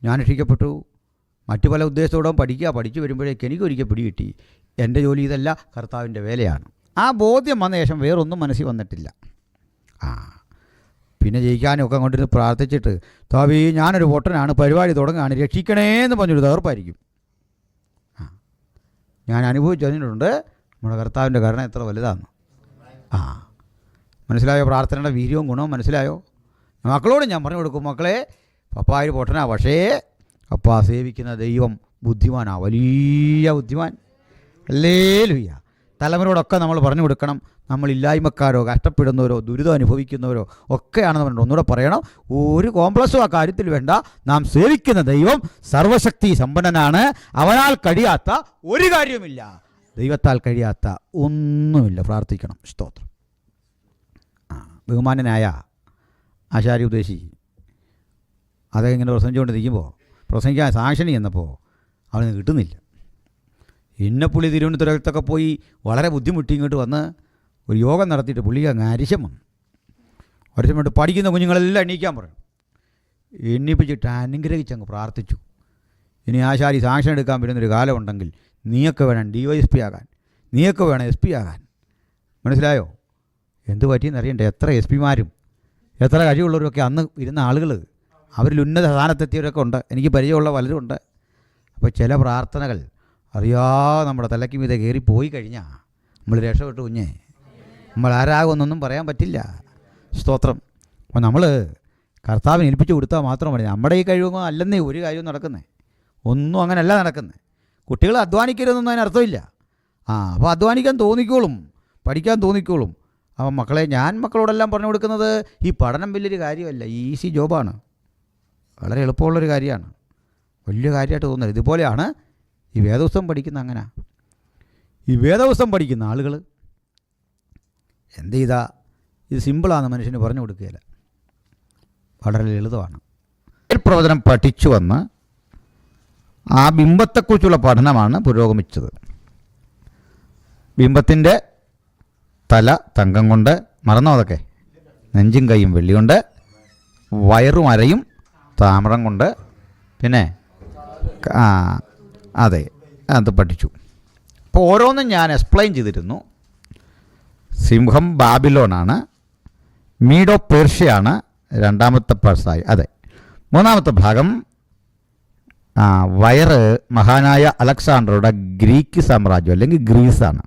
ഞാൻ രക്ഷിക്കപ്പെട്ടു. മറ്റു പല ഉദ്ദേശത്തോടും പഠിച്ചു വരുമ്പോഴേക്ക് എനിക്കൊരിക്കൽ പിടികിട്ടി, എൻ്റെ ജോലി ഇതല്ല, കർത്താവിൻ്റെ വേലയാണ്. ആ ബോധ്യം വന്ന ശേഷം വേറൊന്നും മനസ്സിൽ വന്നിട്ടില്ല. പിന്നെ ജയിക്കാനൊക്കെ കൊണ്ടിരുന്ന് പ്രാർത്ഥിച്ചിട്ട്, താവി ഞാനൊരു പൊട്ടനാണ്, പരിപാടി തുടങ്ങുകയാണ്, രക്ഷിക്കണേന്ന് പറഞ്ഞൊരു തകർപ്പായിരിക്കും. ഞാൻ അനുഭവിച്ചറിഞ്ഞിട്ടുണ്ട് നമ്മുടെ കർത്താവിൻ്റെ കരുണ എത്ര വലുതാണ്. മനസ്സിലായോ? പ്രാർത്ഥനയുടെ വീര്യവും ഗുണവും മനസ്സിലായോ? മക്കളോട് ഞാൻ പറഞ്ഞു കൊടുക്കും, മക്കളെ പപ്പായൊരു പൊട്ടനാ, പക്ഷേ പപ്പാ സേവിക്കുന്ന ദൈവം ബുദ്ധിമാനാ, വലിയ ബുദ്ധിമാൻ. ഹല്ലേലൂയ. തലമുറയോടൊക്കെ നമ്മൾ പറഞ്ഞു കൊടുക്കണം. നമ്മളില്ലായ്മക്കാരോ കഷ്ടപ്പെടുന്നവരോ ദുരിതം അനുഭവിക്കുന്നവരോ ഒക്കെയാണെന്ന് പറഞ്ഞിട്ട് ഒന്നുകൂടെ പറയണം. ഒരു കോംപ്ലക്സും ആ കാര്യത്തിൽ വേണ്ട. നാം സേവിക്കുന്ന ദൈവം സർവശക്തി സമ്പന്നനാണ്. അവനാൽ കഴിയാത്ത ഒരു കാര്യവുമില്ല, ദൈവത്താൽ കഴിയാത്ത ഒന്നുമില്ല. പ്രാർത്ഥിക്കണം. സ്തോത്രം. ബഹുമാനനായ ആശാരി ഉപദേശി അദ്ദേഹം ഇങ്ങനെ പ്രസംഗിച്ചുകൊണ്ടിരിക്കുമ്പോൾ പ്രസംഗിക്കാൻ സാക്ഷണി എന്നപ്പോൾ അവന് കിട്ടുന്നില്ല. പുള്ളി തിരുവനന്തപുരത്തൊക്കെ പോയി വളരെ ബുദ്ധിമുട്ടി ഇങ്ങോട്ട് വന്ന് ഒരു യോഗം നടത്തിയിട്ട് പുള്ളിക്ക് അങ്ങ് അരിശം വന്നു. അരിശം കൊണ്ട് പഠിക്കുന്ന കുഞ്ഞുങ്ങളെല്ലാം എണീക്കാൻ പറയും. എണ്ണിപ്പിച്ചിട്ട് അനുഗ്രഹിച്ചങ്ങ് പ്രാർത്ഥിച്ചു. ഇനി ആശാരി സാക്ഷൻ എടുക്കാൻ പറ്റുന്നൊരു കാലമുണ്ടെങ്കിൽ നീയൊക്കെ വേണം DYSP ആകാൻ, നീയൊക്കെ വേണം SP ആകാൻ. മനസ്സിലായോ? എന്ത് പറ്റിയെന്ന് അറിയണ്ടേ? എത്ര SP-മാരും എത്ര കഴിവുള്ളവരൊക്കെ അന്ന് ഇരുന്ന ആളുകൾ, അവരിൽ ഉന്നത സ്ഥാനത്തെത്തിയവരൊക്കെ ഉണ്ട്. എനിക്ക് പരിചയമുള്ള പലരും ഉണ്ട്. അപ്പോൾ ചില പ്രാർത്ഥനകൾ അറിയാതെ നമ്മുടെ തലയ്ക്ക് മീതെ കയറിപ്പോയി കഴിഞ്ഞാൽ നമ്മൾ രക്ഷപ്പെട്ടു കുഞ്ഞേ. നമ്മൾ ആരാകുമെന്നൊന്നും പറയാൻ പറ്റില്ല. സ്തോത്രം. അപ്പോൾ നമ്മൾ കർത്താവിന് ഏൽപ്പിച്ച് കൊടുത്താൽ മാത്രം മതി. നമ്മുടെ ഈ കഴിവൊന്നും അല്ലെന്നേ ഒരു കാര്യവും നടക്കുന്നേ. ഒന്നും അങ്ങനെയല്ല നടക്കുന്നത്. കുട്ടികൾ അധ്വാനിക്കരുതെന്നൊന്നും അതിനർത്ഥമില്ല. അപ്പോൾ അധ്വാനിക്കാൻ തോന്നിക്കോളും, പഠിക്കാൻ തോന്നിക്കോളും. അപ്പം മക്കളെ, ഞാൻ മക്കളോടെല്ലാം പറഞ്ഞു കൊടുക്കുന്നത്, ഈ പഠനം വലിയൊരു കാര്യമല്ല, ഈസി ജോബാണ്, വളരെ എളുപ്പമുള്ളൊരു കാര്യമാണ്, വലിയ കാര്യമായിട്ട് തോന്നുന്നത്. ഇതുപോലെയാണ് ഈ വേദപുസ്തകം പഠിക്കുന്ന. അങ്ങനെ ഈ വേദപുസ്തകം പഠിക്കുന്ന ആളുകൾ എന്ത് ചെയ്താൽ ഇത് സിമ്പിളാണെന്ന് മനുഷ്യന് പറഞ്ഞു കൊടുക്കുകയില്ല. വളരെ ലളിതമാണ്. പ്രവചനം പഠിച്ചു വന്ന് ആ ബിംബത്തെക്കുറിച്ചുള്ള പഠനമാണ് പുരോഗമിച്ചത്. ബിംബത്തിൻ്റെ തല തങ്കം കൊണ്ട്, മറന്നോ അതൊക്കെ, നെഞ്ചും കൈയും വെള്ളി കൊണ്ട്, വയറും അരയും താമ്രം കൊണ്ട്, പിന്നെ അതെ അത് പഠിച്ചു. അപ്പോൾ ഓരോന്നും ഞാൻ എക്സ്പ്ലെയിൻ ചെയ്തിരുന്നു. സിംഹം ബാബിലോണാണ്, മീഡോ പേർഷ്യയാണ് രണ്ടാമത്തെ പേഴ്സായി. അതെ, മൂന്നാമത്തെ ഭാഗം വയറ് മഹാനായ അലക്സാണ്ടറുടെ ഗ്രീക്ക് സാമ്രാജ്യം അല്ലെങ്കിൽ ഗ്രീസാണ്.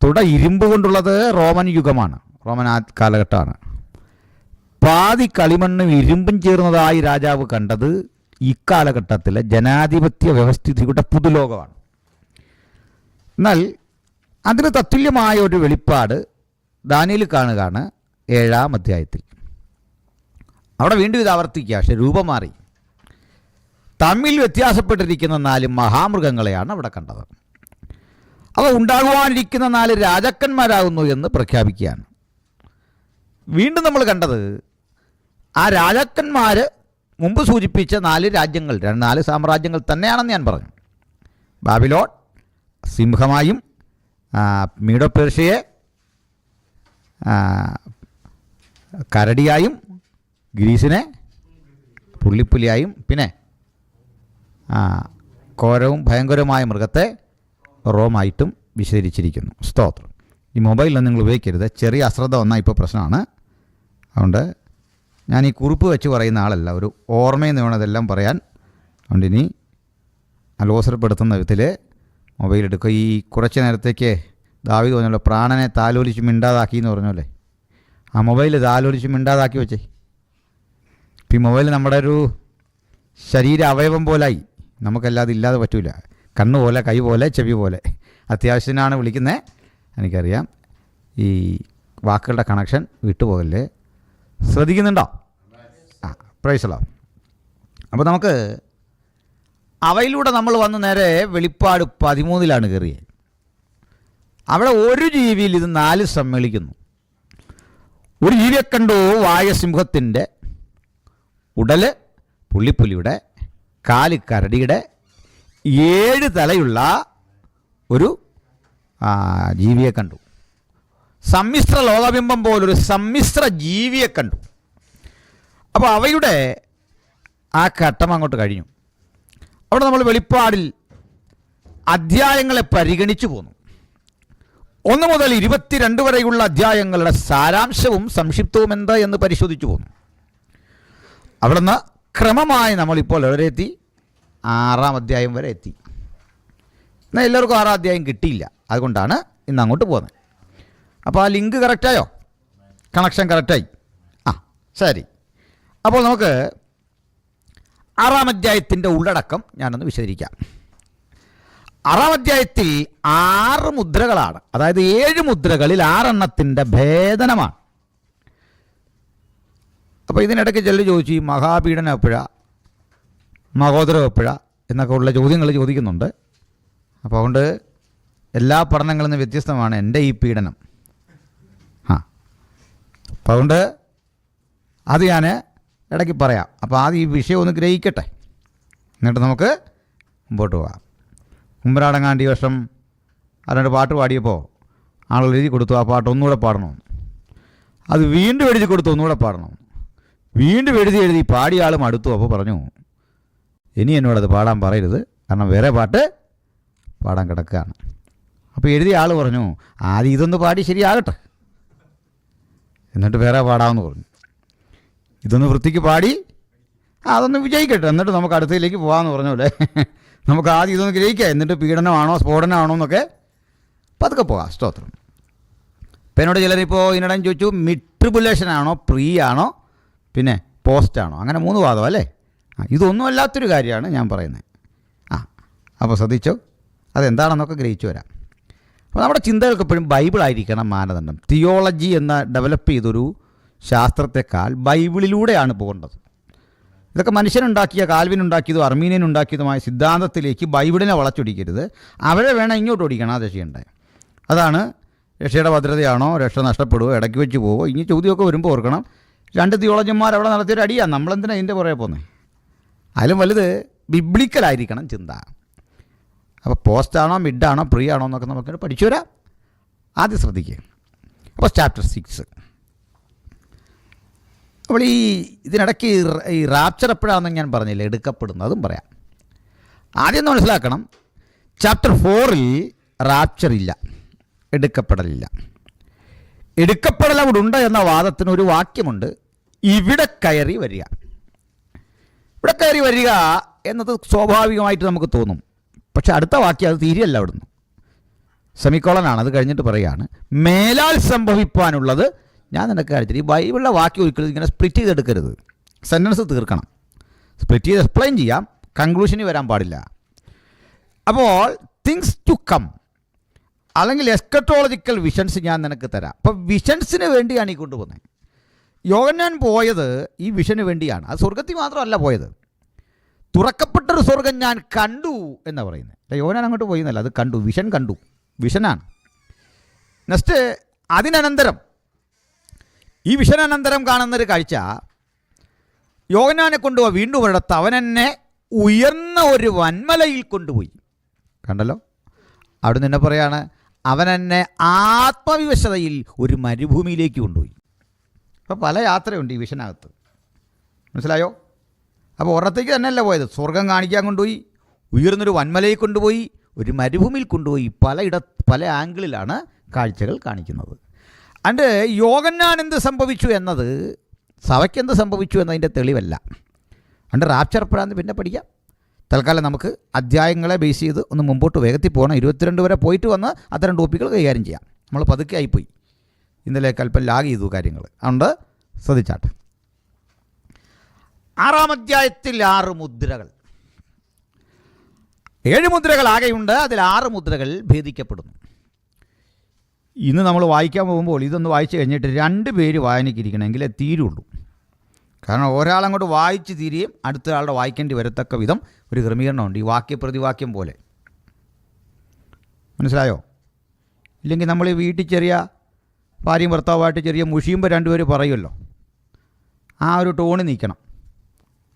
തുട ഇരുമ്പ് കൊണ്ടുള്ളത് റോമൻ യുഗമാണ്, റോമൻ കാലഘട്ടമാണ്. പാതി കളിമണ്ണും ഇരുമ്പും ചേർന്നതായി രാജാവ് കണ്ടത് ഇക്കാലഘട്ടത്തിലെ ജനാധിപത്യ വ്യവസ്ഥിതിയുടെ പുതുലോകമാണ്. എന്നാൽ അതിന് തത്തുല്യമായ ഒരു വെളിപ്പാട് ദാനിയേൽ കാണുകയാണ് 7-ാം അധ്യായത്തിൽ. അവിടെ വീണ്ടും ഇത് ആവർത്തിക്കുക, പക്ഷെ രൂപം മാറി. തമ്മിൽ വ്യത്യാസപ്പെട്ടിരിക്കുന്ന 4 മഹാമൃഗങ്ങളെയാണ് അവിടെ കണ്ടത്. അവ ഉണ്ടാകുവാനിരിക്കുന്ന 4 രാജാക്കന്മാരാകുന്നു എന്ന് പ്രഖ്യാപിക്കുകയാണ്. വീണ്ടും നമ്മൾ കണ്ടത് ആ രാജാക്കന്മാർ മുമ്പ് സൂചിപ്പിച്ച 4 രാജ്യങ്ങൾ, 4 സാമ്രാജ്യങ്ങൾ തന്നെയാണെന്ന് ഞാൻ പറഞ്ഞു. ബാബിലോൺ സിംഹമായും, മീഡോ പേർഷ്യയെ കരടിയായും, ഗ്രീസിനെ പുള്ളിപ്പുലിയായും, പിന്നെ ഘോരവും ഭയങ്കരമായ മൃഗത്തെ റോമായിട്ടും വിശദീകരിച്ചിരിക്കുന്നു. സ്തോത്രം. ഈ മൊബൈലൊന്നും നിങ്ങൾ ഉപയോഗിക്കരുത്. ചെറിയ അശ്രദ്ധ വന്നാൽ ഇപ്പോൾ പ്രശ്നമാണ്. അതുകൊണ്ട് ഞാൻ ഈ കുറിപ്പ് വെച്ച് പറയുന്ന ആളല്ല, ഒരു ഓർമ്മയിൽ നിന്ന് വേണം ഇതെല്ലാം പറയാൻ. അതുകൊണ്ട് ഇനി അലോസരപ്പെടുത്തുന്ന വിധത്തിൽ മൊബൈൽ എടുക്കുക. ഈ കുറച്ച് നേരത്തേക്ക് ദാവീദ് പറഞ്ഞല്ലോ, പ്രാണനെ താലോലിച്ച് മിണ്ടാതാക്കി എന്ന് പറഞ്ഞല്ലേ, ആ മൊബൈൽ താലോലിച്ച് മിണ്ടാതാക്കി വെച്ചേ. ഇപ്പം ഈ മൊബൈൽ നമ്മുടെ ഒരു ശരീര അവയവം പോലായി. നമുക്കല്ലാതെ ഇല്ലാതെ പറ്റൂല. കണ്ണ് പോലെ, കൈ പോലെ, ചെവി പോലെ. അത്യാവശ്യത്തിനാണ് വിളിക്കുന്നത്, എനിക്കറിയാം. ഈ വാക്കുകളുടെ കണക്ഷൻ വിട്ടുപോകല്ലേ. ശ്രദ്ധിക്കുന്നുണ്ടോ? Praise the Lord. അപ്പോൾ നമുക്ക് അവയിലൂടെ നമ്മൾ വന്ന് നേരെ വെളിപ്പാട് 13-ലാണ് കയറിയത്. അവിടെ ഒരു ജീവിയിൽ ഇത് 4 സമ്മേളിക്കുന്നു. ഒരു ജീവിയെ കണ്ടു, വായസിംഹത്തിൻ്റെ, ഉടല് പുള്ളിപ്പുലിയുടെ, കാല് കരടിയുടെ, 7 തലയുള്ള ഒരു ജീവിയെ കണ്ടു. സമ്മിശ്ര ലോകബിംബം പോലൊരു സമ്മിശ്ര ജീവിയെ കണ്ടു. അപ്പോൾ അവയുടെ ആ ഘട്ടം അങ്ങോട്ട് കഴിഞ്ഞു. അവിടെ നമ്മൾ വെളിപ്പാടിൽ അധ്യായങ്ങളെ പരിഗണിച്ചു പോന്നു. 1 മുതൽ 22 വരെയുള്ള അധ്യായങ്ങളുടെ സാരാംശവും സംക്ഷിപ്തവും എന്ത് എന്ന് പരിശോധിച്ചു പോന്നു. അവിടുന്ന് ക്രമമായി നമ്മളിപ്പോൾ എവിടെ എത്തി? 6-ാം അധ്യായം വരെ എത്തി. എന്നാൽ എല്ലാവർക്കും 6-ാം അധ്യായം കിട്ടിയില്ല. അതുകൊണ്ടാണ് ഇന്ന് അങ്ങോട്ട് പോകുന്നത്. അപ്പോൾ ആ ലിങ്ക് കറക്റ്റായോ? കണക്ഷൻ കറക്റ്റായി? ശരി. അപ്പോൾ നമുക്ക് 6-ാം അധ്യായത്തിൻ്റെ ഉള്ളടക്കം ഞാനൊന്ന് വിശദീകരിക്കാം. 6-ാം അധ്യായത്തിൽ 6 മുദ്രകളാണ്. അതായത് 7 മുദ്രകളിൽ 6 എണ്ണത്തിൻ്റെ ഭേദനമാണ്. അപ്പോൾ ഇതിനിടയ്ക്ക് ചിലർ ചോദിച്ചു, ഈ മഹാപീഡനം എപ്പോഴാ, മഹോദരം എപ്പോഴാ എന്നൊക്കെ ഉള്ള ചോദ്യങ്ങൾ ചോദിക്കുന്നുണ്ട്. അപ്പോൾ അതുകൊണ്ട് എല്ലാ പഠനങ്ങളിൽ നിന്ന് വ്യത്യസ്തമാണ് എൻ്റെ ഈ പീഡനം. അപ്പോൾ അതുകൊണ്ട് അത് ഞാൻ ഇടയ്ക്ക് പറയാം. അപ്പോൾ ആദ്യം ഈ വിഷയം ഒന്ന് ഗ്രഹിക്കട്ടെ, എന്നിട്ട് നമുക്ക് മുമ്പോട്ട് പോകാം. കുമ്പനാടങ്ങാണ്ട് ഈ വർഷം 2 പാട്ട് പാടിയപ്പോൾ ആളുകൾ എഴുതി കൊടുത്തു, ആ പാട്ട് ഒന്നുകൂടെ പാടണം. അത് വീണ്ടും എഴുതി കൊടുത്തു, ഒന്നുകൂടെ പാടണം. വീണ്ടും എഴുതി പാടിയ ആളും അടുത്തു. അപ്പോൾ പറഞ്ഞു, ഇനി എന്നോടത് പാടാൻ പറയരുത്, കാരണം വേറെ പാട്ട് പാടാൻ കിടക്കുകയാണ്. അപ്പോൾ എഴുതിയ ആൾ പറഞ്ഞു, ആദ്യം ഇതൊന്ന് പാടി ശരിയാകട്ടെ, എന്നിട്ട് വേറെ പാടാമെന്ന് പറഞ്ഞു. ഇതൊന്ന് വൃത്തിക്ക് പാടി അതൊന്ന് വിജയിക്കട്ടെ, എന്നിട്ട് നമുക്ക് അടുത്തതിലേക്ക് പോകാമെന്ന് പറഞ്ഞല്ലേ. നമുക്ക് ആദ്യം ഇതൊന്ന് ഗ്രഹിക്കാം, എന്നിട്ട് പീഡനമാണോ സ്ഫോടനമാണോ എന്നൊക്കെ പതുക്കെ പോകാം. സ്തോത്രം. ഇപ്പം എന്നോട് ചിലരിപ്പോൾ ഇതിനിടം ചോദിച്ചു, മിഡ് ട്രിബുലേഷനാണോ, പ്രീ ആണോ, പിന്നെ പോസ്റ്റാണോ, അങ്ങനെ 3 വാദം അല്ലേ. ഇതൊന്നും അല്ലാത്തൊരു കാര്യമാണ് ഞാൻ പറയുന്നത്. അപ്പോൾ ശ്രദ്ധിച്ചോ, അതെന്താണെന്നൊക്കെ ഗ്രഹിച്ചു വരാം. അപ്പോൾ നമ്മുടെ ചിന്തകൾക്ക് എപ്പോഴും ബൈബിളായിരിക്കണം മാനദണ്ഡം. തിയോളജി എന്ന ഡെവലപ്പ് ചെയ്തൊരു ശാസ്ത്രത്തെക്കാൾ ബൈബിളിലൂടെയാണ് പോകേണ്ടത്. ഇതൊക്കെ മനുഷ്യനുണ്ടാക്കിയ, കാൽവിനുണ്ടാക്കിയതും അർമീനിയനുണ്ടാക്കിയതുമായ സിദ്ധാന്തത്തിലേക്ക് ബൈബിളിനെ വളച്ചൊടിക്കരുത്. അവരെ വേണം ഇങ്ങോട്ട് ഓടിക്കണം. അത് ചെയ്യണ്ടേ. അതാണ് രക്ഷയുടെ ഭദ്രതയാണോ, രക്ഷ നഷ്ടപ്പെടുമോ, ഇടയ്ക്ക് വെച്ച് പോവോ, ഇനി ചോദ്യമൊക്കെ വരുമ്പോൾ ഓർക്കണം, 2 തിയോളജന്മാർ അവിടെ നടത്തിയൊരു അടിയാണ്. നമ്മളെന്തിനാണ് ഇതിൻ്റെ പുറകെ പോകുന്നത്? അതിലും വലുത് ബിബ്ലിക്കലായിരിക്കണം ചിന്ത. അപ്പോൾ പോസ്റ്റാണോ, മിഡാണോ, പ്രീ ആണോ എന്നൊക്കെ നമുക്ക് പഠിച്ചു വരാം. ആദ്യം ശ്രദ്ധിക്കുക. അപ്പോൾ ചാപ്റ്റർ 6. അപ്പോൾ ഇതിനിടയ്ക്ക് ഈ റാപ്ചർ എപ്പോഴാണെന്ന് ഞാൻ പറഞ്ഞില്ല, എടുക്കപ്പെടുന്നതും പറയാം. ആദ്യം ഒന്ന് മനസ്സിലാക്കണം, ചാപ്റ്റർ 4-ൽ റാപ്ചർ ഇല്ല, എടുക്കപ്പെടലില്ല. എടുക്കപ്പെടൽ അവിടെ ഉണ്ട് എന്ന വാദത്തിന് ഒരു വാക്യമുണ്ട്, ഇവിടെ കയറി വരിക. ഇവിടെ കയറി വരിക എന്നത് സ്വാഭാവികമായിട്ട് നമുക്ക് തോന്നും. പക്ഷെ അടുത്ത വാക്യം അത് തീരെയല്ല. അവിടുന്ന് സെമിക്കോളനാണ്, അത് കഴിഞ്ഞിട്ട് പറയുകയാണ്, മേലാൽ സംഭവിപ്പാനുള്ളത് ഞാൻ നിനക്ക് കാണിച്ചിട്ട്. ഈ ബൈബിളിലെ വാക്യം ഒരിക്കലും ഇങ്ങനെ സ്പ്ലിറ്റ് ചെയ്തെടുക്കരുത്. സെൻറ്റൻസ് തീർക്കണം. സ്പ്ലിറ്റ് ചെയ്ത് എക്സ്പ്ലെയിൻ ചെയ്യാം, കൺക്ലൂഷനിൽ വരാൻ പാടില്ല. അപ്പോൾ തിങ്സ് ടു കം അല്ലെങ്കിൽ എസ്കറ്റോളജിക്കൽ വിഷൻസ് ഞാൻ നിനക്ക് തരാം. അപ്പോൾ വിഷൻസിന് വേണ്ടിയാണ് ഈ കൊണ്ടുപോകുന്നത്. യോഹന്നാൻ പോയത് ഈ വിഷന് വേണ്ടിയാണ്. അത് സ്വർഗത്തിൽ മാത്രമല്ല പോയത്, തുറക്കപ്പെട്ടൊരു സ്വർഗം ഞാൻ കണ്ടു എന്നാണ് പറയുന്നത്. യോഹന്നാൻ അങ്ങോട്ട് പോയി എന്നല്ല, അത് കണ്ടു, വിഷൻ കണ്ടു, വിഷനാണ്. നെക്സ്റ്റ് അതിനനന്തരം, ഈ വിഷനനന്തരം കാണുന്നൊരു കാഴ്ച, യോഹന്നാനെ കൊണ്ടുപോയി വീണ്ടും ഒരിടത്ത് അവനെന്നെ ഉയർന്ന ഒരു വൻമലയിൽ കൊണ്ടുപോയി. കണ്ടല്ലോ, അവിടെ നിന്ന് പറയാണ്, അവനെന്നെ ആത്മവിവശതയിൽ ഒരു മരുഭൂമിയിലേക്ക് കൊണ്ടുപോയി. അപ്പോൾ പല യാത്രയുണ്ട് ഈ വിഷനകത്ത്, മനസ്സിലായോ? അപ്പോൾ ഒരിടത്തേക്ക് തന്നെയല്ല പോയത്, സ്വർഗം കാണിക്കാൻ കൊണ്ടുപോയി, ഉയർന്നൊരു വൻമലയിൽ കൊണ്ടുപോയി, ഒരു മരുഭൂമിയിൽ കൊണ്ടുപോയി. പല ആംഗിളിലാണ് കാഴ്ചകൾ കാണിക്കുന്നത്. അണ്ട് യോഹന്നാൻ എന്ത് സംഭവിച്ചു എന്നത്, സഭയ്ക്ക് എന്ത് സംഭവിച്ചു എന്നതിൻ്റെ തെളിവല്ല. അണ്ട് റാപ്ചർ എപ്പോഴാന്ന് പിന്നെ പഠിക്കാം. തൽക്കാലം നമുക്ക് അധ്യായങ്ങളെ ബേസ് ചെയ്ത് ഒന്ന് മുമ്പോട്ട് വേഗത്തിൽ പോകണം. 22 വരെ പോയിട്ട് വന്ന് അത്തരം ടോപ്പിക്കുകൾ കൈകാര്യം ചെയ്യാം. നമ്മൾ പതുക്കെ ആയിപ്പോയി, ഇന്നലെ അല്പം ലാഗ് ചെയ്തു കാര്യങ്ങൾ. അതുകൊണ്ട് ശ്രദ്ധിച്ചാട്ടെ. 6-ാം അധ്യായത്തിൽ 6 മുദ്രകൾ, 7 മുദ്രകൾ ആകെയുണ്ട്. അതിൽ 6 മുദ്രകൾ ഭേദിക്കപ്പെടുന്നു. ഇന്ന് നമ്മൾ വായിക്കാൻ പോകുമ്പോൾ ഇതൊന്ന് വായിച്ചു കഴിഞ്ഞിട്ട് 2 പേര് വായനയ്ക്കിരിക്കണമെങ്കിലേ തീരുള്ളൂ. കാരണം ഒരാളങ്ങോട്ട് വായിച്ച് തീരുകയും അടുത്ത ആളുടെ വായിക്കേണ്ടി വരത്തക്ക വിധം ഒരു ക്രമീകരണമുണ്ട്, ഈ വാക്യപ്രതിവാക്യം പോലെ. മനസ്സിലായോ? ഇല്ലെങ്കിൽ നമ്മൾ ഈ വീട്ടിൽ ചെറിയ ഭാര്യയും ഭർത്താവുമായിട്ട് ചെറിയ മുഷിയുമ്പോൾ 2 പേര് പറയുമല്ലോ, ആ ഒരു ടോണ് നീക്കണം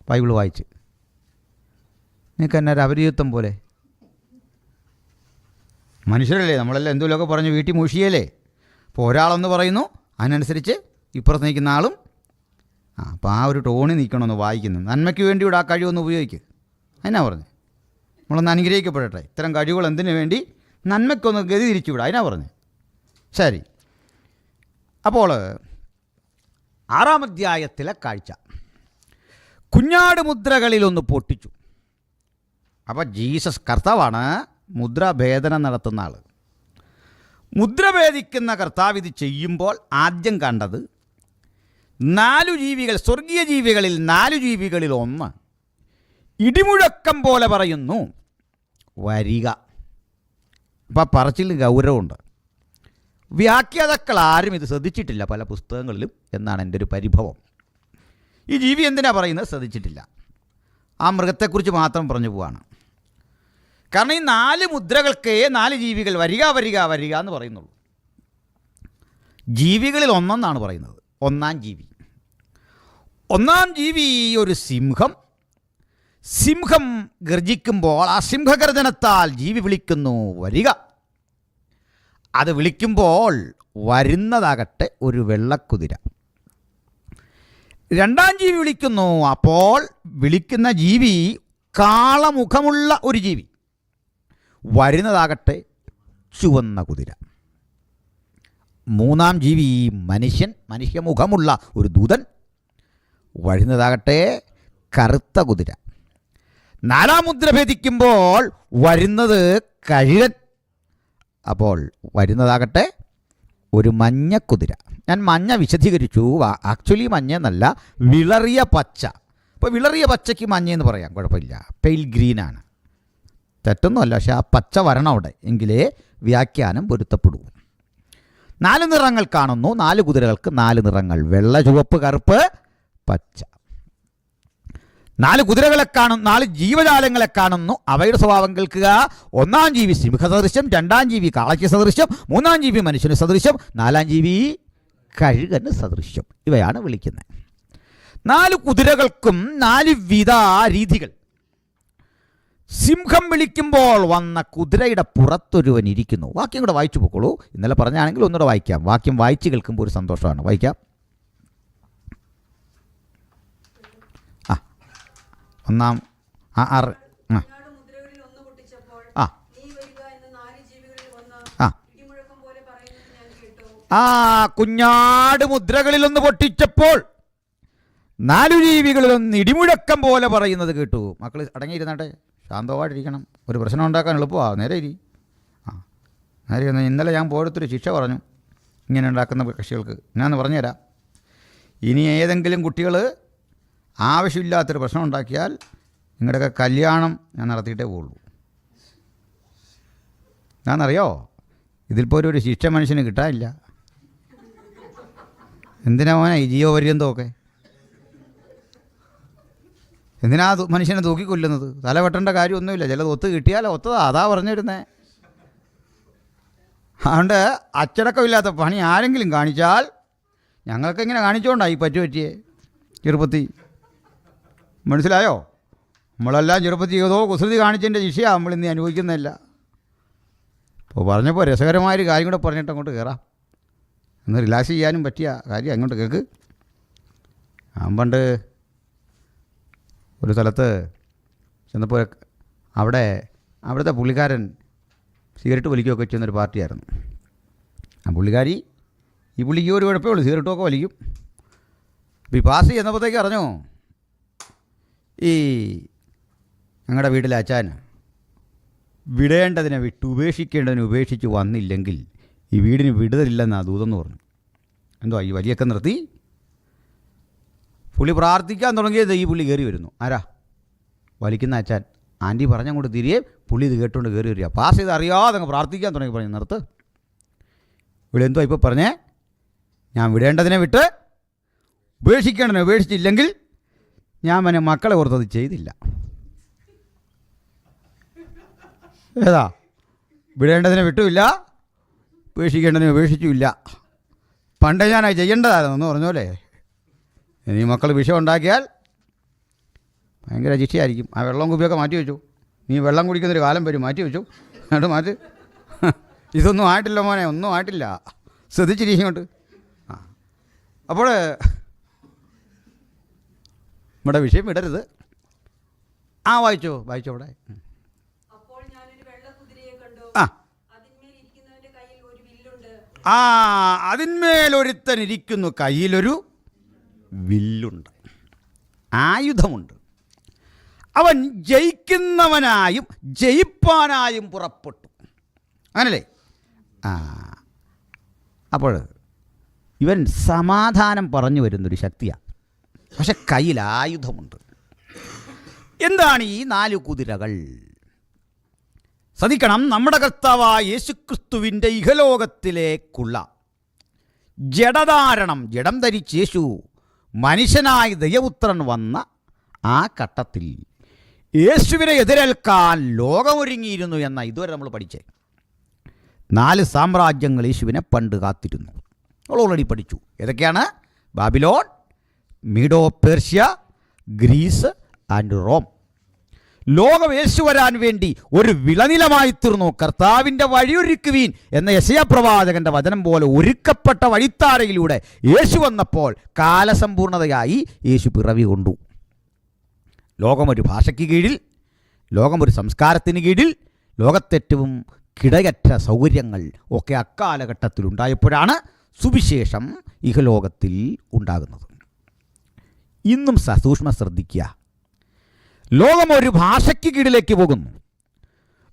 ബൈബിൾ വായിച്ച്. നിങ്ങൾക്ക് എന്നാ ഒരു അപരിചിത്വം പോലെ. മനുഷ്യരല്ലേ നമ്മളെല്ലാം എന്തെങ്കിലുമൊക്കെ പറഞ്ഞ് വീട്ടിൽ മുഷിയല്ലേ. അപ്പോൾ ഒരാളെന്ന് പറയുന്നു, അതിനനുസരിച്ച് ഇപ്പുറത്ത് നിൽക്കുന്ന ആളും അപ്പോൾ ആ ഒരു ടോണിൽ നിൽക്കണമെന്ന് വായിക്കുന്നു. നന്മയ്ക്ക് വേണ്ടിയുടെ ആ കഴിവൊന്ന് ഉപയോഗിക്കുക. അതിനാ പറഞ്ഞു നമ്മളൊന്ന് അനുഗ്രഹിക്കപ്പെടട്ടെ. ഇത്തരം കഴിവുകൾ എന്തിനു വേണ്ടി? നന്മയ്ക്കൊന്ന് ഗതി തിരിച്ചുവിടുക. അതിനാ പറഞ്ഞു. ശരി, അപ്പോൾ 6-ാം അധ്യായത്തിലെ കാഴ്ച, കുഞ്ഞാട് മുദ്രകളിലൊന്ന് പൊട്ടിച്ചു. അപ്പോൾ ജീസസ് കർത്താവാണ് മുദ്രാഭേദനം നടത്തുന്ന ആൾ. മുദ്രഭേദിക്കുന്ന കർത്താവ് ഇത് ചെയ്യുമ്പോൾ ആദ്യം കണ്ടത് 4 ജീവികൾ, സ്വർഗീയ ജീവികളിൽ 4 ജീവികളിൽ ഒന്ന് ഇടിമുഴക്കം പോലെ പറയുന്നു, വരിക. അപ്പം പറച്ചിൽ ഗൗരവമുണ്ട്. വ്യാഖ്യാതാക്കൾ ആരും ഇത് ശ്രദ്ധിച്ചിട്ടില്ല പല പുസ്തകങ്ങളിലും എന്നാണ് എൻ്റെ ഒരു പരിഭവം. ഈ ജീവി എന്തിനാ പറയുന്നത് ശ്രദ്ധിച്ചിട്ടില്ല. ആ മൃഗത്തെക്കുറിച്ച് മാത്രം പറഞ്ഞു പോവാണ്. കാരണം ഈ 4 മുദ്രകൾക്ക് 4 ജീവികൾ വരിക വരിക വരിക എന്ന് പറയുന്നുള്ളൂ. ജീവികളിൽ ഒന്നെന്നാണ് പറയുന്നത്. 1-ാം ജീവി. 1-ാം ജീവി ഒരു സിംഹം. സിംഹം ഗർജിക്കുമ്പോൾ ആ സിംഹഗർജനത്താൽ ജീവി വിളിക്കുന്നു, വരിക. അത് വിളിക്കുമ്പോൾ വരുന്നതാകട്ടെ ഒരു വെള്ളക്കുതിര. 2-ാം ജീവി വിളിക്കുന്നു. അപ്പോൾ വിളിക്കുന്ന ജീവി കാളമുഖമുള്ള ഒരു ജീവി. വരുന്നതാകട്ടെ ചുവന്ന കുതിര. 3-ാം ജീവി മനുഷ്യമുഖമുള്ള ഒരു ദൂതൻ. വരുന്നതാകട്ടെ കറുത്ത കുതിര. 4-ാം മുദ്ര ഭേദിക്കുമ്പോൾ വരുന്നത് കഴുകൻ. അപ്പോൾ വരുന്നതാകട്ടെ ഒരു മഞ്ഞക്കുതിര. ഞാൻ മഞ്ഞ വിശദീകരിച്ചു. ആക്ച്വലി മഞ്ഞ എന്നല്ല, വിളറിയ പച്ച. അപ്പോൾ വിളറിയ പച്ചയ്ക്ക് മഞ്ഞയെന്ന് പറയാം, കുഴപ്പമില്ല. പെയിൽ ഗ്രീനാണ്, തെറ്റൊന്നുമല്ല. പക്ഷേ ആ പച്ച വരണം അവിടെ, എങ്കിലേ വ്യാഖ്യാനം പൊരുത്തപ്പെടൂ. 4 നിറങ്ങൾ കാണുന്നു. 4 കുതിരകൾക്ക് 4 നിറങ്ങൾ: വെള്ള, ചുവപ്പ്, കറുപ്പ്, പച്ച. 4 കുതിരകളെ കാണും, 4 ജീവജാലങ്ങളെ കാണുന്നു. അവയുടെ സ്വഭാവം കേൾക്കുക. 1-ാം ജീവി സിംഹസദൃശ്യം, 2-ാം ജീവി കാളയ്ക്ക് സദൃശ്യം, 3-ാം ജീവി മനുഷ്യന് സദൃശ്യം, 4-ാം ജീവി കഴുകന് സദൃശ്യം. ഇവയാണ് വിളിക്കുന്നത്. 4 കുതിരകൾക്കും 4 വിധ രീതികൾ. സിംഹം വിളിക്കുമ്പോൾ വന്ന കുതിരയുടെ പുറത്തൊരുവൻ ഇരിക്കുന്നു. വാക്യം കൂടെ വായിച്ചു പോക്കോളൂ. ഇന്നലെ പറഞ്ഞാണെങ്കിൽ ഒന്നുകൂടെ വായിക്കാം. വാക്യം വായിച്ച് കേൾക്കുമ്പോൾ ഒരു സന്തോഷമാണ്. വായിക്കാം. 1-ാം 6 കുഞ്ഞാട് മുദ്രകളിലൊന്ന് പൊട്ടിച്ചപ്പോൾ 4 ജീവികളിലൊന്ന് ഇടിമുഴക്കം പോലെ പറയുന്നത് കേട്ടു. മക്കൾ അടങ്ങിയിരുന്നാട്ടെ, ശാന്തമായിട്ടിരിക്കണം. ഒരു പ്രശ്നം ഉണ്ടാക്കാൻ എളുപ്പമാണ്. നേരെ ഇരി. നേരെ ഇന്നലെ ഞാൻ പോയടുത്തൊരു ശിക്ഷ പറഞ്ഞു ഇങ്ങനെ ഉണ്ടാക്കുന്ന കക്ഷികൾക്ക്. ഞാനൊന്ന് പറഞ്ഞുതരാം. ഇനി ഏതെങ്കിലും കുട്ടികൾ ആവശ്യമില്ലാത്തൊരു പ്രശ്നം ഉണ്ടാക്കിയാൽ നിങ്ങളുടെയൊക്കെ കല്യാണം ഞാൻ നടത്തിയിട്ടേ പോകുള്ളൂ. ഞാനറിയോ, ഇതിൽപ്പോൾ ഒരു ശിക്ഷ മനുഷ്യന് കിട്ടാനില്ല. എന്തിനാ മോനെ ഈ ജീവപര്യന്തമൊക്കെ? എന്തിനാ മനുഷ്യനെ തൂക്കിക്കൊല്ലുന്നത്? തല വെട്ടേണ്ട കാര്യമൊന്നുമില്ല. ചിലത് ഒത്ത് കിട്ടിയാലോ ഒത്തതാ. അതാ പറഞ്ഞിരുന്നേ. അതുകൊണ്ട് അച്ചടക്കമില്ലാത്ത പണി ആരെങ്കിലും കാണിച്ചാൽ ഞങ്ങൾക്ക് ഇങ്ങനെ കാണിച്ചുകൊണ്ടായി പറ്റിയേ ചെറുപ്പത്തി. മനസ്സിലായോ? നമ്മളെല്ലാം ചെറുപ്പത്തി ഏതോ കുസൃതി കാണിച്ചതിൻ്റെ ശിക്ഷയാണ് നമ്മളിന്ന് അനുഭവിക്കുന്നില്ല. അപ്പോൾ പറഞ്ഞപ്പോൾ രസകരമായൊരു കാര്യം കൂടെ പറഞ്ഞിട്ട് അങ്ങോട്ട് കയറാം. ഒന്ന് റിലാക്സ് ചെയ്യാനും പറ്റിയ കാര്യം അങ്ങോട്ട് കേൾക്ക്. പണ്ട് ഒരു സ്ഥലത്ത് ചെന്നപ്പോൾ അവിടുത്തെ പുള്ളിക്കാരൻ സിഗരറ്റ് വലിക്കുകയൊക്കെ ചെയ്യുന്നൊരു പാർട്ടിയായിരുന്നു. ആ പുള്ളിക്കാരി ഈ പുള്ളിക്ക് ഒരു കുഴപ്പമേ ഉള്ളൂ, സിഗരറ്റുമൊക്കെ വലിക്കും. അപ്പോൾ ഈ പാസ് ചെയ്യുന്നപ്പോഴത്തേക്ക് അറിഞ്ഞോ, ഈ ഞങ്ങളുടെ വീട്ടിലെ അച്ചാൻ വിടേണ്ടതിനെ വിട്ട് ഉപേക്ഷിക്കേണ്ടതിനെ ഉപേക്ഷിച്ച് വന്നില്ലെങ്കിൽ ഈ വീടിന് വിടുതലില്ലെന്നാണ് ദൂതെന്ന് പറഞ്ഞു. എന്തോ ഈ വലിയൊക്കെ നിർത്തി പുള്ളി പ്രാർത്ഥിക്കാൻ തുടങ്ങിയത് ഈ പുള്ളി കയറി വരുന്നു. ആരാ? വലിക്കുന്ന അച്ചാൻ. ആൻറ്റി പറഞ്ഞങ്ങോട്ട് തിരികെ പുള്ളി ഇത് കേട്ടുകൊണ്ട് കയറി വരിക. പാസ് ചെയ്ത് അറിയാതെ അങ്ങ് പ്രാർത്ഥിക്കാൻ തുടങ്ങി. പറഞ്ഞു നിർത്ത്. ഇവിടെ എന്തോ ഇപ്പോൾ പറഞ്ഞേ, ഞാൻ വിടേണ്ടതിനെ വിട്ട് ഉപേക്ഷിക്കേണ്ടതിനെ ഉപേക്ഷിച്ചില്ലെങ്കിൽ ഞാൻ മക്കളെ ഓർത്തത് ചെയ്തില്ല. ഏതാ? വിടേണ്ടതിനെ വിട്ടുമില്ല, ഉപേക്ഷിക്കേണ്ടതിനെ ഉപേക്ഷിച്ചുമില്ല. പണ്ടേ ഞാൻ ചെയ്യേണ്ടതായിരുന്നു എന്ന് പറഞ്ഞോലേ. ഇനി മക്കൾ വിഷം ഉണ്ടാക്കിയാൽ ഭയങ്കര ശിക്ഷയായിരിക്കും. ആ വെള്ളം കുപ്പിയൊക്കെ മാറ്റി വെച്ചു. നീ വെള്ളം കുടിക്കുന്നൊരു കാലം വരും, മാറ്റി വെച്ചു. എന്നിട്ട് മാറ്റി. ഇതൊന്നും ആയിട്ടില്ല മോനെ, ഒന്നും ആയിട്ടില്ല, ശ്രദ്ധിച്ചിരിക്കും കൊണ്ട്. അപ്പോൾ നമ്മുടെ വിഷയം വിടരുത്. വായിച്ചോ അവിടെ. അതിന്മേലൊരുത്തൻ ഇരിക്കുന്നു, കയ്യിലൊരു വില്ലുണ്ട്, ആയുധമുണ്ട്. അവൻ ജയിക്കുന്നവനായും ജയിപ്പാനായും പുറപ്പെട്ടു. അങ്ങനല്ലേ? അപ്പോൾ ഇവൻ സമാധാനം പറഞ്ഞു വരുന്നൊരു ശക്തിയാണ്, പക്ഷെ കയ്യിൽ ആയുധമുണ്ട്. എന്താണ് ഈ 4 കുതിരകൾ? ശ്രദ്ധിക്കണം, നമ്മുടെ കർത്താവായ യേശുക്രിസ്തുവിൻ്റെ ഇഹലോകത്തിലേക്കുള്ള ജഡധാരണം, ജഡം ധരിച്ച് യേശു മനുഷ്യനായി ദൈവപുത്രൻ വന്ന ആ ഘട്ടത്തിൽ യേശുവിനെ എതിരേൽക്കാൻ ലോകമൊരുങ്ങിയിരുന്നു എന്ന ഇതുവരെ നമ്മൾ പഠിച്ചേ. 4 സാമ്രാജ്യങ്ങൾ യേശുവിനെ പണ്ട് കാത്തിരുന്നു. നമ്മൾ ഓൾറെഡി പഠിച്ചു. ഏതൊക്കെയാണ്? Babylon, Medo Persia, Greece and Rome. ലോകം യേശു വരാൻ വേണ്ടി ഒരു വിളനിലമായി തീർന്നു. കർത്താവിൻ്റെ വഴിയൊരുക്കുവീൻ എന്ന യെശയ്യാ പ്രവാചകൻ്റെ വചനം പോലെ ഒരുക്കപ്പെട്ട വഴിത്താരയിലൂടെ യേശു വന്നപ്പോൾ കാലസമ്പൂർണതയായി യേശു പിറവി കൊണ്ടു. ലോകമൊരു ഭാഷയ്ക്ക് കീഴിൽ, ലോകമൊരു സംസ്കാരത്തിന് കീഴിൽ, ലോകത്തേറ്റവും കിടയറ്റ സൗകര്യങ്ങൾ ഒക്കെ അക്കാലഘട്ടത്തിൽ ഉണ്ടായപ്പോഴാണ് സുവിശേഷം ഇഹലോകത്തിൽ ഉണ്ടാകുന്നത്. ഇന്നും സസൂക്ഷ്മം ശ്രദ്ധിക്കുക. ലോകമൊരു ഭാഷയ്ക്ക് കീഴിലേക്ക് പോകുന്നു.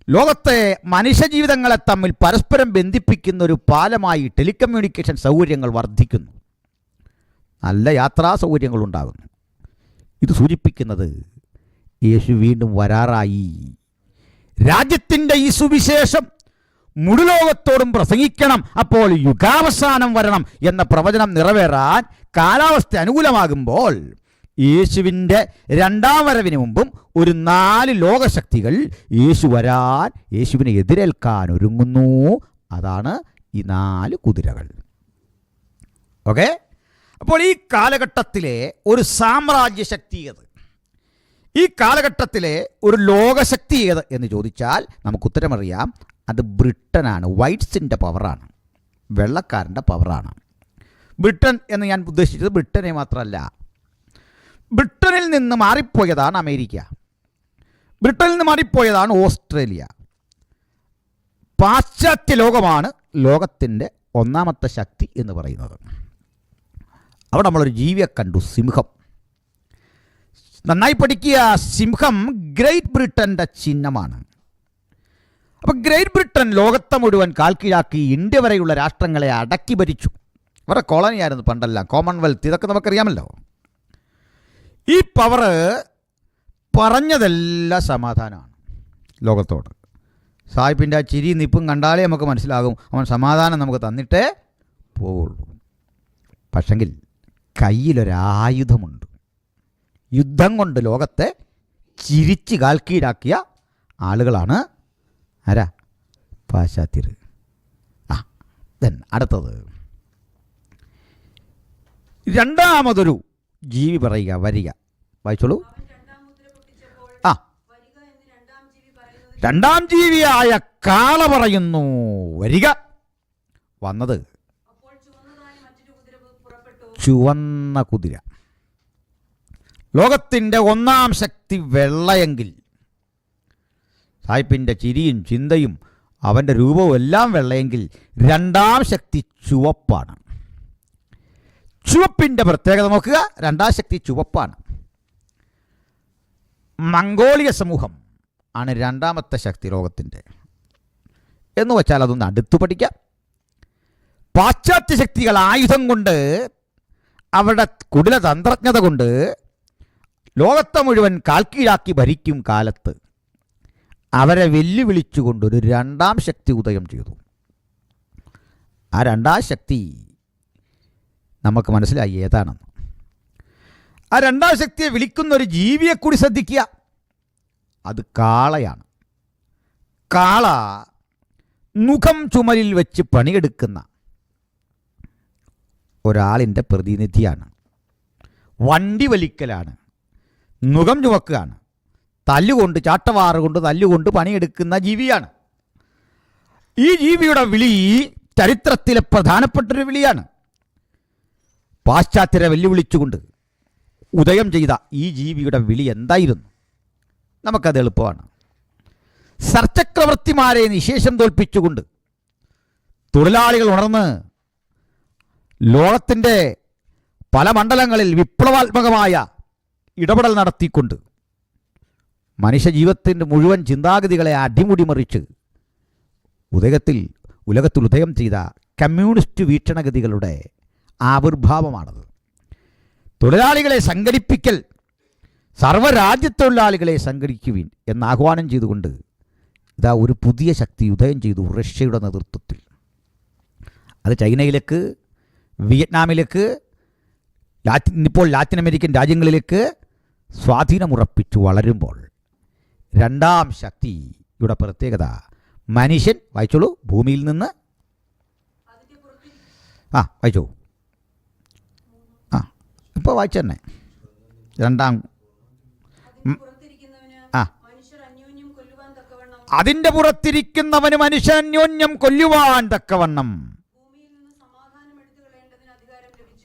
ലോകത്തെ മനുഷ്യജീവിതങ്ങളെ തമ്മിൽ പരസ്പരം ബന്ധിപ്പിക്കുന്ന ഒരു പാലമായി ടെലികമ്മ്യൂണിക്കേഷൻ സൗകര്യങ്ങൾ വർദ്ധിക്കുന്നു. നല്ല യാത്രാ സൗകര്യങ്ങൾ ഉണ്ടാകുന്നു. ഇത് സൂചിപ്പിക്കുന്നത് യേശു വീണ്ടും വരാറായി. രാജ്യത്തിൻ്റെ ഈ സുവിശേഷം മുഴുലോകത്തോടും പ്രസംഗിക്കണം, അപ്പോൾ യുഗാവസാനം വരണം എന്ന പ്രവചനം നിറവേറാൻ കാലാവസ്ഥ അനുകൂലമാകുമ്പോൾ യേശുവിൻ്റെ 2ാം വരവിന് മുമ്പും ഒരു 4 ലോകശക്തികൾ യേശു വരാൻ, യേശുവിനെ എതിരേൽക്കാൻ ഒരുങ്ങുന്നു. അതാണ് ഈ 4 കുതിരകൾ. ഓക്കെ? അപ്പോൾ ഈ കാലഘട്ടത്തിലെ ഒരു സാമ്രാജ്യ ശക്തി ഏത്? ഈ കാലഘട്ടത്തിലെ ഒരു ലോകശക്തി ഏത് എന്ന് ചോദിച്ചാൽ നമുക്ക് ഉത്തരമറിയാം. അത് ബ്രിട്ടനാണ്. വൈറ്റ്സിൻ്റെ പവറാണ്, വെള്ളക്കാരൻ്റെ പവറാണ്. ബ്രിട്ടൻ എന്ന് ഞാൻ ഉദ്ദേശിച്ചത് ബ്രിട്ടനെ മാത്രമല്ല, ബ്രിട്ടനിൽ നിന്ന് മാറിപ്പോയതാണ് അമേരിക്ക, ബ്രിട്ടനിൽ നിന്ന് മാറിപ്പോയതാണ് ഓസ്ട്രേലിയ. പാശ്ചാത്യ ലോകമാണ് ലോകത്തിൻ്റെ 1ാമത്തെ ശക്തി എന്ന് പറയുന്നത്. അവിടെ നമ്മളൊരു ജീവിയെ കണ്ടു, സിംഹം. നന്നായി പഠിക്കുക. സിംഹം ഗ്രേറ്റ് ബ്രിട്ടൻ്റെ ചിഹ്നമാണ്. അപ്പോൾ ഗ്രേറ്റ് ബ്രിട്ടൻ ലോകത്തെ മുഴുവൻ കാൽക്കീഴാക്കി ഇന്ത്യ വരെയുള്ള രാഷ്ട്രങ്ങളെ അടക്കി ഭരിച്ചു. അവരുടെ കോളനിയായിരുന്നു പണ്ടെല്ലാം, കോമൺവെൽത്ത്, ഇതൊക്കെ നമുക്കറിയാമല്ലോ. ഈ പവർ പറഞ്ഞതെല്ലാം സമാധാനമാണ് ലോകത്തോട്. സാഹിബിൻ്റെ ആ ചിരി നിപ്പും കണ്ടാലേ നമുക്ക് മനസ്സിലാകും അവൻ സമാധാനം നമുക്ക് തന്നിട്ടേ പോവുള്ളൂ. പക്ഷെങ്കിൽ കയ്യിലൊരായുധമുണ്ട്. യുദ്ധം കൊണ്ട് ലോകത്തെ ചിരിച്ച് കാൽക്കീഴാക്കിയ ആളുകളാണ് ആരാ? പാശ്ചാത്യർ. അടുത്തത് 2ാമതൊരു ജീവി പറയുക, വരിക. വായിച്ചോളൂ. 2ാം ജീവിയായ കാള പറയുന്നു, വരിക. വന്നത് ചുവന്ന കുതിര. ലോകത്തിൻ്റെ 1ാം ശക്തി വെള്ളയെങ്കിൽ സായിപ്പിൻ്റെ ചിരിയും ചിന്തയും അവൻ്റെ രൂപവും എല്ലാം വെള്ളയെങ്കിൽ 2ാം ശക്തി ചുവപ്പാണ്. ചുവപ്പിൻ്റെ പ്രത്യേകത നോക്കുക. 2ാം ശക്തി ചുവപ്പാണ്. മംഗോളിയ സമൂഹം ആണ് 2ാമത്തെ ശക്തി ലോകത്തിൻ്റെ എന്ന് വെച്ചാൽ അതൊന്ന് അടുത്തു പഠിക്കാം. പാശ്ചാത്യ ശക്തികൾ ആയുധം കൊണ്ട്, അവരുടെ കുടില തന്ത്രജ്ഞത കൊണ്ട് ലോകത്തെ മുഴുവൻ കാൽക്കീഴാക്കി ഭരിക്കും കാലത്ത് അവരെ വെല്ലുവിളിച്ചുകൊണ്ടൊരു 2ാം ശക്തി ഉദയം ചെയ്തു. ആ 2ാം ശക്തി നമുക്ക് മനസ്സിലായി ഏതാണെന്ന്. ആ 2ാം ശക്തിയെ വിളിക്കുന്ന ഒരു ജീവിയെ കൂടി ശ്രദ്ധിക്കുക. അത് കാളയാണ്. കാള മുഖം ചുമലിൽ വെച്ച് പണിയെടുക്കുന്ന ഒരാളിൻ്റെ പ്രതിനിധിയാണ്. വണ്ടി വലിക്കലാണ്, മുഖം ചുമക്കുകയാണ്, തല്ലുകൊണ്ട്, ചാട്ടവാറ് കൊണ്ട് തല്ലുകൊണ്ട് പണിയെടുക്കുന്ന ജീവിയാണ്. ഈ ജീവിയുടെ വിളി ചരിത്രത്തിലെ പ്രധാനപ്പെട്ടൊരു വിളിയാണ്. പാശ്ചാത്യരെ വെല്ലുവിളിച്ചുകൊണ്ട് ഉദയം ചെയ്ത ഈ ജീവിയുടെ വിളി എന്തായിരുന്നു? നമുക്കത് എളുപ്പമാണ്. സർചക്രവർത്തിമാരെ നിശേഷം തോൽപ്പിച്ചുകൊണ്ട് തൊഴിലാളികൾ ഉണർന്ന് ലോകത്തിൻ്റെ പല മണ്ഡലങ്ങളിൽ വിപ്ലവാത്മകമായ ഇടപെടൽ നടത്തിക്കൊണ്ട് മനുഷ്യജീവിതത്തിൻ്റെ മുഴുവൻ ചിന്താഗതികളെ അടിമുടി മറിച്ച് ഉലകത്തിൽ ഉദയം ചെയ്ത കമ്മ്യൂണിസ്റ്റ് വീക്ഷണഗതികളുടെ ആവിർഭാവമാണത്. തൊഴിലാളികളെ സംഘടിപ്പിക്കൽ, സർവ്വരാജ്യത്തൊഴിലാളികളെ സംഘടിക്കുവിൻ എന്ന് ആഹ്വാനം ചെയ്തുകൊണ്ട് ഇതാ ഒരു പുതിയ ശക്തി ഉദയം ചെയ്തു റഷ്യയുടെ നേതൃത്വത്തിൽ. അത് ചൈനയിലേക്ക്, വിയറ്റ്നാമിലേക്ക്, ഇപ്പോൾ ലാറ്റിൻ അമേരിക്കൻ രാജ്യങ്ങളിലേക്ക് സ്വാധീനമുറപ്പിച്ചു വളരുമ്പോൾ രണ്ടാം ശക്തിയുടെ പ്രത്യേകത മനുഷ്യൻ, വായിച്ചോളൂ, ഭൂമിയിൽ നിന്ന് വായിച്ചോ, ഇപ്പോൾ വായിച്ചു തന്നെ രണ്ടാം അതിൻ്റെ പുറത്തിരിക്കുന്നവന് മനുഷ്യൻ അന്യോന്യം കൊല്ലുവാൻ തക്കവണ്ണം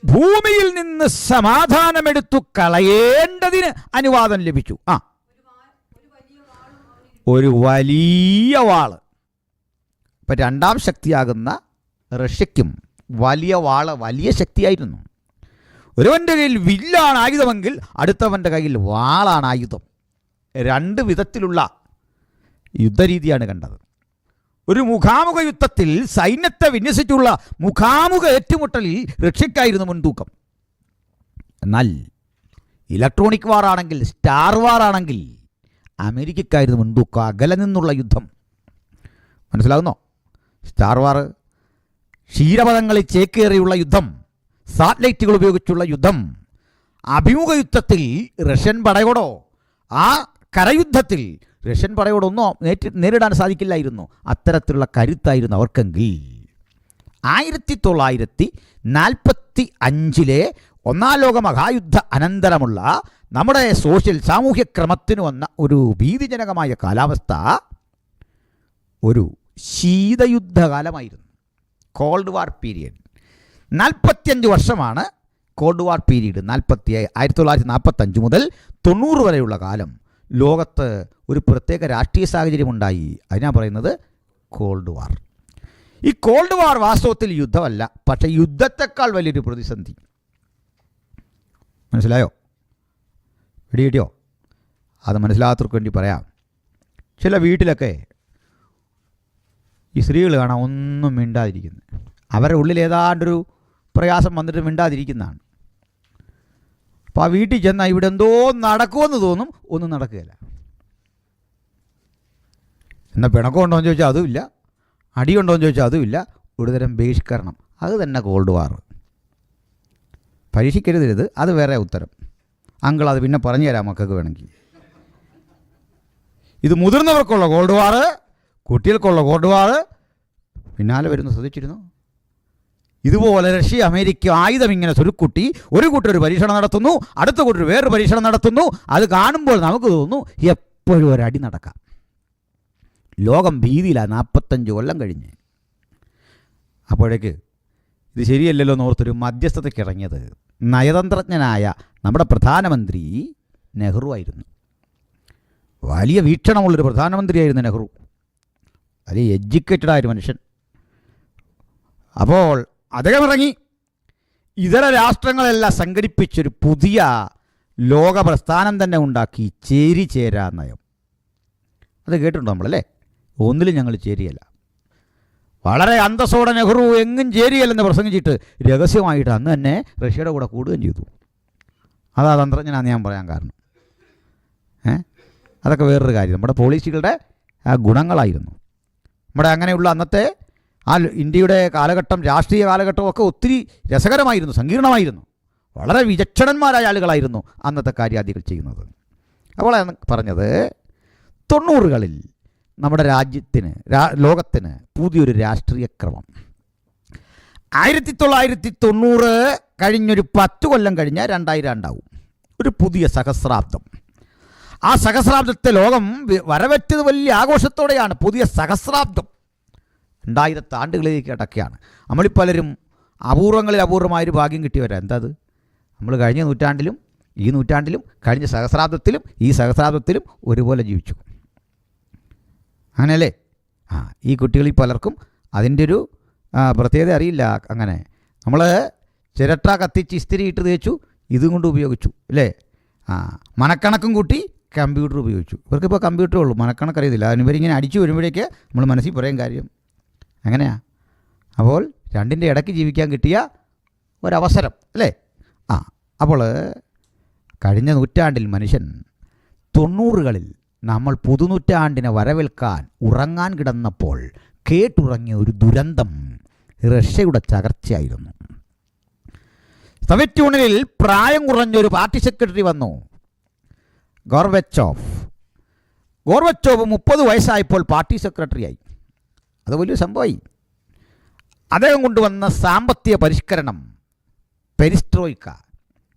ഭൂമിയിൽ നിന്ന് സമാധാനമെടുത്തു കളയേണ്ടതിന് അനുവാദം ലഭിച്ചു. ഒരു വലിയ വാള്. ഇപ്പം രണ്ടാം ശക്തിയാകുന്ന റഷ്യയ്ക്കും വലിയ വാള് വലിയ ശക്തിയായിരുന്നു. ഒരുവൻ്റെ കയ്യിൽ വില്ലാണ് ആയുധമെങ്കിൽ അടുത്തവൻ്റെ കയ്യിൽ വാളാണ് ആയുധം. രണ്ട് വിധത്തിലുള്ള യുദ്ധരീതിയാണ് കണ്ടത്. ഒരു മുഖാമുഖ യുദ്ധത്തിൽ സൈന്യത്തെ വിന്യസിച്ചുള്ള മുഖാമുഖ ഏറ്റുമുട്ടലിൽ റഷ്യക്കായിരുന്നു മുൻതൂക്കം. എന്നാൽ ഇലക്ട്രോണിക് വാറാണെങ്കിൽ, സ്റ്റാർ വാറാണെങ്കിൽ അമേരിക്കക്കായിരുന്നു മുൻതൂക്കം. അകലെ നിന്നുള്ള യുദ്ധം. മനസ്സിലാകുന്നോ? സ്റ്റാർ വാർ ക്ഷീരപഥങ്ങളിൽ ചേക്കേറിയുള്ള യുദ്ധം, സാറ്റലൈറ്റുകൾ ഉപയോഗിച്ചുള്ള യുദ്ധം. അഭിമുഖ യുദ്ധത്തിൽ റഷ്യൻ പടയോടോ ആ കരയുദ്ധത്തിൽ റഷ്യൻ പടയോടൊന്നോ നേരിടാൻ സാധിക്കില്ലായിരുന്നു. അത്തരത്തിലുള്ള കരുത്തായിരുന്നു അവർക്കെങ്കിൽ 1945 ഒന്നാം ലോക മഹായുദ്ധ അനന്തരമുള്ള നമ്മുടെ സാമൂഹ്യ ക്രമത്തിന് വന്ന ഒരു ഭീതിജനകമായ കാലാവസ്ഥ ഒരു ശീതയുദ്ധകാലമായിരുന്നു. കോൾഡ് വാർ പീരിയഡ്. 45 വർഷമാണ് കോൾഡ് വാർ പീരീഡ്. 1945 മുതൽ 90 വരെയുള്ള കാലം ലോകത്ത് ഒരു പ്രത്യേക രാഷ്ട്രീയ സാഹചര്യമുണ്ടായി. അതിനാണ് പറയുന്നത് കോൾഡ് വാർ. ഈ കോൾഡ് വാർ വാസ്തവത്തിൽ യുദ്ധമല്ല, പക്ഷേ യുദ്ധത്തെക്കാൾ വലിയൊരു പ്രതിസന്ധി. മനസ്സിലായോ? പിടികിട്ടിയോ? അത് മനസ്സിലാത്തവർക്ക് വേണ്ടി പറയാം. ചില വീട്ടിലൊക്കെ ഈ സ്ത്രീകൾ കാണാം ഒന്നും മിണ്ടാതിരിക്കുന്നത്. അവരുടെ ഉള്ളിൽ ഏതാണ്ടൊരു പ്രയാസം വന്നിട്ട് മിണ്ടാതിരിക്കുന്നതാണ്. അപ്പോൾ ആ വീട്ടിൽ ചെന്നാൽ ഇവിടെ എന്തോ നടക്കുമെന്ന് തോന്നും, ഒന്നും നടക്കുകയില്ല. എന്നാൽ പിണക്കമുണ്ടോ എന്ന് ചോദിച്ചാൽ അതുമില്ല, അടിയുണ്ടോ എന്ന് ചോദിച്ചാൽ അതുമില്ല. ഒരുതരം ബഹിഷ്കരണം. അത് തന്നെ കോൾഡ് വാർ. പരീക്ഷിക്കരുത്, അത് വേറെ ഉത്തരം. അങ്കിൾ അത് പിന്നെ പറഞ്ഞു തരാം മക്കൾക്ക് വേണമെങ്കിൽ. ഇത് മുതിർന്നവർക്കുള്ള കോൾഡ് വാർ, കുട്ടികൾക്കുള്ള കോൾഡ് വാർ. പിന്നാലെ വരുന്നു, ശ്രദ്ധിച്ചിരുന്നു. ഇതുപോലെ റഷ്യ അമേരിക്ക ആയുധം ഇങ്ങനെ സ്വരുക്കുട്ടി ഒരു കൂട്ടർ ഒരു പരീക്ഷണം നടത്തുന്നു, അടുത്ത കൂട്ടർ വേറൊരു പരീക്ഷണം നടത്തുന്നു. അത് കാണുമ്പോൾ നമുക്ക് തോന്നുന്നു എപ്പോഴും ഒരടി നടക്കാം. ലോകം ഭീതിയിലാണ് 45 കൊല്ലം കഴിഞ്ഞ്. അപ്പോഴേക്ക് ഇത് ശരിയല്ലല്ലോ എന്നോർത്തൊരു മധ്യസ്ഥതയ്ക്ക് ഇറങ്ങിയത് നയതന്ത്രജ്ഞനായ നമ്മുടെ പ്രധാനമന്ത്രി നെഹ്റു ആയിരുന്നു. വലിയ വീക്ഷണമുള്ളൊരു പ്രധാനമന്ത്രിയായിരുന്നു നെഹ്റു. വലിയ എഡ്യൂക്കേറ്റഡായ മനുഷ്യൻ. അപ്പോൾ അദ്ദേഹം ഇറങ്ങി ഇതര രാഷ്ട്രങ്ങളെല്ലാം സംഘടിപ്പിച്ചൊരു പുതിയ ലോക പ്രസ്ഥാനം തന്നെ ഉണ്ടാക്കി, ചേരിചേരാ നയം. അത് കേട്ടിട്ടുണ്ടോ നമ്മളല്ലേ? ഒന്നിലും ഞങ്ങൾ ചേരിയല്ല. വളരെ അന്തസ്സോടെ നെഹ്റു എങ്ങും ചേരിയല്ലെന്ന് പ്രസംഗിച്ചിട്ട് രഹസ്യമായിട്ട് അന്ന് തന്നെ റഷ്യയുടെ കൂടെ കൂടുകയും ചെയ്തു. അതാ തന്ത്രജ്ഞനാന്ന് ഞാൻ പറയാൻ കാരണം. അതൊക്കെ വേറൊരു കാര്യം. നമ്മുടെ പോളിസികളുടെ ആ ഗുണങ്ങളായിരുന്നു. നമ്മുടെ അങ്ങനെയുള്ള അന്നത്തെ ആ ഇന്ത്യയുടെ കാലഘട്ടം, രാഷ്ട്രീയ കാലഘട്ടമൊക്കെ ഒത്തിരി രസകരമായിരുന്നു, സങ്കീർണമായിരുന്നു. വളരെ വിചക്ഷണന്മാരായ ആളുകളായിരുന്നു അന്നത്തെ കാര്യാദികൾ ചെയ്യുന്നത്. അപ്പോൾ പറഞ്ഞത് 90കളിൽ നമ്മുടെ രാജ്യത്തിന്, ലോകത്തിന് പുതിയൊരു രാഷ്ട്രീയ ക്രമം. 1990 കഴിഞ്ഞൊരു 10 കൊല്ലം കഴിഞ്ഞാൽ 2000 ഉണ്ടാവും. ഒരു പുതിയ സഹസ്രാബ്ദം. ആ സഹസ്രാബ്ദത്തെ ലോകം വരവേറ്റത് വലിയ ആഘോഷത്തോടെയാണ്. പുതിയ സഹസ്രാബ്ദം 2000 ആണ്ടുകളിലേക്ക് അടക്കുകയാണ്. നമ്മളിൽ പലരും അപൂർവങ്ങളിൽ അപൂർവമായൊരു ഭാഗ്യം കിട്ടിയവരാ. എന്താ അത്? നമ്മൾ കഴിഞ്ഞ നൂറ്റാണ്ടിലും ഈ നൂറ്റാണ്ടിലും കഴിഞ്ഞ സഹസ്രാബ്ദത്തിലും ഈ സഹസ്രാബ്ദത്തിലും ഒരുപോലെ ജീവിച്ചു. അങ്ങനെയല്ലേ? ഈ കുട്ടികളിൽ പലർക്കും അതിൻ്റെ ഒരു പ്രത്യേകത അറിയില്ല. അങ്ങനെ നമ്മൾ ചിരട്ട കത്തിച്ച് ഇസ്തിരി ഇട്ട് തേച്ചു, ഇതും കൊണ്ട് ഉപയോഗിച്ചു അല്ലേ? മനക്കണക്കും കൂട്ടി കമ്പ്യൂട്ടർ ഉപയോഗിച്ചു. ഇവർക്കിപ്പോൾ കമ്പ്യൂട്ടറേ ഉള്ളൂ, മനക്കണക്ക് അറിയത്തില്ല. ഇവരിങ്ങനെ അടിച്ചു വരുമ്പോഴേക്ക് നമ്മൾ മനസ്സിൽ പറയാൻ കാര്യം അങ്ങനെയാണ്. അപ്പോൾ രണ്ടിൻ്റെ ഇടയ്ക്ക് ജീവിക്കാൻ കിട്ടിയ ഒരവസരം അല്ലേ? അപ്പോൾ കഴിഞ്ഞ നൂറ്റാണ്ടിൽ മനുഷ്യൻ 90കളിൽ നമ്മൾ പുതുനൂറ്റാണ്ടിനെ വരവേൽക്കാൻ ഉറങ്ങാൻ കിടന്നപ്പോൾ കേട്ടുറങ്ങിയ ഒരു ദുരന്തം റഷ്യയുടെ തകർച്ചയായിരുന്നു. സോവിയറ്റ് യൂണിയനിൽ പ്രായം കുറഞ്ഞൊരു പാർട്ടി സെക്രട്ടറി വന്നു, ഗോർബച്ചോവ്. 30 വയസ്സായപ്പോൾ പാർട്ടി സെക്രട്ടറിയായി. അത് വലിയ സംഭവമായി. അദ്ദേഹം കൊണ്ടുവന്ന സാമ്പത്തിക പരിഷ്കരണം, പെരിസ്ട്രോയിക്ക,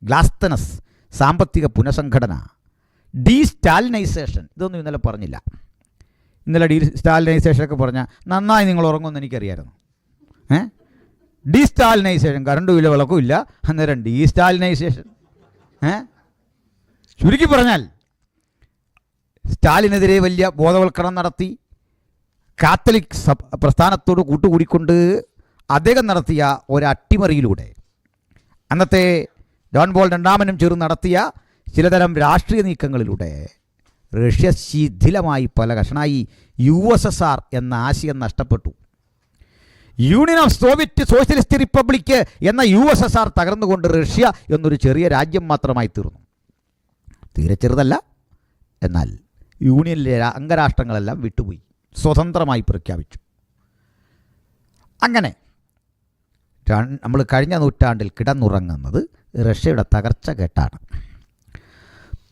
ഗ്ലാസ്തനസ്, സാമ്പത്തിക പുനഃസംഘടന, ഡീസ്റ്റാലിനൈസേഷൻ, ഇതൊന്നും ഇന്നലെ പറഞ്ഞില്ല. ഇന്നലെ ഡീസ്റ്റാലിനൈസേഷനൊക്കെ പറഞ്ഞാൽ നന്നായി നിങ്ങൾ ഉറങ്ങുമെന്ന് എനിക്കറിയായിരുന്നു. ഡീസ്റ്റാലിനൈസേഷൻ, കറണ്ടും ഇല്ല വിളക്കും ഇല്ല, അന്നേരം ഡീസ്റ്റാലിനൈസേഷൻ. ചുരുക്കി പറഞ്ഞാൽ സ്റ്റാലിനെതിരെ വലിയ ബോധവൽക്കരണം നടത്തി, കാത്തലിക് പ്രസ്ഥാനത്തോട് കൂട്ടുകൂടിക്കൊണ്ട് അദ്ദേഹം നടത്തിയ ഒരു അട്ടിമറിയിലൂടെ, അന്നത്തെ ജോൺ പോൾ രണ്ടാമനും ചേർന്ന് നടത്തിയ ചിലതരം രാഷ്ട്രീയ നീക്കങ്ങളിലൂടെ റഷ്യ ശിഥിലമായി പല കഷണായി. USSR എന്ന ആശയം നഷ്ടപ്പെട്ടു. Union of Soviet socialist republic എന്ന USSR തകർന്നുകൊണ്ട് റഷ്യ എന്നൊരു ചെറിയ രാജ്യം മാത്രമായി തീർന്നു. തീരെ ചെറുതല്ല, എന്നാൽ യൂണിയനിലെ അംഗരാഷ്ട്രങ്ങളെല്ലാം വിട്ടുപോയി, സ്വതന്ത്രമായി പ്രഖ്യാപിച്ചു. അങ്ങനെ നമ്മൾ കഴിഞ്ഞ നൂറ്റാണ്ടിൽ കിടന്നുറങ്ങുന്നത് റഷ്യയുടെ തകർച്ച കേട്ടാണ്.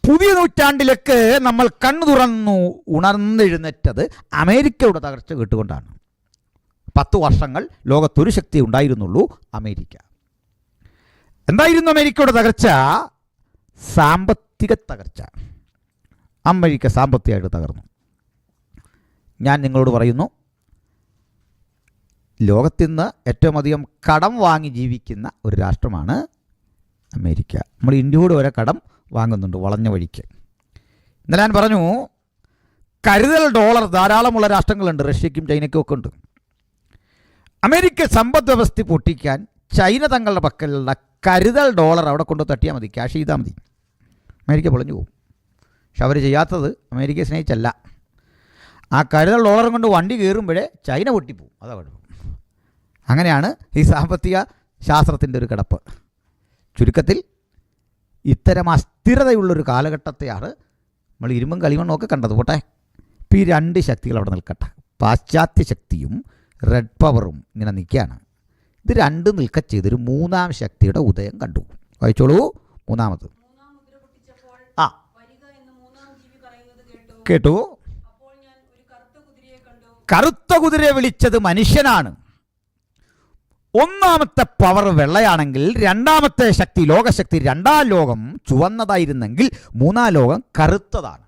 പുതിയ നൂറ്റാണ്ടിലേക്ക് നമ്മൾ കണ്ണു തുറന്നു ഉണർന്നെഴുന്നേറ്റത് അമേരിക്കയുടെ തകർച്ച കേട്ടുകൊണ്ടാണ്. 10 വർഷങ്ങൾ ലോകത്തൊരു ശക്തി ഉണ്ടായിരുന്നുള്ളൂ, അമേരിക്ക. എന്തായിരുന്നു അമേരിക്കയുടെ തകർച്ച? സാമ്പത്തിക തകർച്ച. അമേരിക്ക സാമ്പത്തികമായിട്ട് തകർന്നു. ഞാൻ നിങ്ങളോട് പറയുന്നു, ലോകത്തിന്ന് ഏറ്റവും അധികം കടം വാങ്ങി ജീവിക്കുന്ന ഒരു രാഷ്ട്രമാണ് അമേരിക്ക. നമ്മൾ ഇന്ത്യയോട് വരെ കടം വാങ്ങുന്നുണ്ട് വളഞ്ഞ വഴിക്ക്. ഇന്നലെ ഞാൻ പറഞ്ഞു, കരുതൽ ഡോളർ ധാരാളമുള്ള രാഷ്ട്രങ്ങളുണ്ട്, റഷ്യയ്ക്കും ചൈനയ്ക്കും ഒക്കെ ഉണ്ട്. അമേരിക്ക സമ്പദ് വ്യവസ്ഥ പൊട്ടിക്കാൻ ചൈന തങ്ങളുടെ പക്കലുള്ള കരുതൽ ഡോളർ അവിടെ കൊണ്ട് തട്ടിയാൽ മതി, ക്യാഷ് ചെയ്താൽ മതി, അമേരിക്ക പൊളിഞ്ഞു പോകും. പക്ഷെ അവർ ചെയ്യാത്തത് അമേരിക്കയെ സ്നേഹിച്ചല്ല. ആ കരുതൽ ഡോളറും കൊണ്ട് വണ്ടി കയറുമ്പോഴേ ചൈന പൊട്ടിപ്പോവും, അതാ കുഴപ്പം. അങ്ങനെയാണ് ഈ സാമ്പത്തിക ശാസ്ത്രത്തിൻ്റെ ഒരു കിടപ്പ്. ചുരുക്കത്തിൽ ഇത്തരം അസ്ഥിരതയുള്ളൊരു കാലഘട്ടത്തെയാണ് നമ്മൾ ഇരുമ്പും കളിമണ്ണും ഒക്കെ കണ്ടത്. പോട്ടെ, ഇപ്പോൾ ഈ 2 ശക്തികൾ അവിടെ നിൽക്കട്ടെ. പാശ്ചാത്യ ശക്തിയും റെഡ് പവറും ഇങ്ങനെ നിൽക്കുകയാണ്. ഇത് 2 നിൽക്ക ചെയ്തൊരു 3ാം ശക്തിയുടെ ഉദയം കണ്ടു. വായിച്ചോളൂ. 3ാമത് കേട്ടു. കറുത്ത കുതിരയെ വിളിച്ചത് മനുഷ്യനാണ്. 1ാമത്തെ പവർ വെള്ളയാണെങ്കിൽ 2ാമത്തെ ശക്തി, ലോകശക്തി, 2ാം ലോകം ചുവന്നതായിരുന്നെങ്കിൽ 3ാം ലോകം കറുത്തതാണ്.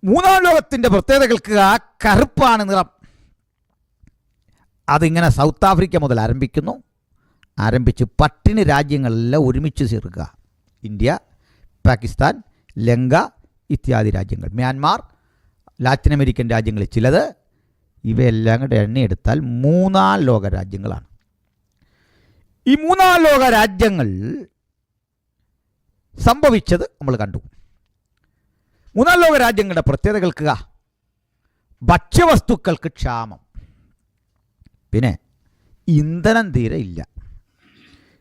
3ാം ലോകത്തിൻ്റെ പ്രത്യേകതകൾക്ക് ആ കറുപ്പാണ് നിറം. അതിങ്ങനെ സൗത്ത് ആഫ്രിക്ക മുതൽ ആരംഭിച്ച് പട്ടിണി രാജ്യങ്ങളെല്ലാം ഒരുമിച്ച് ചേർക്കുക. ഇന്ത്യ, പാകിസ്ഥാൻ, ലങ്ക ഇത്യാദി രാജ്യങ്ങൾ, മ്യാൻമാർ, ലാറ്റിൻ അമേരിക്കൻ രാജ്യങ്ങളിൽ ചിലത്, ഇവയെല്ലാം കൂടെ എണ്ണിയെടുത്താൽ 3ാം ലോക രാജ്യങ്ങളാണ്. ഈ 3ാം ലോക രാജ്യങ്ങൾ സംഭവിച്ചത് നമ്മൾ കണ്ടു. 3ാം ലോക രാജ്യങ്ങളുടെ പ്രത്യേകതകൾക്ക് ഭക്ഷ്യവസ്തുക്കൾക്ക് ക്ഷാമം, പിന്നെ ഇന്ധനം തീരെ ഇല്ല.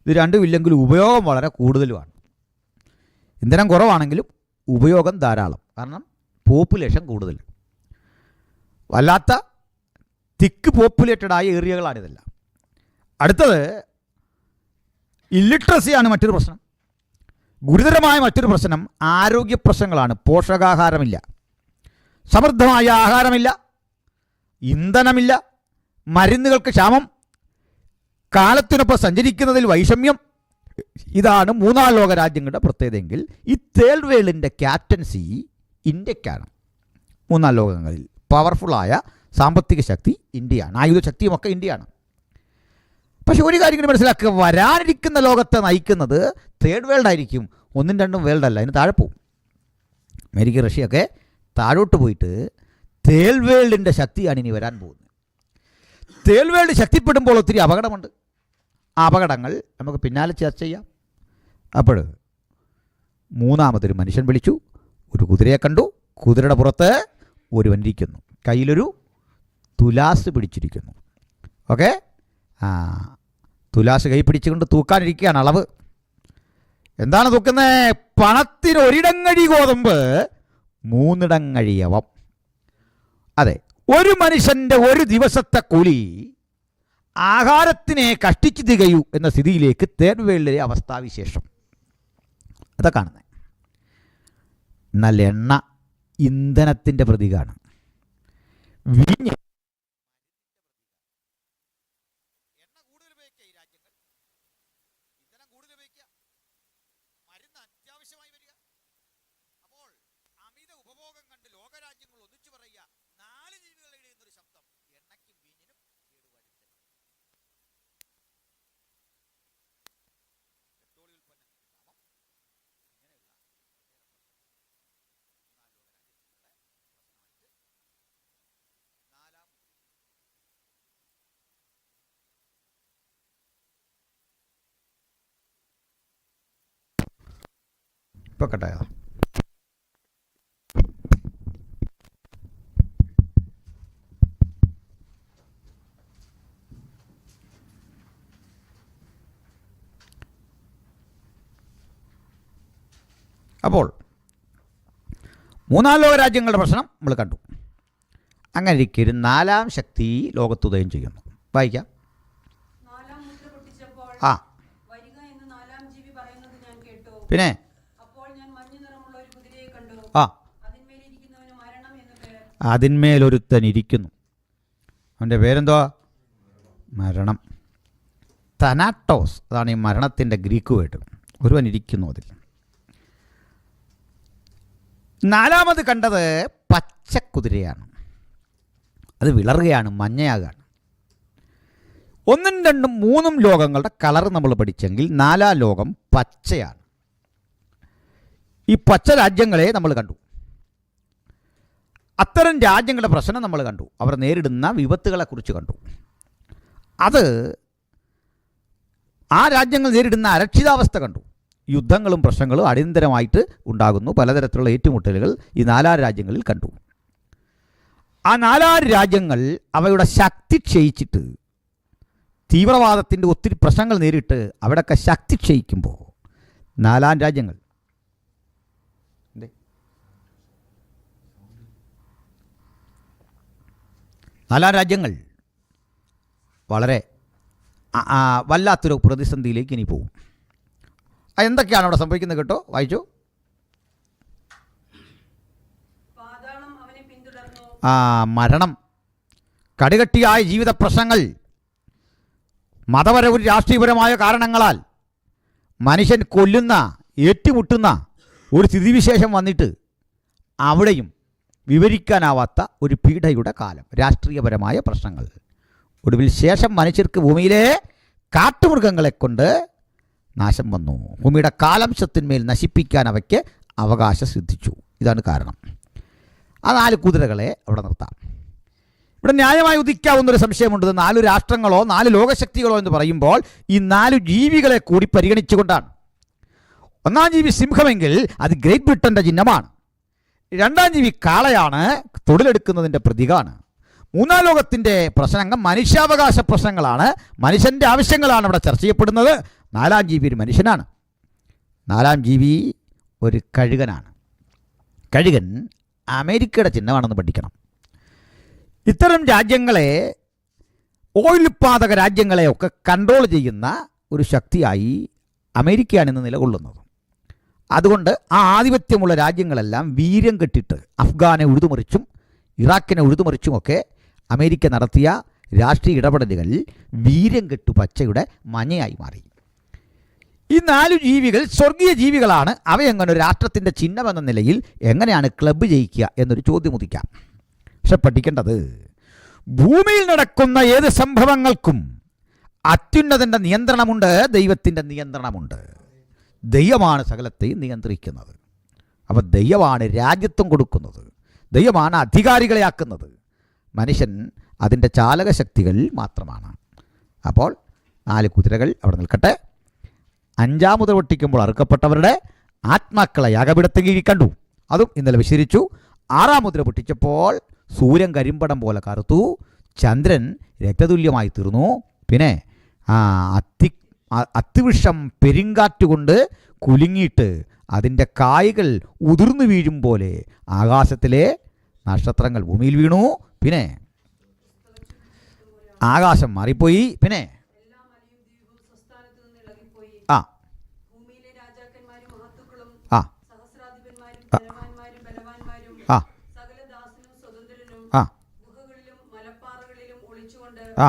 ഇത് രണ്ടും ഇല്ലെങ്കിലും ഉപയോഗം വളരെ കൂടുതലുമാണ്. ഇന്ധനം കുറവാണെങ്കിലും ഉപയോഗം ധാരാളം, കാരണം പോപ്പുലേഷൻ കൂടുതൽ. വല്ലാത്ത തിക്ക് പോപ്പുലേറ്റഡായ ഏരിയകളാണിതെല്ലാം. അടുത്തത് ഇല്ലിട്രസിയാണ് മറ്റൊരു പ്രശ്നം. ഗുരുതരമായ മറ്റൊരു പ്രശ്നം ആരോഗ്യ പ്രശ്നങ്ങളാണ്. പോഷകാഹാരമില്ല, സമൃദ്ധമായ ആഹാരമില്ല, ഇന്ധനമില്ല, മരുന്നുകൾക്ക് ക്ഷാമം, കാലത്തിനൊപ്പം സഞ്ചരിക്കുന്നതിൽ വൈഷമ്യം. ഇതാണ് 3ാം ലോക രാജ്യങ്ങളുടെ പ്രത്യേകതയെങ്കിൽ ഈ തേർഡ് വേൾഡിൻ്റെ ക്യാപ്റ്റൻസി ഇന്ത്യക്കാണ്. 3ാം ലോകങ്ങളിൽ പവർഫുള്ളായ സാമ്പത്തിക ശക്തി ഇന്ത്യയാണ്, ആയുധ ശക്തിയുമൊക്കെ ഇന്ത്യയാണ്. പക്ഷെ ഒരു കാര്യം കൂടി മനസ്സിലാക്കുക, വരാനിരിക്കുന്ന ലോകത്തെ നയിക്കുന്നത് തേർഡ് വേൾഡ് ആയിരിക്കും. ഒന്നും രണ്ടും വേൾഡല്ല, അതിന് താഴെ പോവും. അമേരിക്ക റഷ്യയൊക്കെ താഴോട്ട് പോയിട്ട് തേൾ വേൾഡിൻ്റെ ശക്തിയാണ് ഇനി വരാൻ പോകുന്നത്. തേൾ വേൾഡ് ശക്തിപ്പെടുമ്പോൾ ഒത്തിരി അപകടമുണ്ട്. ആ അപകടങ്ങൾ നമുക്ക് പിന്നാലെ ചർച്ച ചെയ്യാം. അപ്പോൾ മൂന്നാമതൊരു മനുഷ്യൻ വിളിച്ചു, ഒരു കുതിരയെ കണ്ടു, കുതിരയുടെ പുറത്ത് ഒരുവൻ ഇരിക്കുന്നു, കയ്യിലൊരു തുലാസ് പിടിച്ചിരിക്കുന്നു. ഓക്കെ, തുലാസ് കൈ പിടിച്ചുകൊണ്ട് തൂക്കാനിരിക്കുകയാണ്. അളവ് എന്താണ് തൂക്കുന്നത്? പണത്തിന് ഒരിടങ്ങഴി ഗോതമ്പ്, മൂന്നിടങ്ങഴി യവം. അതെ, ഒരു മനുഷ്യൻ്റെ ഒരു ദിവസത്തെ കൂലി ആഹാരത്തിനെ കഷ്ടിച്ചു തികയൂ എന്ന സ്ഥിതിയിലേക്ക് തേർഡ് വേൾഡിലെ അവസ്ഥാവിശേഷം അതാ കാണുന്നത്. എന്നാൽ എണ്ണ ഇന്ധനത്തിൻ്റെ പ്രതീകമാണ്. വീഞ്ഞ് ഇപ്പോൾ കട്ടായതാ. അപ്പോൾ മൂന്നാം ലോക രാജ്യങ്ങളുടെ പ്രശ്നം നമ്മൾ കണ്ടു. അങ്ങനെ ഇരിക്കെ ഒരു നാലാം ശക്തി ലോകത്തുദയം ചെയ്യുന്നു. വായിക്കാം. ആ പിന്നെ ആ അതിന്മേലൊരുത്തൻ ഇരിക്കുന്നു. അവൻ്റെ പേരെന്തുവാ? മരണം. തനാട്ടോസ്, അതാണ് ഈ മരണത്തിൻ്റെ ഗ്രീക്ക് വേർഡ്. ഒരുവൻ ഇരിക്കുന്നു അതിൽ. നാലാമത് കണ്ടത് പച്ചക്കുതിരയാണ്. അത് വിളറുകയാണ്, മഞ്ഞയാകാണ്. ഒന്നും രണ്ടും മൂന്നും ലോകങ്ങളുടെ കളർ നമ്മൾ പഠിച്ചെങ്കിൽ നാലാം ലോകം പച്ചയാണ്. ഈ പച്ച രാജ്യങ്ങളെ നമ്മൾ കണ്ടു. അത്തരം രാജ്യങ്ങളുടെ പ്രശ്നം നമ്മൾ കണ്ടു. അവർ നേരിടുന്ന വിപത്തുകളെക്കുറിച്ച് കണ്ടു. അത് ആ രാജ്യങ്ങൾ നേരിടുന്ന അരക്ഷിതാവസ്ഥ കണ്ടു. യുദ്ധങ്ങളും പ്രശ്നങ്ങളും അടിയന്തരമായിട്ട് ഉണ്ടാകുന്നു. പലതരത്തിലുള്ള ഏറ്റുമുട്ടലുകൾ ഈ നാലാറ് രാജ്യങ്ങളിൽ കണ്ടു. ആ നാലാറ് രാജ്യങ്ങൾ അവയുടെ ശക്തി ക്ഷയിച്ചിട്ട്, തീവ്രവാദത്തിൻ്റെ ഒത്തിരി പ്രശ്നങ്ങൾ നേരിട്ട് അവിടെയൊക്കെ ശക്തി ക്ഷയിക്കുമ്പോൾ നാലാം രാജ്യങ്ങൾ വളരെ വല്ലാത്തൊരു പ്രതിസന്ധിയിലേക്ക് ഇനി പോകും. എന്തൊക്കെയാണ് അവിടെ സംഭവിക്കുന്നത് കേട്ടോ? വായിച്ചു. മരണം, കടുകട്ടിയായ ജീവിത പ്രശ്നങ്ങൾ, മതപരവും രാഷ്ട്രീയപരമായ കാരണങ്ങളാൽ മനുഷ്യൻ കൊല്ലുന്ന, ഏറ്റുമുട്ടുന്ന ഒരു സ്ഥിതിവിശേഷം വന്നിട്ട് അവിടെയും വിവരിക്കാനാവാത്ത ഒരു പീഡയുടെ കാലം, രാഷ്ട്രീയപരമായ പ്രശ്നങ്ങൾ. ഒടുവിൽ ശേഷം മനുഷ്യർക്ക് ഭൂമിയിലെ കാട്ടുമൃഗങ്ങളെ കൊണ്ട് നാശം വന്നു. ഭൂമിയുടെ കാലംശത്തിന്മേൽ നശിപ്പിക്കാൻ അവയ്ക്ക് അവകാശം സിദ്ധിച്ചു. ഇതാണ് കാരണം. ആ 4 കുതിരകളെ അവിടെ നിർത്താം. ഇവിടെ ന്യായമായി ഉദിക്കാവുന്നൊരു സംശയമുണ്ട്. 4 രാഷ്ട്രങ്ങളോ 4 ലോകശക്തികളോ എന്ന് പറയുമ്പോൾ ഈ 4 ജീവികളെ കൂടി പരിഗണിച്ചുകൊണ്ടാണ്. ഒന്നാം ജീവി സിംഹമെങ്കിൽ അത് ഗ്രേറ്റ് ബ്രിട്ടൻ്റെ ചിഹ്നമാണ്. രണ്ടാം ജീവി കാളയാണ്, തൊഴിലെടുക്കുന്നതിൻ്റെ പ്രതീകമാണ്. മൂന്നാം ലോകത്തിൻ്റെ പ്രശ്നങ്ങൾ മനുഷ്യാവകാശ പ്രശ്നങ്ങളാണ്. മനുഷ്യൻ്റെ ആവശ്യങ്ങളാണ് അവിടെ ചർച്ച ചെയ്യപ്പെടുന്നത്. നാലാം ജീവി ഒരു മനുഷ്യനാണ്. നാലാം ജീവി ഒരു കഴുകനാണ്. കഴുകൻ അമേരിക്കയുടെ ചിഹ്നമാണെന്ന് പഠിക്കണം. ഇത്തരം രാജ്യങ്ങളെ, ഓയിൽ ഉത്പാദക രാജ്യങ്ങളെയൊക്കെ കൺട്രോൾ ചെയ്യുന്ന ഒരു ശക്തിയായി അമേരിക്കയാണ് ഇന്ന് നിലകൊള്ളുന്നത്. അതുകൊണ്ട് ആ ആധിപത്യമുള്ള രാജ്യങ്ങളെല്ലാം വീര്യം കെട്ടിട്ട് അഫ്ഗാനെ ഉഴുതുമറിച്ചും ഇറാഖിനെ ഉഴുതുമറിച്ചുമൊക്കെ അമേരിക്ക നടത്തിയ രാഷ്ട്രീയ ഇടപെടലുകൾ വീര്യം കെട്ടു പച്ചയുടെ മഞ്ഞയായി മാറി. ഈ 4 ജീവികൾ സ്വർഗീയ ജീവികളാണ്. അവയെങ്ങനെ ഒരു രാഷ്ട്രത്തിൻ്റെ ചിഹ്നമെന്ന നിലയിൽ എങ്ങനെയാണ് ക്ലബ്ബ് ജയിക്കുക എന്നൊരു ചോദ്യം ഉദിക്കാം. പക്ഷെ പഠിക്കേണ്ടത്, ഭൂമിയിൽ നടക്കുന്ന ഏത് സംഭവങ്ങൾക്കും അത്യുന്നതൻ്റെ നിയന്ത്രണമുണ്ട്, ദൈവത്തിൻ്റെ നിയന്ത്രണമുണ്ട്. ദൈവമാണ് സകലത്തെയും നിയന്ത്രിക്കുന്നത്. അപ്പോൾ ദൈവമാണ് രാജ്യത്വം കൊടുക്കുന്നത്, ദൈവമാണ് അധികാരികളെ ആക്കുന്നത്. മനുഷ്യൻ അതിൻ്റെ ചാലകശക്തികൾ മാത്രമാണ്. അപ്പോൾ 4 കുതിരകൾ അവിടെ നിൽക്കട്ടെ. 5-ാം മുദ്ര പൊട്ടിക്കുമ്പോൾ അറുക്കപ്പെട്ടവരുടെ ആത്മാക്കളെ യാഗപീഠത്തിൽ കീഴിൽ കണ്ടു. അതും ഇന്നലെ വിശദീകരിച്ചു. 6-ാം മുദ്ര പൊട്ടിച്ചപ്പോൾ സൂര്യൻ കരിമ്പടം പോലെ കറുത്തു, ചന്ദ്രൻ രക്തതുല്യമായി തീർന്നു. പിന്നെ അത്തിവൃക്ഷം പെരുങ്കാറ്റുകൊണ്ട് കുലുങ്ങിയിട്ട് അതിൻ്റെ കായ്കൾ ഉതിർന്നു വീഴും പോലെ ആകാശത്തിലെ നക്ഷത്രങ്ങൾ ഭൂമിയിൽ വീണു. പിന്നെ ആകാശം മാറിപ്പോയി. പിന്നെ ആ ആ ആ ആ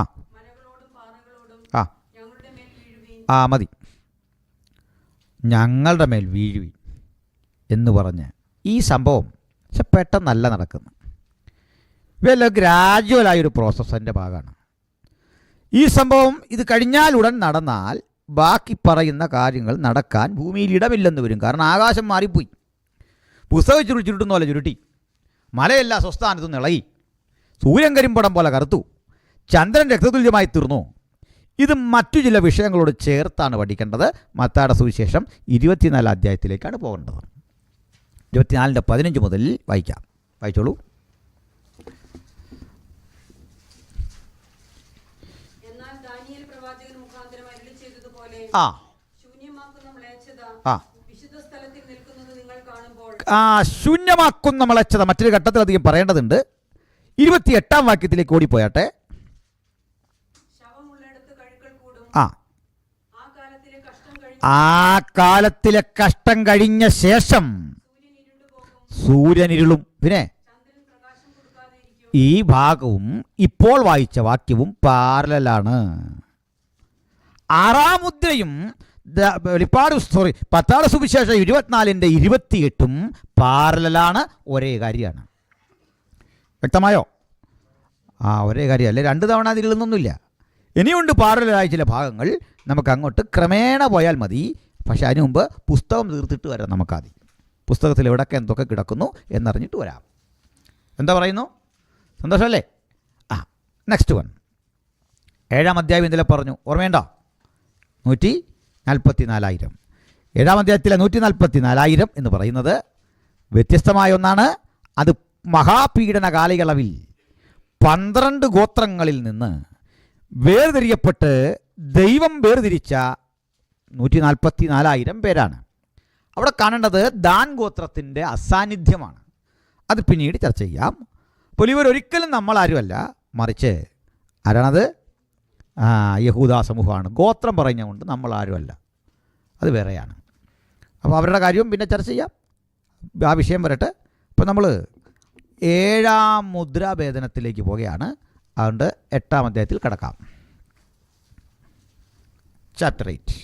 ആ ആ മതി. ഞങ്ങളുടെ മേൽ വീഴുവി എന്ന് പറഞ്ഞ് ഈ സംഭവം പക്ഷെ പെട്ടെന്നല്ല നടക്കുന്നു. ഇവയെല്ലാം ഗ്രാജുവലായൊരു പ്രോസസ്സിൻ്റെ ഭാഗമാണ്. ഈ സംഭവം ഇത് കഴിഞ്ഞാലുടൻ നടന്നാൽ ബാക്കി പറയുന്ന കാര്യങ്ങൾ നടക്കാൻ ഭൂമിയിൽ ഇടമില്ലെന്ന് വരും. കാരണം ആകാശം മാറിപ്പോയി, പുസ്തകം ചുരുട്ടുന്ന പോലെ ചുരുട്ടി, മലയെല്ലാം സ്വസ്ഥാനത്ത് നിന്ന് ഇളകി, സൂര്യൻ കരിമ്പടം പോലെ കറുത്തു, ചന്ദ്രൻ രക്തതുല്യമായി തീർന്നു. ഇത് മറ്റു ചില വിഷയങ്ങളോട് ചേർത്താണ് പഠിക്കേണ്ടത്. മത്തായിയുടെ സുവിശേഷം 24 അധ്യായത്തിലേക്കാണ് പോകേണ്ടത്. 24:15 മുതൽ വായിക്കാം. വായിച്ചോളൂ. ശൂന്യമാക്കുന്ന മ്ലേച്ഛത മറ്റൊരു ഘട്ടത്തിൽ അധികം പറയേണ്ടതുണ്ട്. 28-ാം വാക്യത്തിലേക്ക് ഓടിപ്പോയാട്ടെ. ആ കാലത്തിലെ കഷ്ടം കഴിഞ്ഞ ശേഷം സൂര്യനിരുളും. പിന്നെ ഈ ഭാഗവും ഇപ്പോൾ വായിച്ച വാക്യവും പാരലാണ്. 6-ാം മുദ്രയും പത്താള സുവിശേഷം 24:28 പാരലാണ്. ഒരേ കാര്യമാണ്. വ്യക്തമായോ? ഒരേ കാര്യമല്ലേ, 2 തവണ അതിലൊന്നൊന്നുമില്ല. ഇനിയുണ്ട് പാരലായ ചില ഭാഗങ്ങൾ. നമുക്ക് അങ്ങോട്ട് ക്രമേണ പോയാൽ മതി. പക്ഷെ അതിനു മുമ്പ് പുസ്തകം തീർത്തിട്ട് വരാം. നമുക്കാദ്യം പുസ്തകത്തിൽ എവിടെയൊക്കെ എന്തൊക്കെ കിടക്കുന്നു എന്നറിഞ്ഞിട്ട് വരാം. എന്താ പറയുന്നു? സന്തോഷമല്ലേ? നെക്സ്റ്റ് വൺ 7-ാം അധ്യായം ഇന്നലെ പറഞ്ഞു, ഓർമ്മയുണ്ടോ? 144,000. 7-ാം അധ്യായത്തിലെ 144,000 എന്ന് പറയുന്നത് വ്യത്യസ്തമായ ഒന്നാണ്. അത് മഹാപീഡന കാലയളവിൽ 12 ഗോത്രങ്ങളിൽ നിന്ന് വേർതിരിയപ്പെട്ട് ദൈവം വേർതിരിച്ച 144,000 പേരാണ്. അവിടെ കാണേണ്ടത് ദാൻ ഗോത്രത്തിൻ്റെ അസാന്നിധ്യമാണ്. അത് പിന്നീട് ചർച്ച ചെയ്യാം. അപ്പോൾ ഇവരൊരിക്കലും നമ്മളാരുമല്ല, മറിച്ച് ആരാണത്? യഹൂദ സമൂഹമാണ്. ഗോത്രം പറഞ്ഞുകൊണ്ട് നമ്മളാരുമല്ല, അത് വേറെയാണ്. അപ്പോൾ അവരുടെ കാര്യവും പിന്നെ ചർച്ച ചെയ്യാം. ആ വിഷയം വരട്ടെ. ഇപ്പോൾ നമ്മൾ 7-ാം മുദ്രാഭേദനത്തിലേക്ക് പോവുകയാണ്. അതുകൊണ്ട് 8-ാം അധ്യായത്തിൽ കിടക്കാം. ചാപ്റ്റർ 8.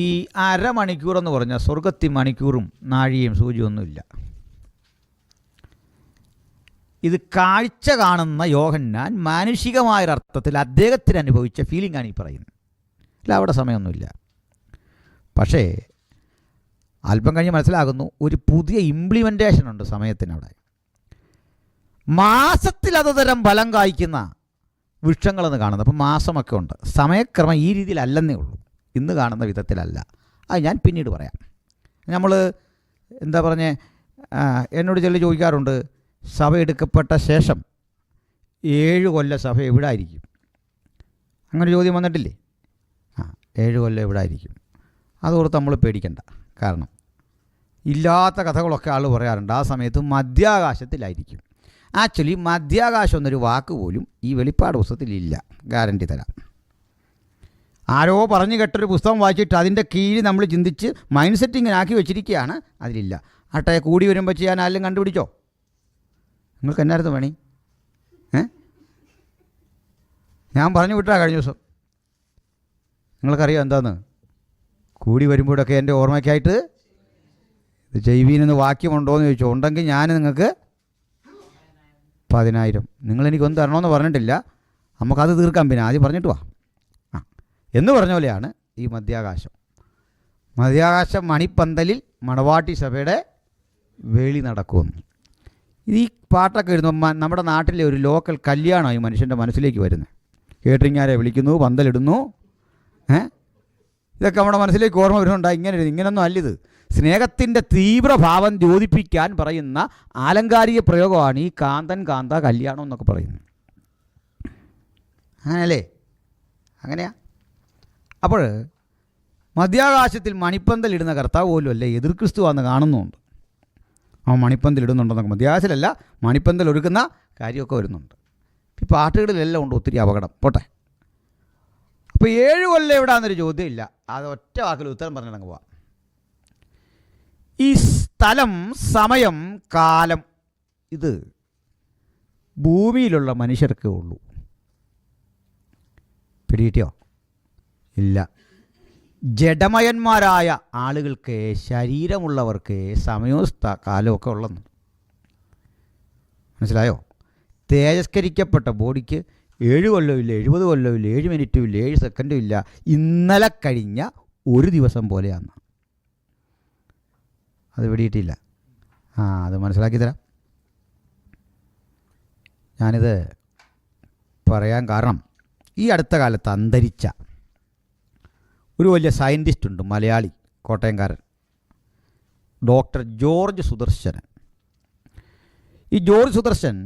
ഈ അരമണിക്കൂർ എന്ന് പറഞ്ഞാൽ സ്വർഗത്തിൽ മണിക്കൂറും നാഴികയും സൂചിയൊന്നുമില്ല. ഇത് കാഴ്ച കാണുന്ന യോഹന്നാൻ മാനുഷികമായൊരർത്ഥത്തിൽ അദ്ദേഹത്തിന് അനുഭവിച്ച ഫീലിംഗാണ് ഈ പറയുന്നത്. അല്ല, അവിടെ സമയമൊന്നുമില്ല. പക്ഷേ അല്പം കഴിഞ്ഞ് മനസ്സിലാകുന്നു ഒരു പുതിയ ഇംപ്ലിമെൻറ്റേഷൻ ഉണ്ട് സമയത്തിനവിടെ. മാസത്തിൽ അതുതരം ഫലം കായ്ക്കുന്ന വൃക്ഷങ്ങളെന്ന് കാണുന്നത്. അപ്പോൾ മാസമൊക്കെ ഉണ്ട്. സമയക്രമം ഈ രീതിയിലല്ലെന്നേ ഉള്ളൂ, ഇന്ന് കാണുന്ന വിധത്തിലല്ല. അത് ഞാൻ പിന്നീട് പറയാം. നമ്മൾ എന്താ പറഞ്ഞേ, എന്നോട് ചിലർ ചോദിക്കാറുണ്ട്, സഭ എടുക്കപ്പെട്ട ശേഷം 7 കൊല്ലം സഭ എവിടെ ആയിരിക്കും? അങ്ങനെ ചോദ്യം വന്നിട്ടില്ലേ? 7 കൊല്ലം എവിടെ ആയിരിക്കും? അതോർത്ത് നമ്മൾ പേടിക്കണ്ട. കാരണം ഇല്ലാത്ത കഥകളൊക്കെ ആൾ പറയാറുണ്ട്. ആ സമയത്ത് മധ്യാകാശത്തിലായിരിക്കും. ആക്ച്വലി മധ്യാകാശം എന്നൊരു വാക്ക് പോലും ഈ വെളിപ്പാട് പുസ്തകത്തിലില്ല, ഗ്യാരണ്ടി തരാം. ആരോ പറഞ്ഞു കേട്ടൊരു പുസ്തകം വായിച്ചിട്ട് അതിൻ്റെ കീഴിൽ നമ്മൾ ചിന്തിച്ച് മൈൻഡ് സെറ്റിങ്ങിനാക്കി വെച്ചിരിക്കുകയാണ്. അതിലില്ല. ആട്ടെ, കൂടി വരുമ്പോൾ ചെയ്യാൻ ആരെങ്കിലും കണ്ടുപിടിച്ചോ? നിങ്ങൾക്ക് എന്നായിരുന്നു പണി? ഞാൻ പറഞ്ഞു വിട്ടാ കഴിഞ്ഞ ദിവസം. നിങ്ങൾക്കറിയാം എന്താന്ന്? കൂടി വരുമ്പോഴൊക്കെ എൻ്റെ ഓർമ്മയ്ക്കായിട്ട് ഇത് ജൈവീനെന്ന് വാക്യമുണ്ടോ എന്ന് ചോദിച്ചോ. ഉണ്ടെങ്കിൽ ഞാൻ നിങ്ങൾക്ക് 10,000. നിങ്ങളെനിക്കൊന്നും തരണമെന്ന് പറഞ്ഞിട്ടില്ല. നമുക്കത് തീർക്കാം, പിന്നെ ആദ്യം പറഞ്ഞിട്ട് വാ. എന്ന് പറഞ്ഞ പോലെയാണ് ഈ മധ്യാകാശം. മധ്യാകാശം മണിപ്പന്തലിൽ മണവാട്ടി സഭയുടെ വേളി നടക്കുമെന്ന്. ഈ പാട്ടൊക്കെ എഴുതുമ്പോൾ നമ്മുടെ നാട്ടിലെ ഒരു ലോക്കൽ കല്യാണമായി മനുഷ്യൻ്റെ മനസ്സിലേക്ക് വരുന്നത്. കേറ്ററിംഗുകാരെ വിളിക്കുന്നു, പന്തലിടുന്നു, ഇതൊക്കെ നമ്മുടെ മനസ്സിലേക്ക് ഓർമ്മ വരുന്നുണ്ടായി. ഇങ്ങനൊന്നും അല്ലിത്. സ്നേഹത്തിൻ്റെ തീവ്രഭാവം ദ്യോതിപ്പിക്കാൻ പറയുന്ന ആലങ്കാരിക പ്രയോഗമാണ് ഈ കാന്തൻ കാന്ത കല്യാണം എന്നൊക്കെ പറയുന്നത്. അങ്ങനെയല്ലേ? അങ്ങനെയാ. അപ്പോൾ മധ്യാകാശത്തിൽ മണിപ്പന്തലിടുന്ന കർത്താവ് പോലും അല്ലേ എതിർ ക്രിസ്തുവാന്ന് കാണുന്നുണ്ട്. അവൻ മണിപ്പന്തലിടുന്നുണ്ടെന്നൊക്കെ, മധ്യാകാശത്തിലല്ല മണിപ്പന്തൽ ഒരുക്കുന്ന കാര്യമൊക്കെ വരുന്നുണ്ട്. ഈ പാട്ടുകളിലെല്ലാം ഉണ്ട് ഒത്തിരി അപകടം. പോട്ടെ. അപ്പോൾ 7 കൊല്ലം എവിടാന്നൊരു ചോദ്യം ഇല്ല. അത് ഒറ്റ വാക്കിൽ ഉത്തരം പറഞ്ഞിടങ്ങ് പോവാം. ഈ സ്ഥലം, സമയം, കാലം ഇത് ഭൂമിയിലുള്ള മനുഷ്യർക്കേ ഉള്ളൂ. പിടികിട്ടിയോ? ഇല്ല. ജഡമയന്മാരായ ആളുകൾക്ക്, ശരീരമുള്ളവർക്ക് സമയവും കാലമൊക്കെ ഉള്ളെന്ന് മനസ്സിലായോ? തേജസ്കരിക്കപ്പെട്ട ബോഡിക്ക് 7 കൊല്ലമില്ല, 70 കൊല്ലമില്ല, 7 മിനിറ്റും ഇല്ല, 7 സെക്കൻഡും ഇല്ല. ഇന്നലെ കഴിഞ്ഞ ഒരു ദിവസം പോലെയാണ്. അത് പിടിയിട്ടില്ല. അത് മനസ്സിലാക്കി തരാം. ഞാനിത് പറയാൻ കാരണം ഈ അടുത്ത കാലത്ത് അന്തരിച്ച ഒരു വലിയ സയൻറ്റിസ്റ്റ് ഉണ്ട്, മലയാളി, കോട്ടയംകാരൻ, ഡോക്ടർ ജോർജ് സുദർശനൻ. ഈ ജോർജ് സുദർശൻ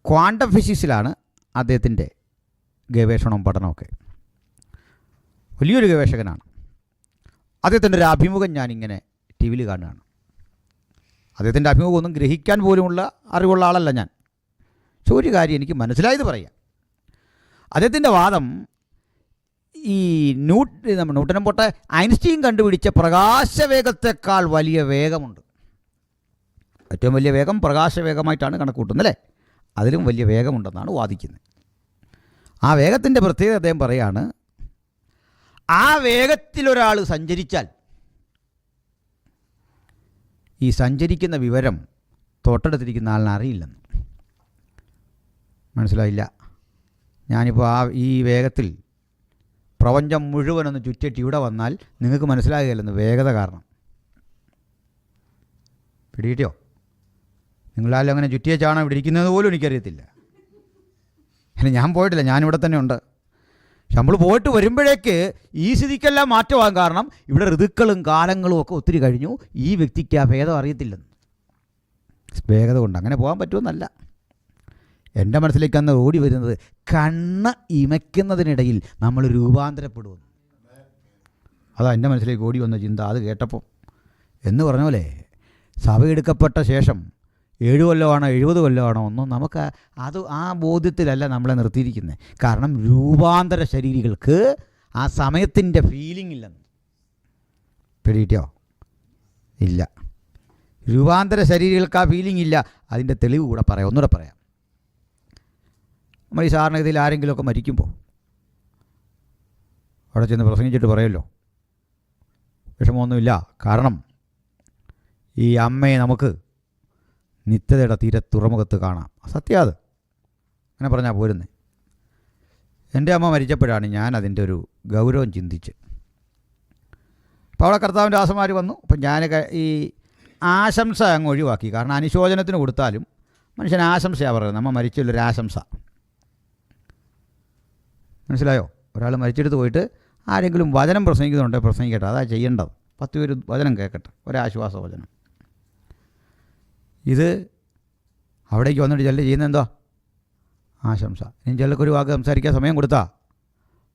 ക്വാണ്ടം ഫിസിക്സിലാണ് അദ്ദേഹത്തിൻ്റെ ഗവേഷണവും പഠനമൊക്കെ. വലിയൊരു ഗവേഷകനാണ്. അദ്ദേഹത്തിൻ്റെ ഒരു അഭിമുഖം ഞാനിങ്ങനെ ടി വിയിൽ കാണുകയാണ്. അദ്ദേഹത്തിൻ്റെ അഭിമുഖം ഒന്നും ഗ്രഹിക്കാൻ പോലുമുള്ള അറിവുള്ള ആളല്ല ഞാൻ. പക്ഷെ ഒരു കാര്യം എനിക്ക് മനസ്സിലായത് പറയാം. അദ്ദേഹത്തിൻ്റെ വാദം ഈ ന്യൂട്ടനും പൊട്ടെ ഐൻസ്റ്റീൻ കണ്ടുപിടിച്ച പ്രകാശവേഗത്തെക്കാൾ വലിയ വേഗമുണ്ട്. ഏറ്റവും വലിയ വേഗം പ്രകാശവേഗമായിട്ടാണ് കണക്കൂട്ടുന്നത് അല്ലേ? അതിലും വലിയ വേഗമുണ്ടെന്നാണ് വാദിക്കുന്നത്. ആ വേഗത്തിൻ്റെ പ്രത്യേകത അദ്ദേഹം പറയാണ്, ആ വേഗത്തിലൊരാൾ സഞ്ചരിച്ചാൽ ഈ സഞ്ചരിക്കുന്ന വിവരം തൊട്ടടുത്തിരിക്കുന്ന ആളിനെ അറിയില്ലെന്ന്. മനസ്സിലായില്ല? ഞാനിപ്പോൾ ഈ വേഗത്തിൽ പ്രപഞ്ചം മുഴുവനൊന്ന് ചുറ്റിയിട്ട് ഇവിടെ വന്നാൽ നിങ്ങൾക്ക് മനസ്സിലാകുകയില്ലെന്ന്, വേഗത കാരണം. പിടികിട്ടിയോ? നിങ്ങളാലും അങ്ങനെ ചുറ്റിയ ചാണം ഇവിടെ ഇരിക്കുന്നത് പോലും എനിക്കറിയത്തില്ല. അല്ല, ഞാൻ പോയിട്ടില്ല, ഞാനിവിടെ തന്നെ ഉണ്ട്. പക്ഷെ നമ്മൾ പോയിട്ട് വരുമ്പോഴേക്ക് ഈ സ്ഥിതിക്കെല്ലാം മാറ്റമാകാൻ കാരണം ഇവിടെ ഋതുക്കളും കാലങ്ങളും ഒക്കെ ഒത്തിരി കഴിഞ്ഞു. ഈ വ്യക്തിക്ക് ആ ഭേദം അറിയത്തില്ലെന്ന്. വേഗത കൊണ്ട് അങ്ങനെ പോകാൻ പറ്റുമെന്നല്ല. എൻ്റെ മനസ്സിലേക്ക് അന്ന് ഓടി വരുന്നത്, കണ്ണ് ഇമയ്ക്കുന്നതിനിടയിൽ നമ്മൾ രൂപാന്തരപ്പെടുമെന്ന്. അതാ എൻ്റെ മനസ്സിലേക്ക് ഓടി വന്ന ചിന്ത അത് കേട്ടപ്പോൾ. എന്ന് പറഞ്ഞ പോലെ സഭ എടുക്കപ്പെട്ട ശേഷം 7 കൊല്ലമാണോ 70 കൊല്ലമാണോ ഒന്നും നമുക്ക് ആ ബോധ്യത്തിലല്ല നമ്മളെ നിർത്തിയിരിക്കുന്നത്. കാരണം രൂപാന്തര ശരീരികൾക്ക് ആ സമയത്തിൻ്റെ ഫീലിംഗ് ഇല്ലെന്ന്. പിടിയിട്ടോ? ഇല്ല. രൂപാന്തര ശരീരികൾക്ക് ആ ഫീലിംഗ് ഇല്ല. അതിൻ്റെ തെളിവ് കൂടെ പറയാം, ഒന്നുകൂടെ പറയാം. നമ്മൾ ഈ സാധാരണഗതിയിൽ ആരെങ്കിലുമൊക്കെ മരിക്കുമ്പോൾ അവിടെ ചെന്ന് പ്രസംഗിച്ചിട്ട് പറയുമല്ലോ, വിഷമമൊന്നുമില്ല, കാരണം ഈ അമ്മയെ നമുക്ക് നിത്യതയുടെ തുറമുഖത്ത് കാണാം. സത്യം അത്. അങ്ങനെ പറഞ്ഞാൽ പോരുന്നേ. എൻ്റെ അമ്മ മരിച്ചപ്പോഴാണ് ഞാൻ അതിൻ്റെ ഒരു ഗൗരവം ചിന്തിച്ച്. അപ്പോൾ അവിടെ കർത്താവിൻ്റെ ദാസന്മാർ വന്നു. അപ്പം ഞാൻ ഈ ആശംസ അങ്ങ് ഒഴിവാക്കി. കാരണം അനുശോചനത്തിന് കൊടുത്താലും മനുഷ്യൻ ആശംസയാണ് പറയുന്നത്. നമ്മ മരിച്ചുള്ളൊരു ആശംസ. മനസ്സിലായോ? ഒരാൾ മരിച്ചെടുത്ത് പോയിട്ട് ആരെങ്കിലും വചനം പ്രസംഗിക്കുന്നുണ്ടെങ്കിൽ പ്രസംഗിക്കട്ടെ, അതാ ചെയ്യേണ്ടത്. 10 പേര് വചനം കേൾക്കട്ടെ, ഒരാശ്വാസ വചനം. ഇത് അവിടേക്ക് വന്നിട്ട് ചിലർ ചെയ്യുന്നത് എന്താ? ആശംസ. ഇനി ചിലർക്കൊരു വാക്ക് സംസാരിക്കാൻ സമയം കൊടുത്താൽ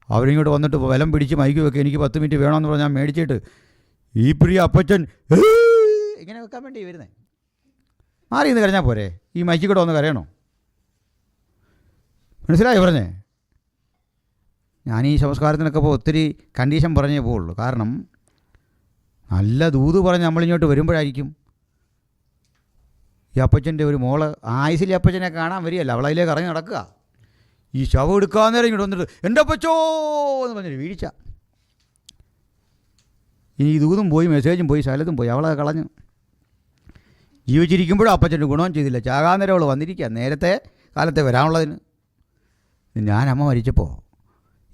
അവരിങ്ങോട്ട് വന്നിട്ട് ബലം പിടിച്ച് മൈക്ക് വെക്കുക, എനിക്ക് 10 മിനിറ്റ് വേണമെന്ന് പറഞ്ഞാൽ മേടിച്ചിട്ട് ഈ പ്രിയ അപ്പച്ചൻ ഇങ്ങനെ വെക്കാൻ വേണ്ടി വരുന്നേ. മാറി ഇന്ന് കരഞ്ഞാൽ പോരെ? ഈ മൈക്കിൽ കൂടെ വന്ന് കരയണോ? മനസ്സിലായോ പറഞ്ഞേ? ഞാൻ ഈ സംസ്കാരത്തിനൊക്കെ ഇപ്പോൾ ഒത്തിരി കണ്ടീഷൻ പറഞ്ഞേ പോവുള്ളൂ. കാരണം നല്ല ദൂത് പറഞ്ഞ് നമ്മളിങ്ങോട്ട് വരുമ്പോഴായിരിക്കും ഈ അപ്പച്ചൻ്റെ ഒരു മോള് ആയുസിലെ അപ്പച്ചനെ കാണാൻ വരികയല്ല, അവളതിലേക്ക് ഇറങ്ങി നടക്കുക. ഈ ശവം എടുക്കാൻ നേരം ഇങ്ങോട്ട് വന്നിട്ട് എൻ്റെ അപ്പച്ചോ എന്ന് പറഞ്ഞൊരു വീഴ്ച. ഇനി ദൂതും പോയി, മെസ്സേജും പോയി, സ്ഥലത്തും പോയി, അവളെ കളഞ്ഞു. ജീവിച്ചിരിക്കുമ്പോഴും അപ്പച്ചൻ്റെ ഗുണവും ചെയ്തില്ല. ചാകാൻ നേരം അവൾ വന്നിരിക്കുക. നേരത്തെ കാലത്തെ വരാനുള്ളതിന്. ഞാൻ അമ്മ മരിച്ചപ്പോൾ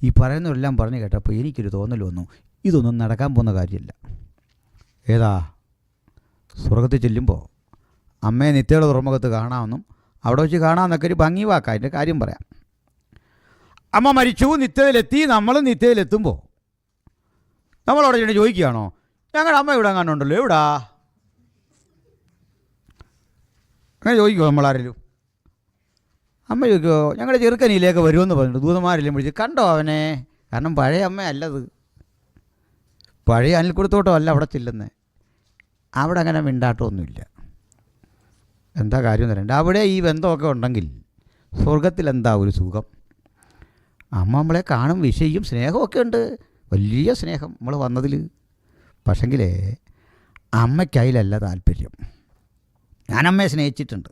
ഈ പറയുന്നതെല്ലാം പറഞ്ഞു കേട്ടപ്പോൾ എനിക്കൊരു തോന്നൽ വന്നു, ഇതൊന്നും നടക്കാൻ പോകുന്ന കാര്യമില്ല. ഏതാ, സ്വർഗത്തിൽ ചെല്ലുമ്പോൾ അമ്മയെ നിത്യയുടെ തുറമുഖത്ത് കാണാമെന്നും അവിടെ വെച്ച് കാണാമെന്നൊക്കെ ഒരു ഭംഗി വാക്കാം. അതിൻ്റെ കാര്യം പറയാം. അമ്മ മരിച്ചു, നിത്യതയിലെത്തി. നമ്മൾ നിത്യതയിലെത്തുമ്പോൾ നമ്മളവിടെ ചെന്ന് ചോദിക്കുകയാണോ, ഞങ്ങളുടെ അമ്മ ഇവിടെ കാണുന്നുണ്ടല്ലോ, എവിടാ? അങ്ങനെ ചോദിക്കുമോ നമ്മളാരെങ്കിലും? അമ്മ ചോദിക്കുമോ, ഞങ്ങളുടെ ചെറുക്കനിയിലേക്ക് വരുമെന്ന് പറഞ്ഞിട്ട് ദൂതന്മാരെല്ലാം വിളിച്ച് കണ്ടോ അവനെ? കാരണം പഴയ അമ്മയല്ലത്, പഴയ അനിൽക്കുടത്തോട്ടോ അല്ല അവിടെ ചെല്ലുന്നത്. അവിടെ അങ്ങനെ മിണ്ടാട്ടമൊന്നുമില്ല. എന്താ കാര്യം എന്ന് പറയണ്ട. അവിടെ ഈ ബന്ധമൊക്കെ ഉണ്ടെങ്കിൽ സ്വർഗത്തിലെന്താ ഒരു സുഖം. അമ്മ നമ്മളെ കാണും, വിഷയും സ്നേഹമൊക്കെ ഉണ്ട്, വലിയ സ്നേഹം നമ്മൾ വന്നതിൽ. പക്ഷെങ്കിലേ അമ്മയ്ക്കതിലല്ല താല്പര്യം. ഞാൻ അമ്മയെ സ്നേഹിച്ചിട്ടുണ്ട്,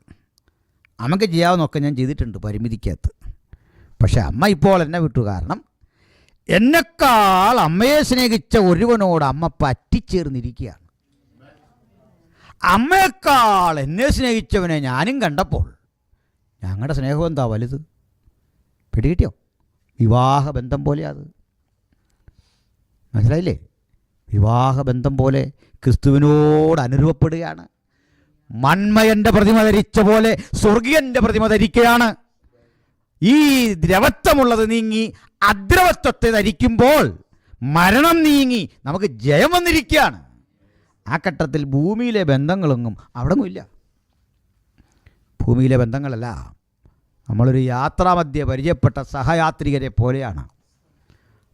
അമ്മയ്ക്ക് ചെയ്യാവുന്നൊക്കെ ഞാൻ ചെയ്തിട്ടുണ്ട് പരിമിതിക്കകത്ത്. പക്ഷെ അമ്മ ഇപ്പോൾ എന്നെ വിട്ടു. കാരണം എന്നെക്കാൾ അമ്മയെ സ്നേഹിച്ച ഒരുവനോട് അമ്മ പറ്റിച്ചേർന്നിരിക്കുകയാണ്. അമ്മയെക്കാൾ എന്നെ സ്നേഹിച്ചവനെ ഞാനും കണ്ടപ്പോൾ ഞങ്ങളുടെ സ്നേഹം എന്താ വലുത്? പിടികിട്ടിയോ? വിവാഹബന്ധം പോലെ അത്, മനസ്സിലായില്ലേ? വിവാഹബന്ധം പോലെ ക്രിസ്തുവിനോട് അനുരൂപപ്പെടുകയാണ്. മന്മയൻ്റെ പ്രതിമ ധരിച്ച പോലെ സ്വർഗീയൻ്റെ പ്രതിമ ധരിക്കുകയാണ്. ഈ ദ്രവത്വമുള്ളത് നീങ്ങി അദ്രവത്വത്തെ ധരിക്കുമ്പോൾ മരണം നീങ്ങി നമുക്ക് ജയം വന്നിരിക്കുകയാണ്. ആ ഘട്ടത്തിൽ ഭൂമിയിലെ ബന്ധങ്ങളൊന്നും അവിടെയൊന്നുമില്ല. ഭൂമിയിലെ ബന്ധങ്ങളല്ല, നമ്മളൊരു യാത്രാമധ്യേ പരിചയപ്പെട്ട സഹയാത്രികരെ പോലെയാണ്.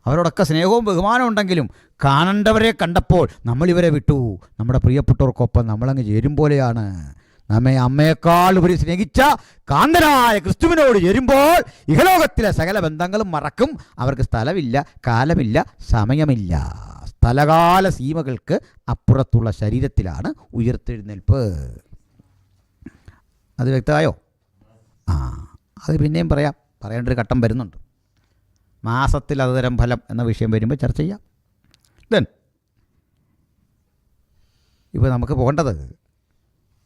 അവരോടൊക്കെ സ്നേഹവും ബഹുമാനവും ഉണ്ടെങ്കിലും കാണേണ്ടവരെ കണ്ടപ്പോൾ നമ്മളിവരെ വിട്ടു. നമ്മുടെ പ്രിയപ്പെട്ടവർക്കൊപ്പം നമ്മളങ്ങ് ചേരും പോലെയാണ്. നമ്മെ അമ്മയെക്കാൾ ഉപരി സ്നേഹിച്ച കാന്തനായ ക്രിസ്തുവിനോട് ചേരുമ്പോൾ ഇഹലോകത്തിലെ സകല ബന്ധങ്ങളും മറക്കും. അവർക്ക് സ്ഥലമില്ല, കാലമില്ല, സമയമില്ല. സ്ഥലകാല സീമകൾക്ക് അപ്പുറത്തുള്ള ശരീരത്തിലാണ് ഉയർത്തെഴുന്നേൽപ്പ്. അത് വ്യക്തമായോ? അത് പിന്നെയും പറയേണ്ട ഒരു ഘട്ടം വരുന്നുണ്ട്. മാസത്തിൽ അതുതരം ഫലം എന്ന വിഷയം വരുമ്പോൾ ചർച്ച ചെയ്യാം. ദെൻ ഇപ്പോൾ നമുക്ക് പോകേണ്ടത്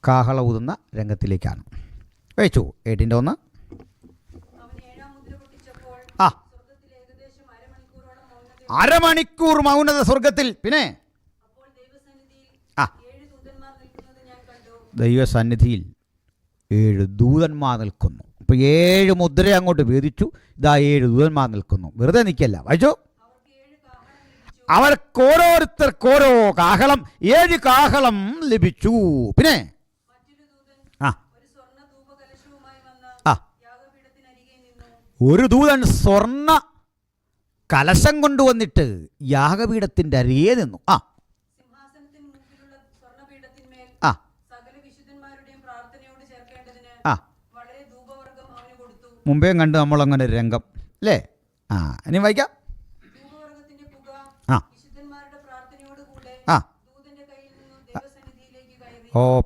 കാഹള ഊതുന്ന രംഗത്തിലേക്കാണ്. വെച്ചു 8:1. അരമണിക്കൂർ മൗനത സ്വർഗത്തിൽ. പിന്നെ ദൈവസന്നിധിയിൽ 7 ദൂതന്മാർ നിൽക്കുന്നു. അപ്പോൾ 7 മുദ്ര അങ്ങോട്ട് വേദിച്ചു. ഇതാ 7 ദൂതന്മാർ നിൽക്കുന്നു. വെറുതെ നിൽക്കല്ല, വായിച്ചോ. അവർക്ക് ഓരോരുത്തർക്കോരോ കാഹളം, 7 കാഹളം ലഭിച്ചു. പിന്നെ ഒരു ദൂതൻ സ്വർണ്ണ കലശം കൊണ്ടുവന്നിട്ട് യാഗപീഠത്തിൻ്റെ അരികെ നിന്നു. മുമ്പേ കണ്ട് നമ്മളങ്ങനെ ഒരു രംഗം അല്ലേ? ഇനി വായിക്കാം.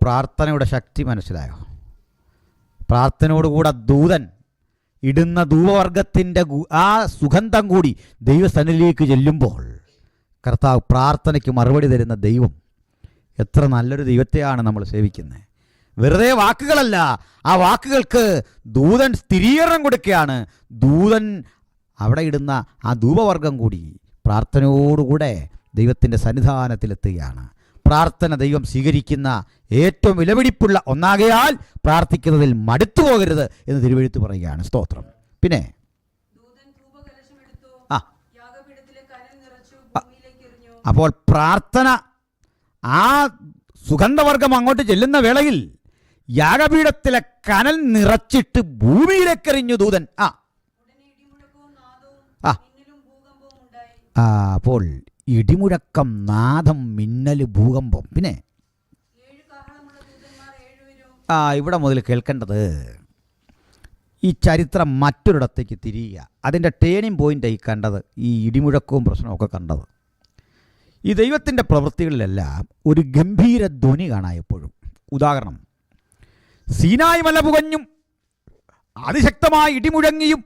പ്രാർത്ഥനയുടെ ശക്തി മനസ്സിലായോ? പ്രാർത്ഥനയോടുകൂടെ ദൂതൻ ഇടുന്ന ധൂപവർഗത്തിൻ്റെ ആ സുഗന്ധം കൂടി ദൈവസന്നിധിയിലേക്ക് ചെല്ലുമ്പോൾ കർത്താവ് പ്രാർത്ഥനയ്ക്ക് മറുപടി തരുന്ന ദൈവം. എത്ര നല്ലൊരു ദൈവത്തെയാണ് നമ്മൾ സേവിക്കുന്നത്. വെറുതെ വാക്കുകളല്ല, ആ വാക്കുകൾക്ക് ദൂതൻ സ്ഥിരീകരണം കൊടുക്കുകയാണ്. ദൂതൻ അവിടെ ഇടുന്ന ആ ധൂപവർഗം കൂടി പ്രാർത്ഥനയോടുകൂടെ ദൈവത്തിൻ്റെ സന്നിധാനത്തിലെത്തുകയാണ്. പ്രാർത്ഥന ദൈവം സ്വീകരിക്കുന്ന ഏറ്റവും വിലപിടിപ്പുള്ള ഒന്നാകയാൽ പ്രാർത്ഥിക്കുന്നതിൽ മടുത്തു പോകരുത് എന്ന് തിരുവെഴുത്ത് പറയുകയാണ്. സ്തോത്രം. പിന്നെ അപ്പോൾ പ്രാർത്ഥന ആ സുഗന്ധവർഗം അങ്ങോട്ട് ചെല്ലുന്ന വേളയിൽ യാഗപീഠത്തിലെ കനൽ നിറച്ചിട്ട് ഭൂമിയിലേക്കെറിഞ്ഞു ദൂതൻ. അപ്പോൾ ഇടിമുഴക്കം, നാദം, മിന്നൽ, ഭൂകമ്പം. പിന്നെ ഇവിടെ മുതൽ കേൾക്കേണ്ടത് ഈ ചരിത്രം മറ്റൊരിടത്തേക്ക് തിരിയുക. അതിൻ്റെ ടേണിംഗ് പോയിൻ്റായി കണ്ടത് ഈ ഇടിമുഴക്കവും പ്രശ്നമൊക്കെ കണ്ടത്. ഈ ദൈവത്തിൻ്റെ പ്രവൃത്തികളിലെല്ലാം ഒരു ഗംഭീര ധ്വനി കാണാം എപ്പോഴും. ഉദാഹരണം, സീനായി മല പുകഞ്ഞും അതിശക്തമായി ഇടിമുഴങ്ങിയും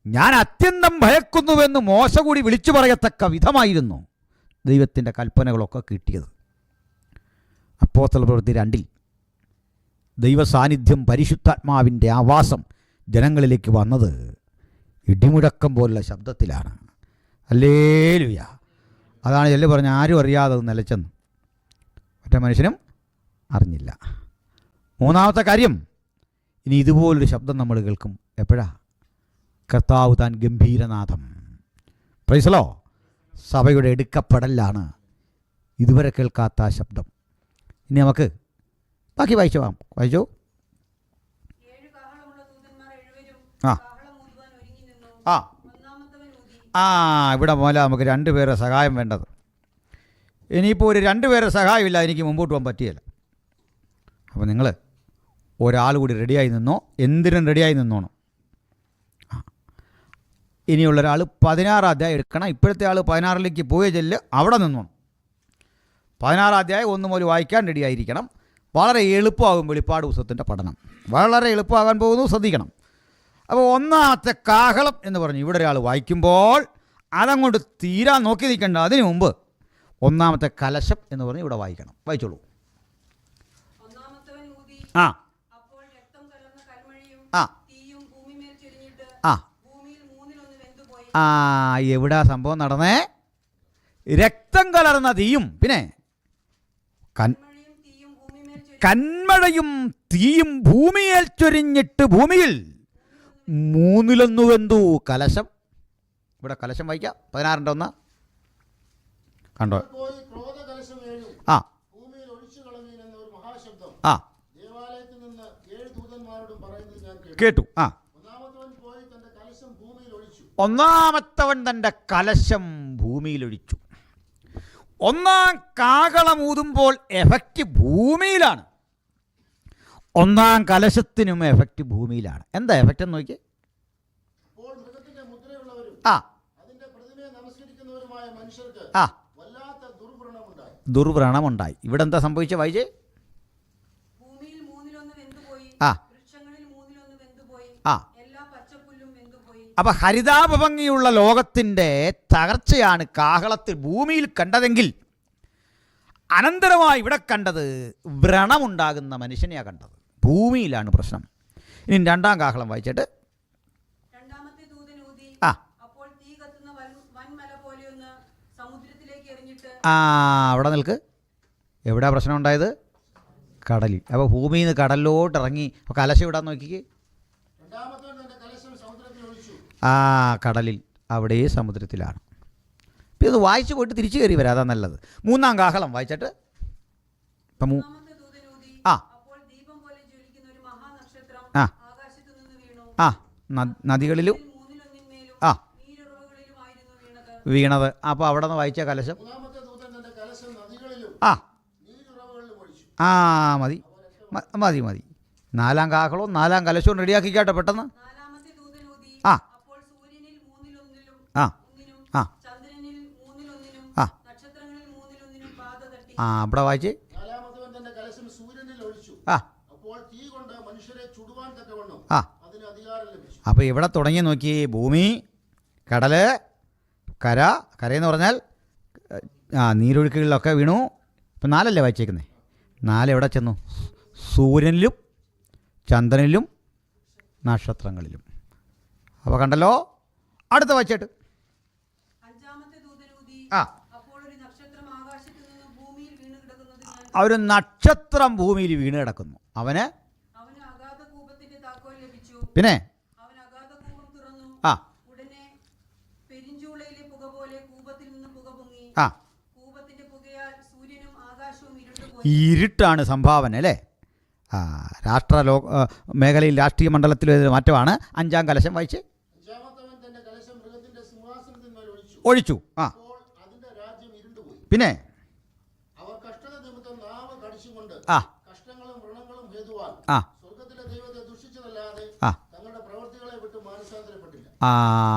ഞാൻ അത്യന്തം ഭയക്കുന്നുവെന്ന് മോശ കൂടി വിളിച്ചു പറയത്തക്ക വിധമായിരുന്നു ദൈവത്തിൻ്റെ കൽപ്പനകളൊക്കെ കിട്ടിയത്. അപ്പോസ്തല പ്രവൃത്തി 2 ദൈവസാന്നിധ്യം, പരിശുദ്ധാത്മാവിൻ്റെ ആവാസം ജനങ്ങളിലേക്ക് വന്നത് ഇടിമുഴക്കം പോലുള്ള ശബ്ദത്തിലാണ്. ഹല്ലേലൂയ. അതാണ് ചെല്ലു പറഞ്ഞ ആരും അറിയാതെ അത് നിലച്ചെന്ന്, ഒറ്റ മനുഷ്യനും അറിഞ്ഞില്ല. മൂന്നാമത്തെ കാര്യം, ഇനി ഇതുപോലൊരു ശബ്ദം നമ്മൾ കേൾക്കും. എപ്പോഴാ? കർത്താവ് താൻ ഗംഭീരനാഥം. Price law. സഭയുടെ എടുക്കപ്പെടലാണ് ഇതുവരെ കേൾക്കാത്ത ആ ശബ്ദം. ഇനി നമുക്ക് ബാക്കി വായിച്ചോ. ആ ആ ആ ഇവിടെ പോലെ നമുക്ക് 2 പേരെ സഹായം വേണ്ടത്. ഇനിയിപ്പോൾ ഒരു 2 പേരെ സഹായമില്ല, എനിക്ക് മുമ്പോട്ട് പോകാൻ പറ്റിയല്ല. അപ്പോൾ നിങ്ങൾ ഒരാൾ കൂടി റെഡിയായി നിന്നോ, എന്തിനും റെഡിയായി നിന്നോണം. ഇനിയുള്ള ഒരാൾ 16 അധ്യായം എടുക്കണം. ഇപ്പോഴത്തെ ആൾ 16ലേക്ക് പോയ ചെല്ല് അവിടെ നിന്നോണം. 16 അധ്യായം 1 മുതൽ വായിക്കാൻ റെഡിയായിരിക്കണം. വളരെ എളുപ്പമാകും വെളിപ്പാട് പുസ്തകത്തിൻ്റെ പഠനം, വളരെ എളുപ്പമാകാൻ പോകുന്നു, ശ്രദ്ധിക്കണം. അപ്പോൾ ഒന്നാമത്തെ കാഹളം എന്ന് പറഞ്ഞു ഇവിടെ ഒരാൾ വായിക്കുമ്പോൾ അതങ്ങോട്ട് തീരാൻ നോക്കി നിൽക്കേണ്ട. അതിനു മുമ്പ് ഒന്നാമത്തെ കലശം എന്ന് പറഞ്ഞ് ഇവിടെ വായിക്കണം. വായിച്ചോളൂ. ആ ആ ആ ആ എവിടാ സംഭവം നടന്നേ? രക്തം കലർന്ന തീയും പിന്നെ കന്മഴയും തീയും ഭൂമിയിൽ ചൊരിഞ്ഞിട്ട് ഭൂമിയിൽ 1/3 വെന്തു. കലശം ഇവിടെ കലശം വായിക്കാം. 16ന്റെ 1 കണ്ടോ? ആ ആ കേട്ടു. ആ ഒന്നാമത്തവൻ തൻ്റെ കലശം ഭൂമിയിലൊഴിച്ചു. ഒന്നാം കാഹളമൂതുമ്പോൾ എഫക്റ്റ് ഭൂമിയിലാണ്. ഒന്നാം കലശത്തിനും എഫക്റ്റ് ഭൂമിയിലാണ്. എന്താ എഫക്റ്റ് എന്ന് നോക്കി. ആ ആ ദുർവ്രണമുണ്ടായി. ഇവിടെ എന്താ സംഭവിച്ച വായിച്ചേ? ആ ആ അപ്പം ഹരിതാഭംഗിയുള്ള ലോകത്തിൻ്റെ തകർച്ചയാണ് കാഹളത്തിൽ ഭൂമിയിൽ കണ്ടതെങ്കിൽ അനന്തരമായി ഇവിടെ കണ്ടത് വ്രണമുണ്ടാകുന്ന മനുഷ്യനെയാണ് കണ്ടത്. ഭൂമിയിലാണ് പ്രശ്നം. ഇനി 2ാം കാഹളം വായിച്ചിട്ട് ആ ആ അവിടെ നിൽക്ക്. എവിടെയാ പ്രശ്നം ഉണ്ടായത്? കടലിൽ. അപ്പോൾ ഭൂമിയിൽ നിന്ന് കടലിലോട്ട് ഇറങ്ങി. അപ്പോൾ കലശം ഇടാൻ നോക്കിക്കേ. ആ കടലിൽ, അവിടെ സമുദ്രത്തിലാണ്. പിന്നെ ഇത് വായിച്ചു പോയിട്ട് തിരിച്ചു കയറി വരാം, അതാ നല്ലത്. 3ാം കാഹളം വായിച്ചിട്ട് ഇപ്പം ആ ആ ആ നദികളിലും ആ വീണത്. അപ്പോൾ അവിടെ നിന്ന് വായിച്ച കലശം ആ ആ മതി മതി മതി. 4ാം കാഹളവും 4ാം കലശവും റെഡിയാക്കിക്കാട്ടെ പെട്ടെന്ന്. ആ ആ ആ ആ ആ ഇവിടെ വായിച്ച് ആ ആ അപ്പോൾ ഇവിടെ തുടങ്ങി നോക്കി. ഭൂമി, കടല്, കര. കരയെന്ന് പറഞ്ഞാൽ ആ നീരൊഴുക്കുകളിലൊക്കെ വീണു. ഇപ്പം 4അല്ലേ വായിച്ചേക്കുന്നത്? 4 എവിടെ ചെന്നു? സൂര്യനിലും ചന്ദ്രനിലും നക്ഷത്രങ്ങളിലും. അപ്പോൾ കണ്ടല്ലോ. അടുത്ത വായിച്ചിട്ട് ആ ഒരു നക്ഷത്രം ഭൂമിയിൽ വീണ് കിടക്കുന്നു. അവന് പിന്നെ ആ ആ ഇരുട്ടാണ് സംഭാവന അല്ലേ? ആ മേഖലയിൽ രാഷ്ട്രീയ മണ്ഡലത്തിൽ മാറ്റമാണ്. 5ാം കലശം വായിച്ച് ഒഴിച്ചു. ആ പിന്നെ ആ ആ ആ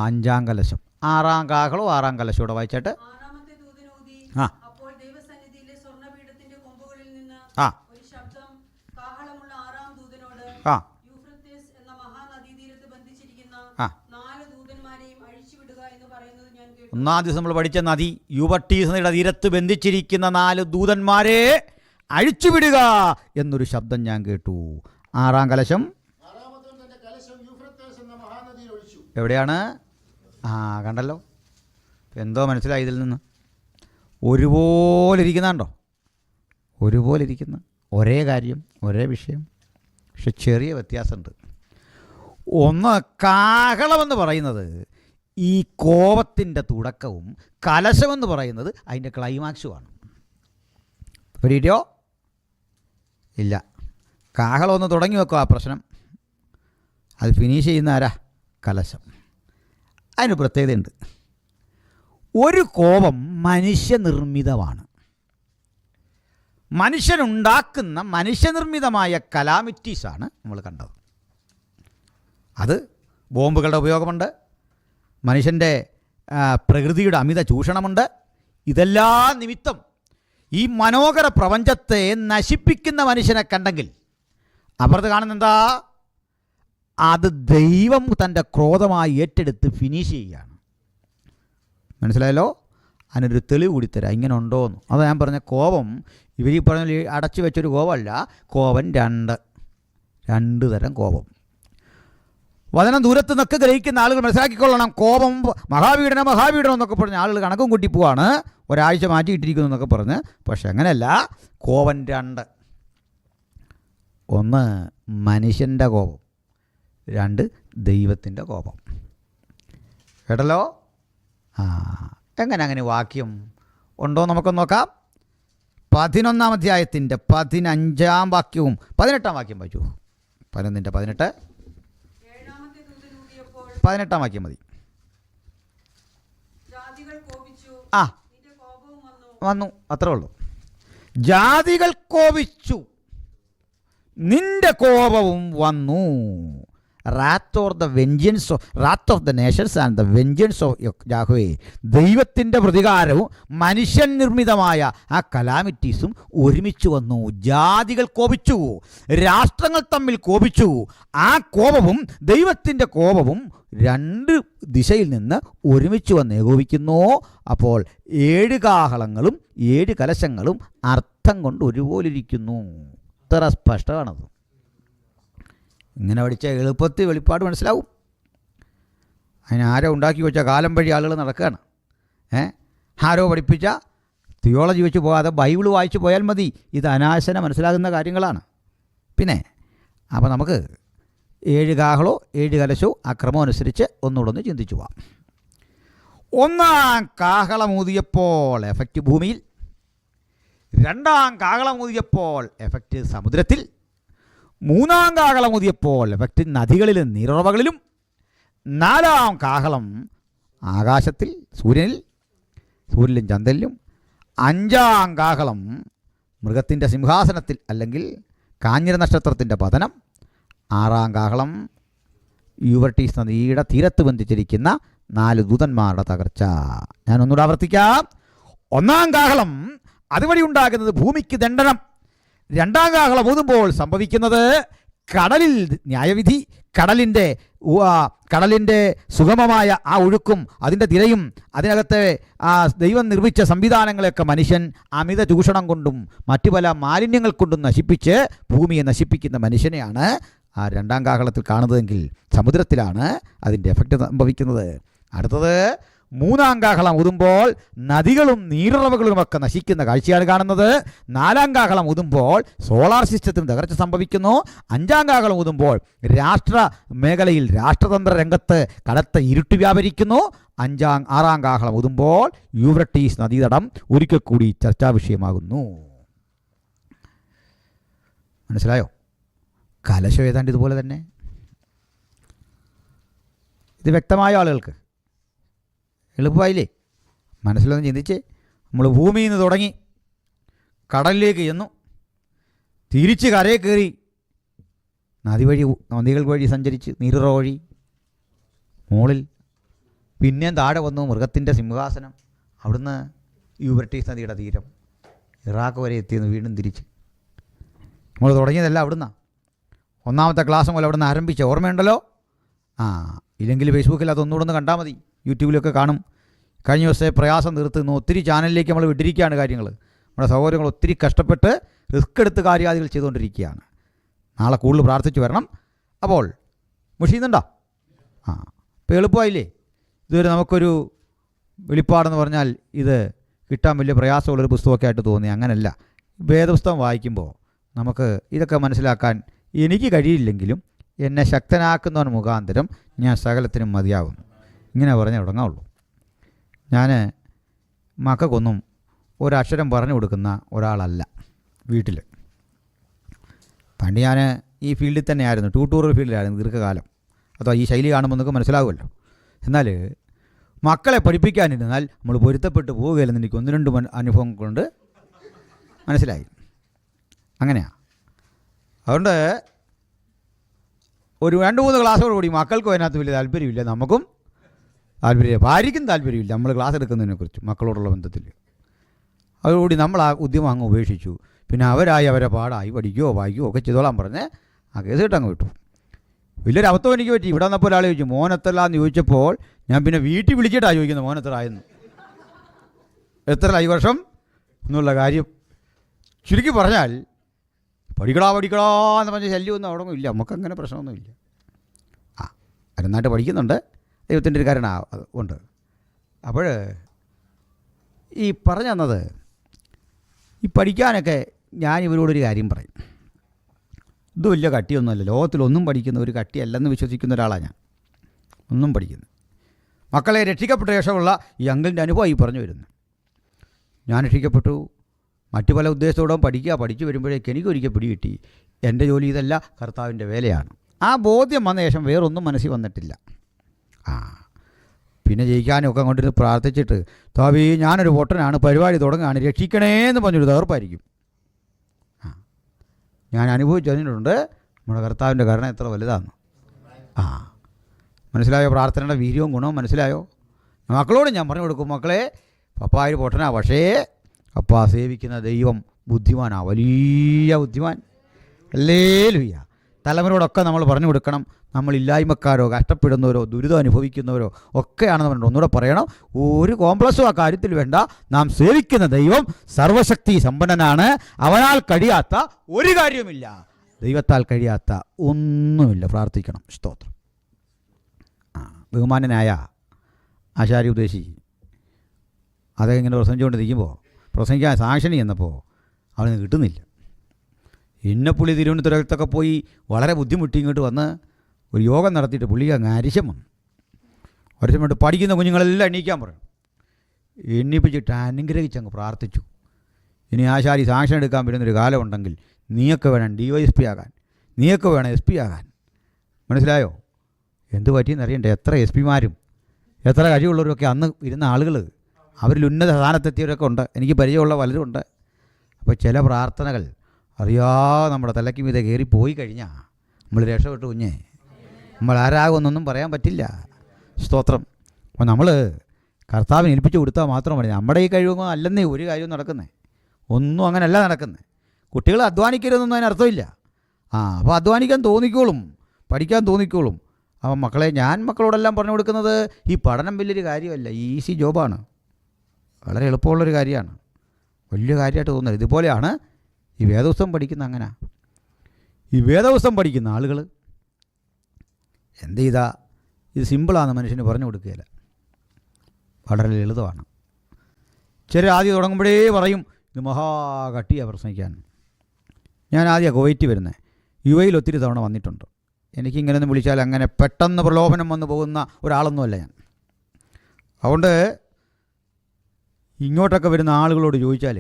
5ാം കലശം. 6ാം കാഹളവും 6ാം കലശവും കൂടെ വായിച്ചിട്ട് ആ ആ ആ ആ 1ാം ദിവസം നമ്മൾ പഠിച്ച നദി, യൂഫ്രട്ടീസ് നദിയുടെ തീരത്ത് ബന്ധിച്ചിരിക്കുന്ന 4 ദൂതന്മാരെ അഴിച്ചുവിടുക എന്നൊരു ശബ്ദം ഞാൻ കേട്ടു. 6-ാം കലശം എവിടെയാണ്? കണ്ടല്ലോ, എന്തോ മനസ്സിലായി ഇതിൽ നിന്ന്. ഒരുപോലെ ഇരിക്കുന്നുണ്ടോ? ഒരുപോലെ ഇരിക്കുന്ന ഒരേ കാര്യം, ഒരേ വിഷയം, പക്ഷെ ചെറിയ വ്യത്യാസമുണ്ട്. ഒന്ന്, കാഹളമെന്ന് പറയുന്നത് ഈ കോപത്തിൻ്റെ തുടക്കവും കലശമെന്ന് പറയുന്നത് അതിൻ്റെ ക്ലൈമാക്സുമാണ്. പിടിയോ ഇല്ല. കാഹളം ഒന്ന് തുടങ്ങി വെക്കുക ആ പ്രശ്നം, അത് ഫിനിഷ് ചെയ്യുന്ന ആരാ? കലശം. അതിന് പ്രത്യേകതയുണ്ട്. ഒരു കോപം മനുഷ്യനിർമ്മിതമാണ്. മനുഷ്യനുണ്ടാക്കുന്ന മനുഷ്യനിർമ്മിതമായ കലാമിറ്റീസാണ് നമ്മൾ കണ്ടത്. അത് ബോംബുകളുടെ ഉപയോഗമുണ്ട്, മനുഷ്യൻ്റെ പ്രകൃതിയുടെ അമിത ചൂഷണമുണ്ട്. ഇതെല്ലാം നിമിത്തം ഈ മനോഹര പ്രപഞ്ചത്തെ നശിപ്പിക്കുന്ന മനുഷ്യനെ കണ്ടെങ്കിൽ അപ്പുറത്ത് കാണുന്ന എന്താ? അത് ദൈവം തൻ്റെ ക്രോധമായി ഏറ്റെടുത്ത് ഫിനിഷ് ചെയ്യുകയാണ്. മനസ്സിലായല്ലോ? അതിനൊരു തെളിവ് കൂടി തരാം, ഇങ്ങനെ ഉണ്ടോയെന്ന്. അതാണ് ഞാൻ പറഞ്ഞ കോപം ഇവർ ഈ പറഞ്ഞ അടച്ചു വെച്ചൊരു കോപമല്ല. കോപം രണ്ട് തരം കോപം. വചനം ദൂരത്ത് നിന്നൊക്കെ ഗ്രഹിക്കുന്ന ആളുകൾ മനസ്സിലാക്കിക്കൊള്ളണം. കോപം മഹാപീഡനം എന്നൊക്കെ പറഞ്ഞ് ആളുകൾ കണക്കും കൂട്ടി പോവാണ്, ഒരാഴ്ച മാറ്റിയിട്ടിരിക്കുന്നു എന്നൊക്കെ പറഞ്ഞ്. പക്ഷെ അങ്ങനെയല്ല. കോപം 2. ഒന്ന് മനുഷ്യൻ്റെ കോപം, 2 ദൈവത്തിൻ്റെ കോപം. കേട്ടല്ലോ? അങ്ങനെ വാക്യം ഉണ്ടോ നമുക്കൊന്ന് നോക്കാം. 11-ാം അധ്യായത്തിൻ്റെ 15-ാം വാക്യവും 18-ാം വാക്യം വായിച്ചു. 11-18 18-ാം വാക്യം മതി. വന്നു, അത്രേ ഉള്ളൂ. ജാതികൾ കോപിച്ചു, നിന്റെ കോപവും വന്നു. wrath of the nations and the vengeance of Yahweh. ദൈവത്തിൻ്റെ പ്രതികാരവും മനുഷ്യൻ നിർമ്മിതമായ ആ കലാമിറ്റീസും ഒരുമിച്ച് വന്നു. ജാതികൾ കോപിച്ചു, രാഷ്ട്രങ്ങൾ തമ്മിൽ കോപിച്ചു. ആ കോപവും ദൈവത്തിൻ്റെ കോപവും 2 ദിശയിൽ നിന്ന് ഒരുമിച്ച് വന്ന് ഏകോപിക്കുന്നു. അപ്പോൾ 7 കാഹളങ്ങളും 7 കലശങ്ങളും അർത്ഥം കൊണ്ട് ഒരുപോലെ ഇരിക്കുന്നു. ഇത്ര സ്പഷ്ടമാണത്. ഇങ്ങനെ പഠിച്ച എളുപ്പത്തിൽ വെളിപ്പാട് മനസ്സിലാവും. അതിന് ആരോ ഉണ്ടാക്കി വെച്ച കാലം വഴി ആളുകൾ നടക്കുകയാണ്. ആരോ പഠിപ്പിച്ച തിയോളജി വെച്ച് പോകാതെ ബൈബിൾ വായിച്ച് പോയാൽ മതി. ഇത് അനാശന മനസ്സിലാകുന്ന കാര്യങ്ങളാണ്. പിന്നെ അപ്പോൾ നമുക്ക് 7 കാഹളോ 7 കലശോ ആ ക്രമം അനുസരിച്ച് ഒന്നുകൂടെ ചിന്തിച്ചു പോവാം. 1-ാം കാഹളമൂതിയപ്പോൾ എഫക്റ്റ് ഭൂമിയിൽ, 2-ാം കാഹളമൂതിയപ്പോൾ എഫക്റ്റ് സമുദ്രത്തിൽ, 3-ാം കാഹളമൂതിയപ്പോൾ എഫക്റ്റ് നദികളിലും നീരുറവകളിലും, 4-ാം കാഹളം ആകാശത്തിൽ സൂര്യനിലും ചന്ദ്രനിലും, 5-ാം കാഹളം മൃഗത്തിൻ്റെ സിംഹാസനത്തിൽ അല്ലെങ്കിൽ കാഞ്ഞിര നക്ഷത്രത്തിൻ്റെ പതനം, 6-ാം കാഹളം യൂഫ്രട്ടീസ് നദിയുടെ തീരത്ത് ബന്ധിച്ചിരിക്കുന്ന 4 ദൂതന്മാരുടെ തകർച്ച. ഞാനൊന്നുകൂടെ ആവർത്തിക്കാം. 1-ാം കാഹളം അതുവഴി ഉണ്ടാകുന്നത് ഭൂമിക്ക് ദണ്ഡനം. 2-ാം കാഹളം ഊതുമ്പോൾ സംഭവിക്കുന്നത് കടലിൽ ന്യായവിധി. കടലിൻ്റെ സുഗമമായ ആ ഒഴുക്കും അതിൻ്റെ തിരയും അതിനകത്തെ ആ ദൈവം നിർമ്മിച്ച സംവിധാനങ്ങളെയൊക്കെ മനുഷ്യൻ അമിത ചൂഷണം കൊണ്ടും മറ്റു പല മാലിന്യങ്ങൾ കൊണ്ടും നശിപ്പിച്ച് ഭൂമിയെ നശിപ്പിക്കുന്ന മനുഷ്യനെയാണ് ആ 2-ാം കാഹളത്തിൽ കാണുന്നതെങ്കിൽ സമുദ്രത്തിലാണ് അതിൻ്റെ എഫക്റ്റ് സംഭവിക്കുന്നത്. അടുത്തത് 3-ാം കാഹളം ഊതുമ്പോൾ നദികളും നീരുറവകളുമൊക്കെ നശിക്കുന്ന കാഴ്ചയാണ് കാണുന്നത്. 4-ാം കാഹളം ഊതുമ്പോൾ സോളാർ സിസ്റ്റത്തിന് തകർച്ച സംഭവിക്കുന്നു. 5-ാം കാഹളം ഊതുമ്പോൾ രാഷ്ട്ര മേഖലയിൽ രാഷ്ട്രതന്ത്ര രംഗത്ത് കടുത്ത ഇരുട്ട് വ്യാപരിക്കുന്നു. 6-ാം കാഹളം ഊതുമ്പോൾ യൂഫ്രട്ടീസ് നദീതടം ഒരിക്കൽ കൂടി ചർച്ചാ വിഷയമാകുന്നു. മനസ്സിലായോ? കലശം ഏതാണ്ട് ഇതുപോലെ തന്നെ. ഇത് വ്യക്തമായ ആളുകൾക്ക് എളുപ്പമായില്ലേ? മനസ്സിലൊന്ന് ചിന്തിച്ച്. നമ്മൾ ഭൂമിയിൽ നിന്ന് തുടങ്ങി കടലിലേക്ക് ചെന്നു, തിരിച്ച് കരയിൽ കയറി നദികൾ വഴി സഞ്ചരിച്ച് നീരുറവ വഴി മുകളിൽ, പിന്നെയും താഴെ വന്നു മൃഗത്തിൻ്റെ സിംഹാസനം, അവിടുന്ന് യൂഫ്രട്ടീസ് നദിയുടെ തീരം, ഇറാഖ് വരെ എത്തിയെന്ന് വീണ്ടും തിരിച്ച്. നമ്മൾ തുടങ്ങിയതല്ല അവിടുന്നാണ്. 1-ാമത്തെ ക്ലാസ് മുതൽ അവിടുന്ന് ആരംഭിച്ച ഓർമ്മയുണ്ടല്ലോ. ഇല്ലെങ്കിൽ ഫേസ്ബുക്കിൽ അതൊന്നുകൂടെ ഒന്ന് കണ്ടാൽ മതി, യൂട്യൂബിലൊക്കെ കാണും. കഴിഞ്ഞ ദിവസത്തെ പ്രയാസം തീർത്തുന്നു. ഒത്തിരി ചാനലിലേക്ക് നമ്മൾ വിട്ടിരിക്കുകയാണ് കാര്യങ്ങൾ. നമ്മുടെ സഹോദരങ്ങൾ ഒത്തിരി കഷ്ടപ്പെട്ട് റിസ്ക് എടുത്ത് കാര്യാദികൾ ചെയ്തുകൊണ്ടിരിക്കുകയാണ്. നാളെ കൂടുതൽ പ്രാർത്ഥിച്ച് വരണം. അപ്പോൾ മുഷിയുന്നുണ്ടോ? ഇപ്പോൾ എളുപ്പമായില്ലേ? ഇതുവരെ നമുക്കൊരു വെളിപ്പാടെന്ന് പറഞ്ഞാൽ ഇത് കിട്ടാൻ വലിയ പ്രയാസമുള്ളൊരു പുസ്തകമൊക്കെ ആയിട്ട് തോന്നി. അങ്ങനെയല്ല. വേദപുസ്തകം വായിക്കുമ്പോൾ നമുക്ക് ഇതൊക്കെ മനസ്സിലാക്കാൻ എനിക്ക് കഴിയില്ലെങ്കിലും എന്നെ ശക്തനാക്കുന്നവൻ മുഖാന്തരം ഞാൻ സകലത്തിനും മതിയാകുന്നു. ഇങ്ങനെ പറഞ്ഞേ തുടങ്ങാവുള്ളൂ. ഞാൻ മക്കൾക്കൊന്നും ഒരക്ഷരം പറഞ്ഞു കൊടുക്കുന്ന ഒരാളല്ല വീട്ടിൽ. പണ്ട് ഞാൻ ഈ ഫീൽഡിൽ തന്നെയായിരുന്നു, ട്യൂട്ടോറിയൽ ഫീൽഡിലായിരുന്നു ദീർഘകാലം. അതോ ഈ ശൈലി കാണുമ്പോൾ നിങ്ങൾക്ക് മനസ്സിലാവുമല്ലോ. എന്നാൽ മക്കളെ പഠിപ്പിക്കാനിരുന്നാൽ നമ്മൾ പൊരുത്തപ്പെട്ട് പോവുകയില്ലെന്ന് എനിക്ക് 1-2 അനുഭവം കൊണ്ട് മനസ്സിലായി. അങ്ങനെയാണ്. അതുകൊണ്ട് ഒരു 2-3 ക്ലാസ്സോട് കൂടി മക്കൾക്കും അതിനകത്ത് വലിയ താല്പര്യമില്ല, നമുക്കും താല്പര്യമില്ല, ഭാര്യയ്ക്കും താല്പര്യമില്ല നമ്മൾ ക്ലാസ് എടുക്കുന്നതിനെക്കുറിച്ച് മക്കളോടുള്ള ബന്ധത്തിൽ. അതോടുകൂടി നമ്മൾ ആ ഉദ്യമം അങ്ങ് ഉപേക്ഷിച്ചു. പിന്നെ അവരായി അവരെ പാടായി പഠിക്കുകയോ വായിക്കുകയോ ഒക്കെ ചെയ്തോളാൻ പറഞ്ഞ് ആ കേസ് കിട്ടങ്ങ് വിട്ടു. വലിയൊരു അബദ്ധം എനിക്ക് പറ്റി. ഇവിടെ വന്നപ്പോൾ ഒരാൾ ചോദിച്ചു മോനെത്രലാന്ന് ചോദിച്ചപ്പോൾ ഞാൻ പിന്നെ വീട്ടിൽ വിളിച്ചിട്ടാണ് ചോദിക്കുന്നത് മോനെത്ര ആയെന്ന്, എത്ര ഈ വർഷം എന്നുള്ള കാര്യം. ചുരുക്കി പറഞ്ഞാൽ പഠിക്കടാ എന്ന് പറഞ്ഞ ശല്യമൊന്നും അവിടെ ഇല്ല, നമുക്കങ്ങനെ പ്രശ്നമൊന്നുമില്ല. നന്നായിട്ട് പഠിക്കുന്നുണ്ട്, ദൈവത്തിൻ്റെ ഒരു കാരണം ഉണ്ട്. അപ്പോൾ ഈ പറഞ്ഞു തന്നത് ഈ പഠിക്കാനൊക്കെ ഞാൻ ഇവരോടൊരു കാര്യം പറയും. ഇത് വലിയ കട്ടിയൊന്നുമല്ല, ലോകത്തിലൊന്നും പഠിക്കുന്ന ഒരു കട്ടിയല്ലെന്ന് വിശ്വസിക്കുന്ന ഒരാളാണ് ഞാൻ. ഒന്നും പഠിക്കുന്നത് മക്കളെ രക്ഷിക്കപ്പെട്ട ശേഷമുള്ള ഈ അങ്കിളിൻ്റെ അനുഭവം ഈ പറഞ്ഞു വരുന്നത്. ഞാൻ രക്ഷിക്കപ്പെട്ടു, മറ്റു പല ഉദ്ദേശത്തോടും പഠിച്ചു വരുമ്പോഴേക്ക് എനിക്കൊരിക്കൽ പിടി കിട്ടി, എൻ്റെ ജോലി ഇതല്ല, കർത്താവിൻ്റെ വേലയാണ്. ആ ബോധ്യം വന്ന ശേഷം വേറൊന്നും മനസ്സിൽ വന്നിട്ടില്ല. പിന്നെ ജയിക്കാനൊക്കെ അങ്ങോട്ടിരുന്ന് പ്രാർത്ഥിച്ചിട്ട് താവി ഞാനൊരു പൊട്ടനാണ്, പരിപാടി തുടങ്ങുകയാണ്, രക്ഷിക്കണേന്ന് പറഞ്ഞൊരു തകർപ്പായിരിക്കും. ഞാൻ അനുഭവിച്ചറിഞ്ഞിട്ടുണ്ട് നമ്മുടെ കർത്താവിൻ്റെ കരുണ എത്ര വലുതാണ്. മനസ്സിലായോ? പ്രാർത്ഥനയുടെ വീര്യവും ഗുണവും മനസ്സിലായോ? മക്കളോട് ഞാൻ പറഞ്ഞു കൊടുക്കും, മക്കളെ പപ്പായൊരു പൊട്ടനാ, പക്ഷേ പപ്പാ സേവിക്കുന്ന ദൈവം ബുദ്ധിമാനാ, വലിയ ബുദ്ധിമാൻ. ഹല്ലേലൂയ. തലമുറയോടൊക്കെ നമ്മൾ പറഞ്ഞു കൊടുക്കണം. നമ്മളില്ലായ്മക്കാരോ കഷ്ടപ്പെടുന്നവരോ ദുരിതം അനുഭവിക്കുന്നവരോ ഒക്കെയാണെന്ന് പറഞ്ഞിട്ട് ഒന്നുകൂടെ പറയണം. ഒരു കോംപ്ലക്സും ആ കാര്യത്തിൽ വേണ്ട. നാം സേവിക്കുന്ന ദൈവം സർവശക്തി സമ്പന്നനാണ്. അവനാൽ കഴിയാത്ത ഒരു കാര്യവുമില്ല, ദൈവത്താൽ കഴിയാത്ത ഒന്നുമില്ല. പ്രാർത്ഥിക്കണം. സ്തോത്രം. ബഹുമാനനായ ആശാരി ഉപദേശി അദ്ദേഹം ഇങ്ങനെ പ്രസംഗിച്ചുകൊണ്ടിരിക്കുമ്പോൾ പ്രസംഗിക്കാൻ സാക്ഷണി എന്നപ്പോൾ അവന് കിട്ടുന്നില്ല. ഇന്നപ്പുള്ളി തിരുവനന്തപുരത്തൊക്കെ പോയി വളരെ ബുദ്ധിമുട്ടി ഇങ്ങോട്ട് വന്ന് ഒരു യോഗം നടത്തിയിട്ട് പുള്ളിക്ക് അങ്ങ് അരിശം വന്നു. അരിശം കൊണ്ട് പഠിക്കുന്ന കുഞ്ഞുങ്ങളെല്ലാം എണീക്കാൻ പറയും. എണ്ണിപ്പിച്ചിട്ട് അനുഗ്രഹിച്ചങ്ങ് പ്രാർത്ഥിച്ചു. ഇനി ആശാരി സാക്ഷൻ എടുക്കാൻ പറ്റുന്നൊരു കാലമുണ്ടെങ്കിൽ നീയൊക്കെ വേണം DYSP ആകാൻ, നീയൊക്കെ വേണം SP ആകാൻ. മനസ്സിലായോ? എന്ത് പറ്റിയെന്ന് അറിയണ്ടേ? എത്ര SP-മാരും എത്ര കഴിവുള്ളവരൊക്കെ അന്ന് ഇരുന്ന ആളുകൾ, അവരിൽ ഉന്നത സ്ഥാനത്തെത്തിയവരൊക്കെ ഉണ്ട്. എനിക്ക് പരിചയമുള്ള പലരും ഉണ്ട്. അപ്പോൾ ചില പ്രാർത്ഥനകൾ അറിയാതെ നമ്മുടെ തലയ്ക്ക് മീതെ കയറിപ്പോയി കഴിഞ്ഞാൽ നമ്മൾ രക്ഷപ്പെട്ടു കുഞ്ഞേ. നമ്മൾ ആരാകുമെന്നൊന്നും പറയാൻ പറ്റില്ല. സ്തോത്രം. അപ്പോൾ നമ്മൾ കർത്താവിന് ഏൽപ്പിച്ച് കൊടുത്താൽ മാത്രം മതി. നമ്മുടെ ഈ കഴിവൊന്നും അല്ലെന്നേ ഒരു കാര്യവും നടക്കുന്നത്. ഒന്നും അങ്ങനെയല്ല നടക്കുന്നത്. കുട്ടികൾ അധ്വാനിക്കരുതെന്നൊന്നും അതിനർത്ഥമില്ല. അപ്പോൾ അധ്വാനിക്കാൻ തോന്നിക്കോളും, പഠിക്കാൻ തോന്നിക്കോളും. അപ്പം മക്കളെ, ഞാൻ മക്കളോടെല്ലാം പറഞ്ഞു കൊടുക്കുന്നത് ഈ പഠനം വലിയൊരു കാര്യമല്ല, ഈസി ജോബാണ്, വളരെ എളുപ്പമുള്ളൊരു കാര്യമാണ്, വലിയ കാര്യമായിട്ട് തോന്നുന്നത്. ഇതുപോലെയാണ് ഈ വേദപുസ്തകം പഠിക്കുന്ന. അങ്ങനെ ഈ വേദപുസ്തകം പഠിക്കുന്ന ആളുകൾ എന്ത് ചെയ്താൽ ഇത് സിമ്പിളാണെന്ന് മനുഷ്യന് പറഞ്ഞു കൊടുക്കുകയില്ല, വളരെ ലളിതമാണ്. ചില ആദ്യം തുടങ്ങുമ്പോഴേ പറയും ഇത് മഹാകട്ടിയാണ് പ്രസംഗിക്കാൻ. ഞാൻ ആദ്യം കുവൈറ്റ് വരുന്നത്, UAE ഒത്തിരി തവണ വന്നിട്ടുണ്ട്. എനിക്കിങ്ങനെയൊന്നും വിളിച്ചാൽ അങ്ങനെ പെട്ടെന്ന് പ്രലോഭനം വന്നു പോകുന്ന ഒരാളൊന്നുമല്ല ഞാൻ. അതുകൊണ്ട് ഇങ്ങോട്ടൊക്കെ വരുന്ന ആളുകളോട് ചോദിച്ചാൽ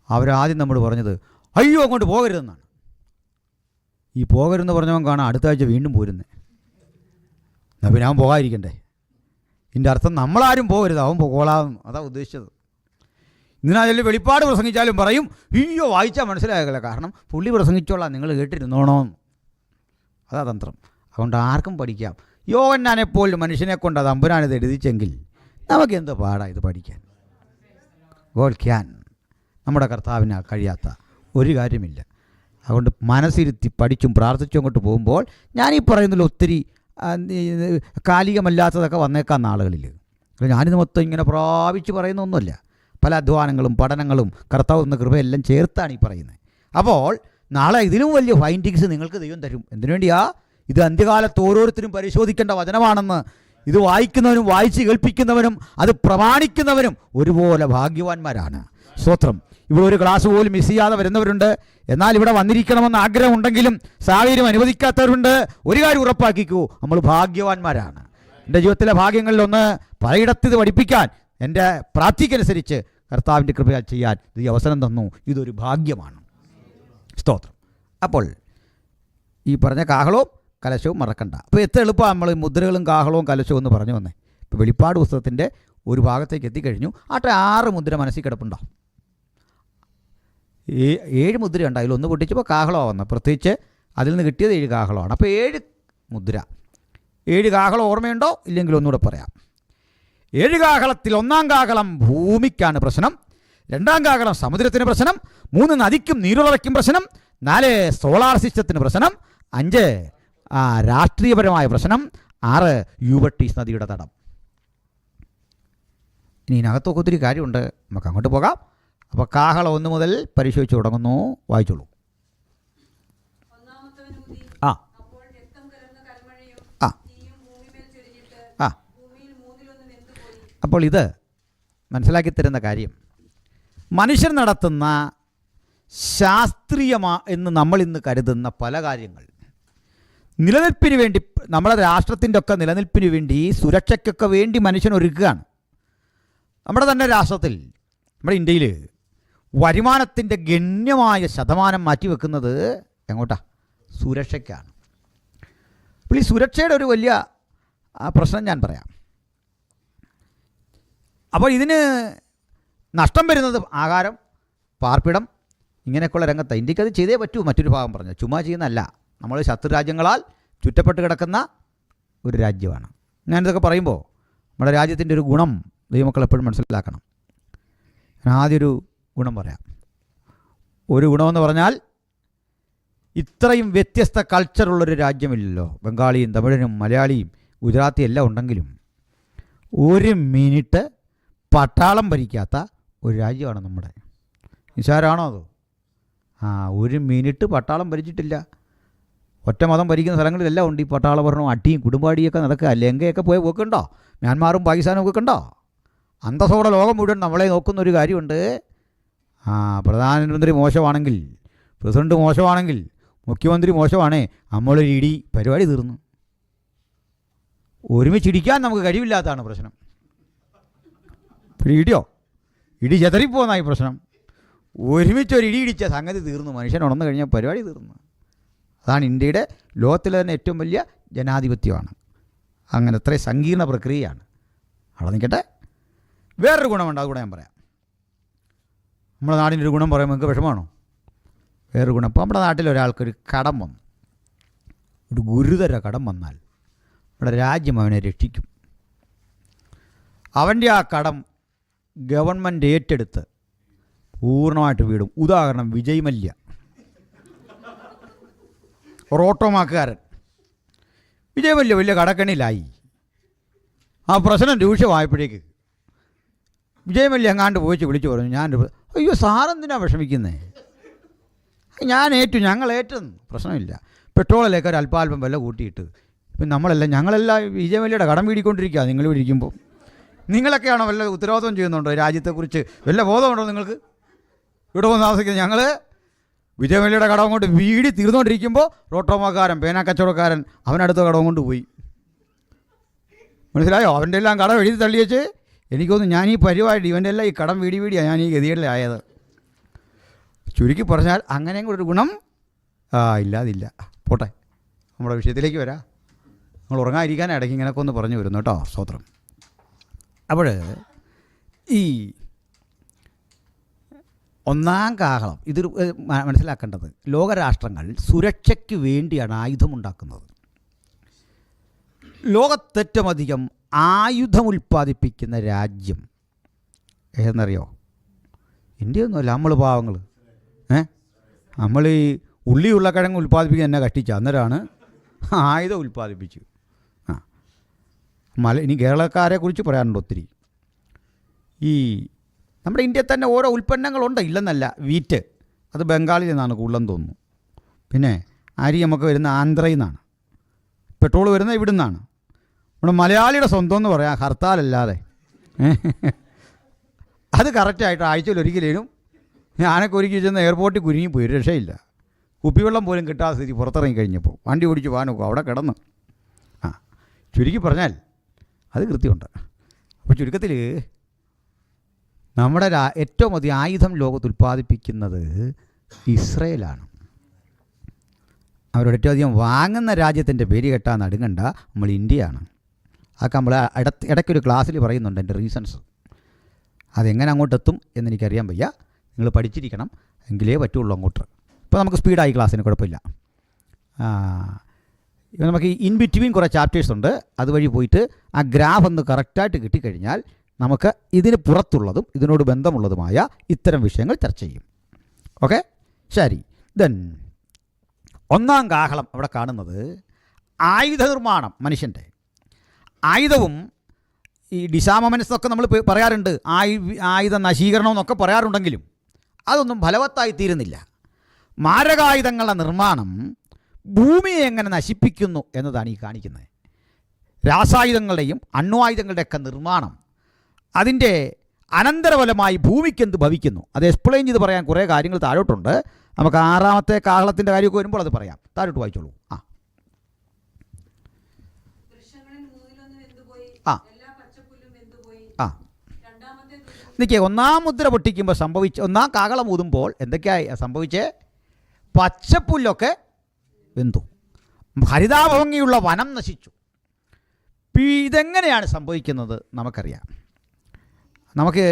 അവരാദ്യം നമ്മൾ പറഞ്ഞത് അയ്യോ അങ്ങോട്ട് പോകരുതെന്നാണ്. ഈ പോകരുതെന്ന് പറഞ്ഞവൻ കാണാം അടുത്ത ആഴ്ച വീണ്ടും പോരുന്നത്. എന്നാൽ പിന്നെ അവൻ പോകാതിരിക്കണ്ടേ? ഇതിൻ്റെ അർത്ഥം നമ്മളാരും പോകരുത്, അവൻ പോകോളാം, അതാണ് ഉദ്ദേശിച്ചത്. ഇതിനായാലും വെളിപ്പാട് പ്രസംഗിച്ചാലും പറയും അയ്യോ വായിച്ചാൽ മനസ്സിലാകില്ല, കാരണം പുള്ളി പ്രസംഗിച്ചോളാം, നിങ്ങൾ കേട്ടിരുന്നോണമെന്ന്. അതാ തന്ത്രം. അതുകൊണ്ട് ആർക്കും പഠിക്കാം. യോഹന്നാനെപ്പോലും മനുഷ്യനെ കൊണ്ട് അത് അമ്പുരാനിത് എഴുതിച്ചെങ്കിൽ നമുക്ക് എന്ത് പാടാ ഇത് പഠിക്കാൻ. God can. നമ്മുടെ കർത്താവിന് കഴിയാത്ത ഒരു കാര്യമില്ല. അതുകൊണ്ട് മനസ്സിരുത്തി പഠിച്ചും പ്രാർത്ഥിച്ചും അങ്ങോട്ട് പോകുമ്പോൾ ഞാനീ പറയുന്നതിൽ ഒത്തിരി കാലികമല്ലാത്തതൊക്കെ വന്നേക്കാം നാളുകളിൽ. ഞാനിത് മൊത്തം ഇങ്ങനെ പ്രാപിച്ച് പറയുന്നൊന്നുമല്ല. പല അധ്വാനങ്ങളും പഠനങ്ങളും കർത്താവ് എന്ന കൃപയെല്ലാം ചേർത്താണ് ഈ പറയുന്നത്. അപ്പോൾ നാളെ ഇതിലും വലിയ ഫൈൻഡിങ്സ് നിങ്ങൾക്ക് ദൈവം തരും. എന്തിനു വേണ്ടിയാ? ഇത് അന്ത്യകാലത്ത് ഓരോരുത്തരും പരിശോധിക്കേണ്ട വചനമാണെന്ന്. ഇത് വായിക്കുന്നവനും വായിച്ച് കേൾപ്പിക്കുന്നവനും അത് പ്രമാണിക്കുന്നവനും ഒരുപോലെ ഭാഗ്യവാന്മാരാണ്. സ്തോത്രം. ഇവിടെ ഒരു ക്ലാസ് പോലും മിസ് ചെയ്യാതെ വരുന്നവരുണ്ട്. എന്നാൽ ഇവിടെ വന്നിരിക്കണമെന്ന് ആഗ്രഹമുണ്ടെങ്കിലും സാഹചര്യം അനുവദിക്കാത്തവരുണ്ട്. ഒരു കാര്യം ഉറപ്പാക്കിക്കൂ, നമ്മൾ ഭാഗ്യവാന്മാരാണ്. എൻ്റെ ജീവിതത്തിലെ ഭാഗ്യങ്ങളിലൊന്ന് പലയിടത്ത് പഠിപ്പിക്കാൻ എൻ്റെ പ്രാപ്തിക്കനുസരിച്ച് കർത്താവിൻ്റെ കൃപയാൽ ചെയ്യാൻ ഈ അവസരം തന്നു. ഇതൊരു ഭാഗ്യമാണ്. സ്തോത്രം. അപ്പോൾ ഈ പറഞ്ഞ കാഹളവും കലശവും മറക്കണ്ട. അപ്പോൾ എത്ര എളുപ്പമാണ് നമ്മൾ മുദ്രകളും കാഹളവും കലശവും എന്ന് പറഞ്ഞു വന്നേ. ഇപ്പോൾ വെളിപ്പാട് പുസ്തകത്തിൻ്റെ ഒരു ഭാഗത്തേക്ക് എത്തിക്കഴിഞ്ഞു. 6 മുദ്ര മനസ്സിൽ കിടപ്പുണ്ടോ? 7 മുദ്ര ഉണ്ട്. അതിലൊന്ന് പൊട്ടിച്ചപ്പോൾ കാഹളമാണ് വന്നത്. പ്രത്യേകിച്ച് അതിൽ നിന്ന് കിട്ടിയത് 7 കാഹളമാണ്. അപ്പോൾ 7 മുദ്ര. 7 കാഹളം ഓർമ്മയുണ്ടോ? ഇല്ലെങ്കിൽ ഒന്നുകൂടെ പറയാം. 7 കാഹളത്തിൽ 1-ാം കാഹളം ഭൂമിക്കാണ് പ്രശ്നം, 2-ാം കാഹളം സമുദ്രത്തിന് പ്രശ്നം, 3 നദിക്കും നീരുറവയ്ക്കും പ്രശ്നം, 4 സോളാർ സിസ്റ്റത്തിന് പ്രശ്നം, 5 രാഷ്ട്രീയപരമായ പ്രശ്നം, 6 യൂബട്ടീസ് നദിയുടെ തടം. ഇനി ഇതിനകത്തൊക്കെ ഒത്തിരി കാര്യമുണ്ട്, നമുക്ക് അങ്ങോട്ട് പോകാം. അപ്പോൾ കാഹളം 1 മുതൽ പരിശോധിച്ച് തുടങ്ങുന്നു. വായിച്ചോളൂ. ആ ആ ആ അപ്പോൾ ഇത് മനസ്സിലാക്കി തരുന്ന കാര്യം, മനുഷ്യൻ നടത്തുന്ന ശാസ്ത്രീയമാ എന്ന് നമ്മൾ ഇന്ന് കരുതുന്ന പല കാര്യങ്ങൾ നിലനിൽപ്പിന് വേണ്ടി, നമ്മുടെ രാഷ്ട്രത്തിൻ്റെ ഒക്കെ നിലനിൽപ്പിന് വേണ്ടി, സുരക്ഷയ്ക്കൊക്കെ വേണ്ടി മനുഷ്യൻ ഒരുക്കുകയാണ്. നമ്മുടെ തന്നെ രാഷ്ട്രത്തിൽ, നമ്മുടെ ഇന്ത്യയിൽ വരുമാനത്തിൻ്റെ ഗണ്യമായ ശതമാനം മാറ്റിവെക്കുന്നത് എങ്ങോട്ടാ? സുരക്ഷയ്ക്കാണ്. അപ്പോൾ ഈ സുരക്ഷയുടെ ഒരു വലിയ പ്രശ്നം ഞാൻ പറയാം. അപ്പോൾ ഇതിന് നഷ്ടം വരുന്നത് ആഹാരം, പാർപ്പിടം, ഇങ്ങനെയൊക്കെയുള്ള രംഗത്ത്. ഇന്ത്യക്ക് അത് ചെയ്തേ പറ്റൂ. മറ്റൊരു ഭാഗം പറഞ്ഞു, ചുമ്മാ ചെയ്യുന്നതല്ല. നമ്മൾ ശത്രുരാജ്യങ്ങളാൽ ചുറ്റപ്പെട്ട് കിടക്കുന്ന ഒരു രാജ്യമാണ്. ഞാനിതൊക്കെ പറയുമ്പോൾ നമ്മുടെ രാജ്യത്തിൻ്റെ ഒരു ഗുണം ദൈവമക്കൾ എപ്പോഴും മനസ്സിലാക്കണം. ഞാൻ ആദ്യം ഒരു ഗുണം പറയാം. ഒരു ഗുണമെന്ന് പറഞ്ഞാൽ, ഇത്രയും വ്യത്യസ്ത കൾച്ചറുള്ളൊരു രാജ്യമില്ലല്ലോ. ബംഗാളിയും തമിഴനും മലയാളിയും ഗുജറാത്തിയും എല്ലാം ഉണ്ടെങ്കിലും 1 മിനിറ്റ് പട്ടാളം ഭരിക്കാത്ത ഒരു രാജ്യമാണ് നമ്മുടെ. നിസ്സാരമാണോ അത്? 1 മിനിറ്റ് പട്ടാളം ഭരിച്ചിട്ടില്ല. ഒറ്റ മതം ഭരിക്കുന്ന സ്ഥലങ്ങളിലെല്ലാം ഉണ്ട് ഈ പട്ടാള ഭരണവും അടിയും കുടുംബാടിയൊക്കെ നടക്കുക. ലങ്കയൊക്കെ പോയി പോക്കുണ്ടോ? മ്യാൻമാറും പാകിസ്ഥാനും ഒക്കെ ഉണ്ടോ? അന്തസ്സോടെ ലോകം മുഴുവൻ നമ്മളെ നോക്കുന്നൊരു കാര്യമുണ്ട്. പ്രധാനമന്ത്രി മോശമാണെങ്കിൽ, പ്രസിഡന്റ് മോശമാണെങ്കിൽ, മുഖ്യമന്ത്രി മോശമാണേ, നമ്മളൊരു ഇടി, പരിപാടി തീർന്നു. ഒരുമിച്ചിടിക്കാൻ നമുക്ക് കഴിവില്ലാത്തതാണ് പ്രശ്നം. ഇടി ചെതറിപ്പോന്നായി പ്രശ്നം. ഒരുമിച്ചൊരു ഇടി ഇടിച്ച സംഗതി തീർന്നു. മനുഷ്യൻ ഉണർന്നു കഴിഞ്ഞാൽ പരിപാടി തീർന്നു. അതാണ് ഇന്ത്യയുടെ ലോകത്തിലെ തന്നെ ഏറ്റവും വലിയ ജനാധിപത്യമാണ്. അങ്ങനെ അത്രയും സങ്കീർണ പ്രക്രിയയാണ്. അവിടെ നിൽക്കട്ടെ. വേറൊരു ഗുണമുണ്ട്, അതുകൂടെ ഞാൻ പറയാം. നമ്മുടെ നാടിൻ്റെ ഒരു ഗുണം പറയുമ്പോൾ നിങ്ങൾക്ക് വിഷമമാണോ? വേറൊരു ഗുണം, ഇപ്പോൾ നമ്മുടെ നാട്ടിൽ ഒരാൾക്കൊരു കടം വന്നു, ഒരു ഗുരുതര കടം വന്നാൽ നമ്മുടെ രാജ്യം അവനെ രക്ഷിക്കും. അവൻ്റെ ആ കടം ഗവൺമെൻറ് ഏറ്റെടുത്ത് പൂർണ്ണമായിട്ട് വീടും. ഉദാഹരണം, വിജയ് മല്യ, ഒരു ഓട്ടോമാക്കുകാരൻ. വിജയ് മല്യ വലിയ കടക്കണിയിലായി. ആ പ്രശ്നം രൂക്ഷമായപ്പോഴേക്ക് വിജയ് മല്യ എങ്ങാണ്ട് പോയിച്ച് വിളിച്ചു പറഞ്ഞു, അയ്യോ സാറെന്തിനാ വിഷമിക്കുന്നേ, ഞാൻ ഏറ്റു, ഞങ്ങൾ ഏറ്റെന്ന്, പ്രശ്നമില്ല. പെട്രോളിലേക്ക് ഒരു അല്പാൽപ്പം വില കൂട്ടിയിട്ട് ഇപ്പം ഞങ്ങളെല്ലാം വിജയ് മല്യയുടെ കടം വീടിക്കൊണ്ടിരിക്കുക. നിങ്ങൾ ഇരിക്കുമ്പോൾ നിങ്ങളൊക്കെയാണോ വല്ല ഉത്തരവാദിത്വം ചെയ്യുന്നുണ്ടോ? രാജ്യത്തെക്കുറിച്ച് വല്ല ബോധമുണ്ടോ നിങ്ങൾക്ക്? ഇവിടെ വന്ന് താമസിക്കുന്നത് ഞങ്ങൾ വിജയ് മല്യയുടെ കടം കൊണ്ട് വീടി തീർന്നുകൊണ്ടിരിക്കുമ്പോൾ റോട്ടോമാക്കാരൻ, പേന കച്ചവടക്കാരൻ അവനടുത്ത കടവും കൊണ്ട് പോയി. മനസ്സിലായോ? അവൻ്റെ എല്ലാം കടം എഴുതി തള്ളിയേച്ച് എനിക്കൊന്ന് ഞാൻ ഈ പരിപാടി ഇവൻ്റെ എല്ലാം ഈ കടം വീടിയാണ് ഞാൻ ഈ ഗതികളിലായത്. ചുരുക്കി പറഞ്ഞാൽ അങ്ങനെയും കൂടെ ഒരു ഗുണം ഇല്ലാതില്ല. പോട്ടെ, നമ്മുടെ വിഷയത്തിലേക്ക് വരാം. നമ്മൾ ഉറങ്ങാതിരിക്കാൻ ഇടയ്ക്ക് ഇങ്ങനെയൊക്കെ ഒന്ന് പറഞ്ഞു വരുന്നു കേട്ടോ. സ്തോത്രം. അപ്പോൾ ഈ 1-ാം കാഹളം ഇത് മനസ്സിലാക്കേണ്ടത്, ലോകരാഷ്ട്രങ്ങൾ സുരക്ഷയ്ക്ക് വേണ്ടിയാണ് ആയുധമുണ്ടാക്കുന്നത്. ലോകത്തേറ്റവും അധികം ആയുധം ഉൽപ്പാദിപ്പിക്കുന്ന രാജ്യം ഏതെന്നറിയോ? ഇന്ത്യയൊന്നുമല്ല, നമ്മൾ പാവങ്ങൾ. നമ്മൾ ഈ ഉള്ളിയുള്ള കിഴങ്ങ് ഉൽപ്പാദിപ്പിക്കാൻ എന്നെ കഷ്ടിച്ച, അന്നേരമാണ് ആയുധം ഉൽപ്പാദിപ്പിച്ചു. ഇനി കേരളക്കാരെ കുറിച്ച് പറയാനുണ്ട് ഒത്തിരി. ഈ നമ്മുടെ ഇന്ത്യയിൽ തന്നെ ഓരോ ഉൽപ്പന്നങ്ങളുണ്ട്, ഇല്ലെന്നല്ല. വീറ്റ് അത് ബംഗാളിൽ നിന്നാണ് കൂടുതലെന്ന് തോന്നുന്നു. പിന്നെ അരി നമുക്ക് വരുന്ന ആന്ധ്രയിൽ നിന്നാണ്. പെട്രോൾ വരുന്നത് ഇവിടെ നിന്നാണ്. നമ്മുടെ മലയാളിയുടെ സ്വന്തം എന്ന് പറയാം ഹർത്താലല്ലാതെ. അത് കറക്റ്റായിട്ട് ആഴ്ചയിൽ ഒരിക്കലും ഞാനൊക്കെ ഒരിക്കൽ ചെന്ന് എയർപോർട്ടിൽ കുരുങ്ങിപ്പോയി, ഒരു രക്ഷയില്ല. കുപ്പിവെള്ളം പോലും കിട്ടാത്ത സ്ഥിതി പുറത്തിറങ്ങി കഴിഞ്ഞപ്പോൾ വണ്ടി ഓടിച്ച് പോകാനൊക്കെ അവിടെ കിടന്ന്. ചുരുക്കി പറഞ്ഞാൽ അത് കൃത്യമുണ്ട്. അപ്പോൾ ചുരുക്കത്തിൽ നമ്മുടെ ഏറ്റവും അധികം ആയുധം ലോകത്ത് ഉൽപ്പാദിപ്പിക്കുന്നത് ഇസ്രയേലാണ്. അവരോട് ഏറ്റവും അധികം വാങ്ങുന്ന രാജ്യത്തിൻ്റെ പേര് കേട്ടാൽ നടുങ്ങണ്ട, നമ്മൾ ഇന്ത്യയാണ്. അതൊക്കെ നമ്മൾ ഇടയ്ക്കൊരു ക്ലാസ്സിൽ പറയുന്നുണ്ട് എൻ്റെ റീസൺസ്. അതെങ്ങനെ അങ്ങോട്ട് എത്തും എന്നെനിക്കറിയാൻ വയ്യ. നിങ്ങൾ പഠിച്ചിരിക്കണം, എങ്കിലേ പറ്റുള്ളൂ അങ്ങോട്ട്. ഇപ്പോൾ നമുക്ക് സ്പീഡായി ക്ലാസ്സിന്, കുഴപ്പമില്ല. നമുക്ക് ഇൻ ബിറ്റ്വീൻ കുറേ ചാപ്റ്റേഴ്സ് ഉണ്ട്. അതുവഴി പോയിട്ട് ആ ഗ്രാഫ് ഒന്ന് കറക്റ്റായിട്ട് കിട്ടിക്കഴിഞ്ഞാൽ നമുക്ക് ഇതിന് പുറത്തുള്ളതും ഇതിനോട് ബന്ധമുള്ളതുമായ ഇത്തരം വിഷയങ്ങൾ ചർച്ച ചെയ്യും. ഓക്കെ, ശരി. ദെൻ ഒന്നാം കാഹളം അവിടെ കാണുന്നത് ആയുധ നിർമ്മാണം. മനുഷ്യൻ്റെ ആയുധവും ഈ ഡിസാമമെൻസ് ഒക്കെ നമ്മൾ പറയാറുണ്ട്, ആയുധ നശീകരണം എന്നൊക്കെ പറയാറുണ്ടെങ്കിലും അതൊന്നും ഫലവത്തായി തീരുന്നില്ല. മാരകായുധങ്ങളുടെ നിർമ്മാണം ഭൂമിയെ എങ്ങനെ നശിപ്പിക്കുന്നു എന്നതാണ് ഈ കാണിക്കുന്നത്. രാസായുധങ്ങളുടെയും അണ്വായുധങ്ങളുടെയൊക്കെ നിർമ്മാണം, അതിൻ്റെ അനന്തരഫലമായി ഭൂമിക്ക് എന്ത് ഭവിക്കുന്നു, അത് എക്സ്പ്ലെയിൻ ചെയ്ത് പറയാൻ കുറേ കാര്യങ്ങൾ താഴോട്ടുണ്ട്. നമുക്ക് ആറാമത്തെ കാഹളത്തിൻ്റെ കാര്യമൊക്കെ വരുമ്പോൾ അത് പറയാം. താഴോട്ട് വായിച്ചോളൂ. നിൽക്കേ, ഒന്നാം മുദ്ര പൊട്ടിക്കുമ്പോൾ ഒന്നാം കാഹളം ഊതുമ്പോൾ എന്തൊക്കെയായി സംഭവിച്ചേ? പച്ചപ്പുല്ലൊക്കെ വെന്തു, ഹരിതാഭംഗിയുള്ള വനം നശിച്ചു. ഇതെങ്ങനെയാണ് സംഭവിക്കുന്നത് നമുക്കറിയാം. നമുക്ക്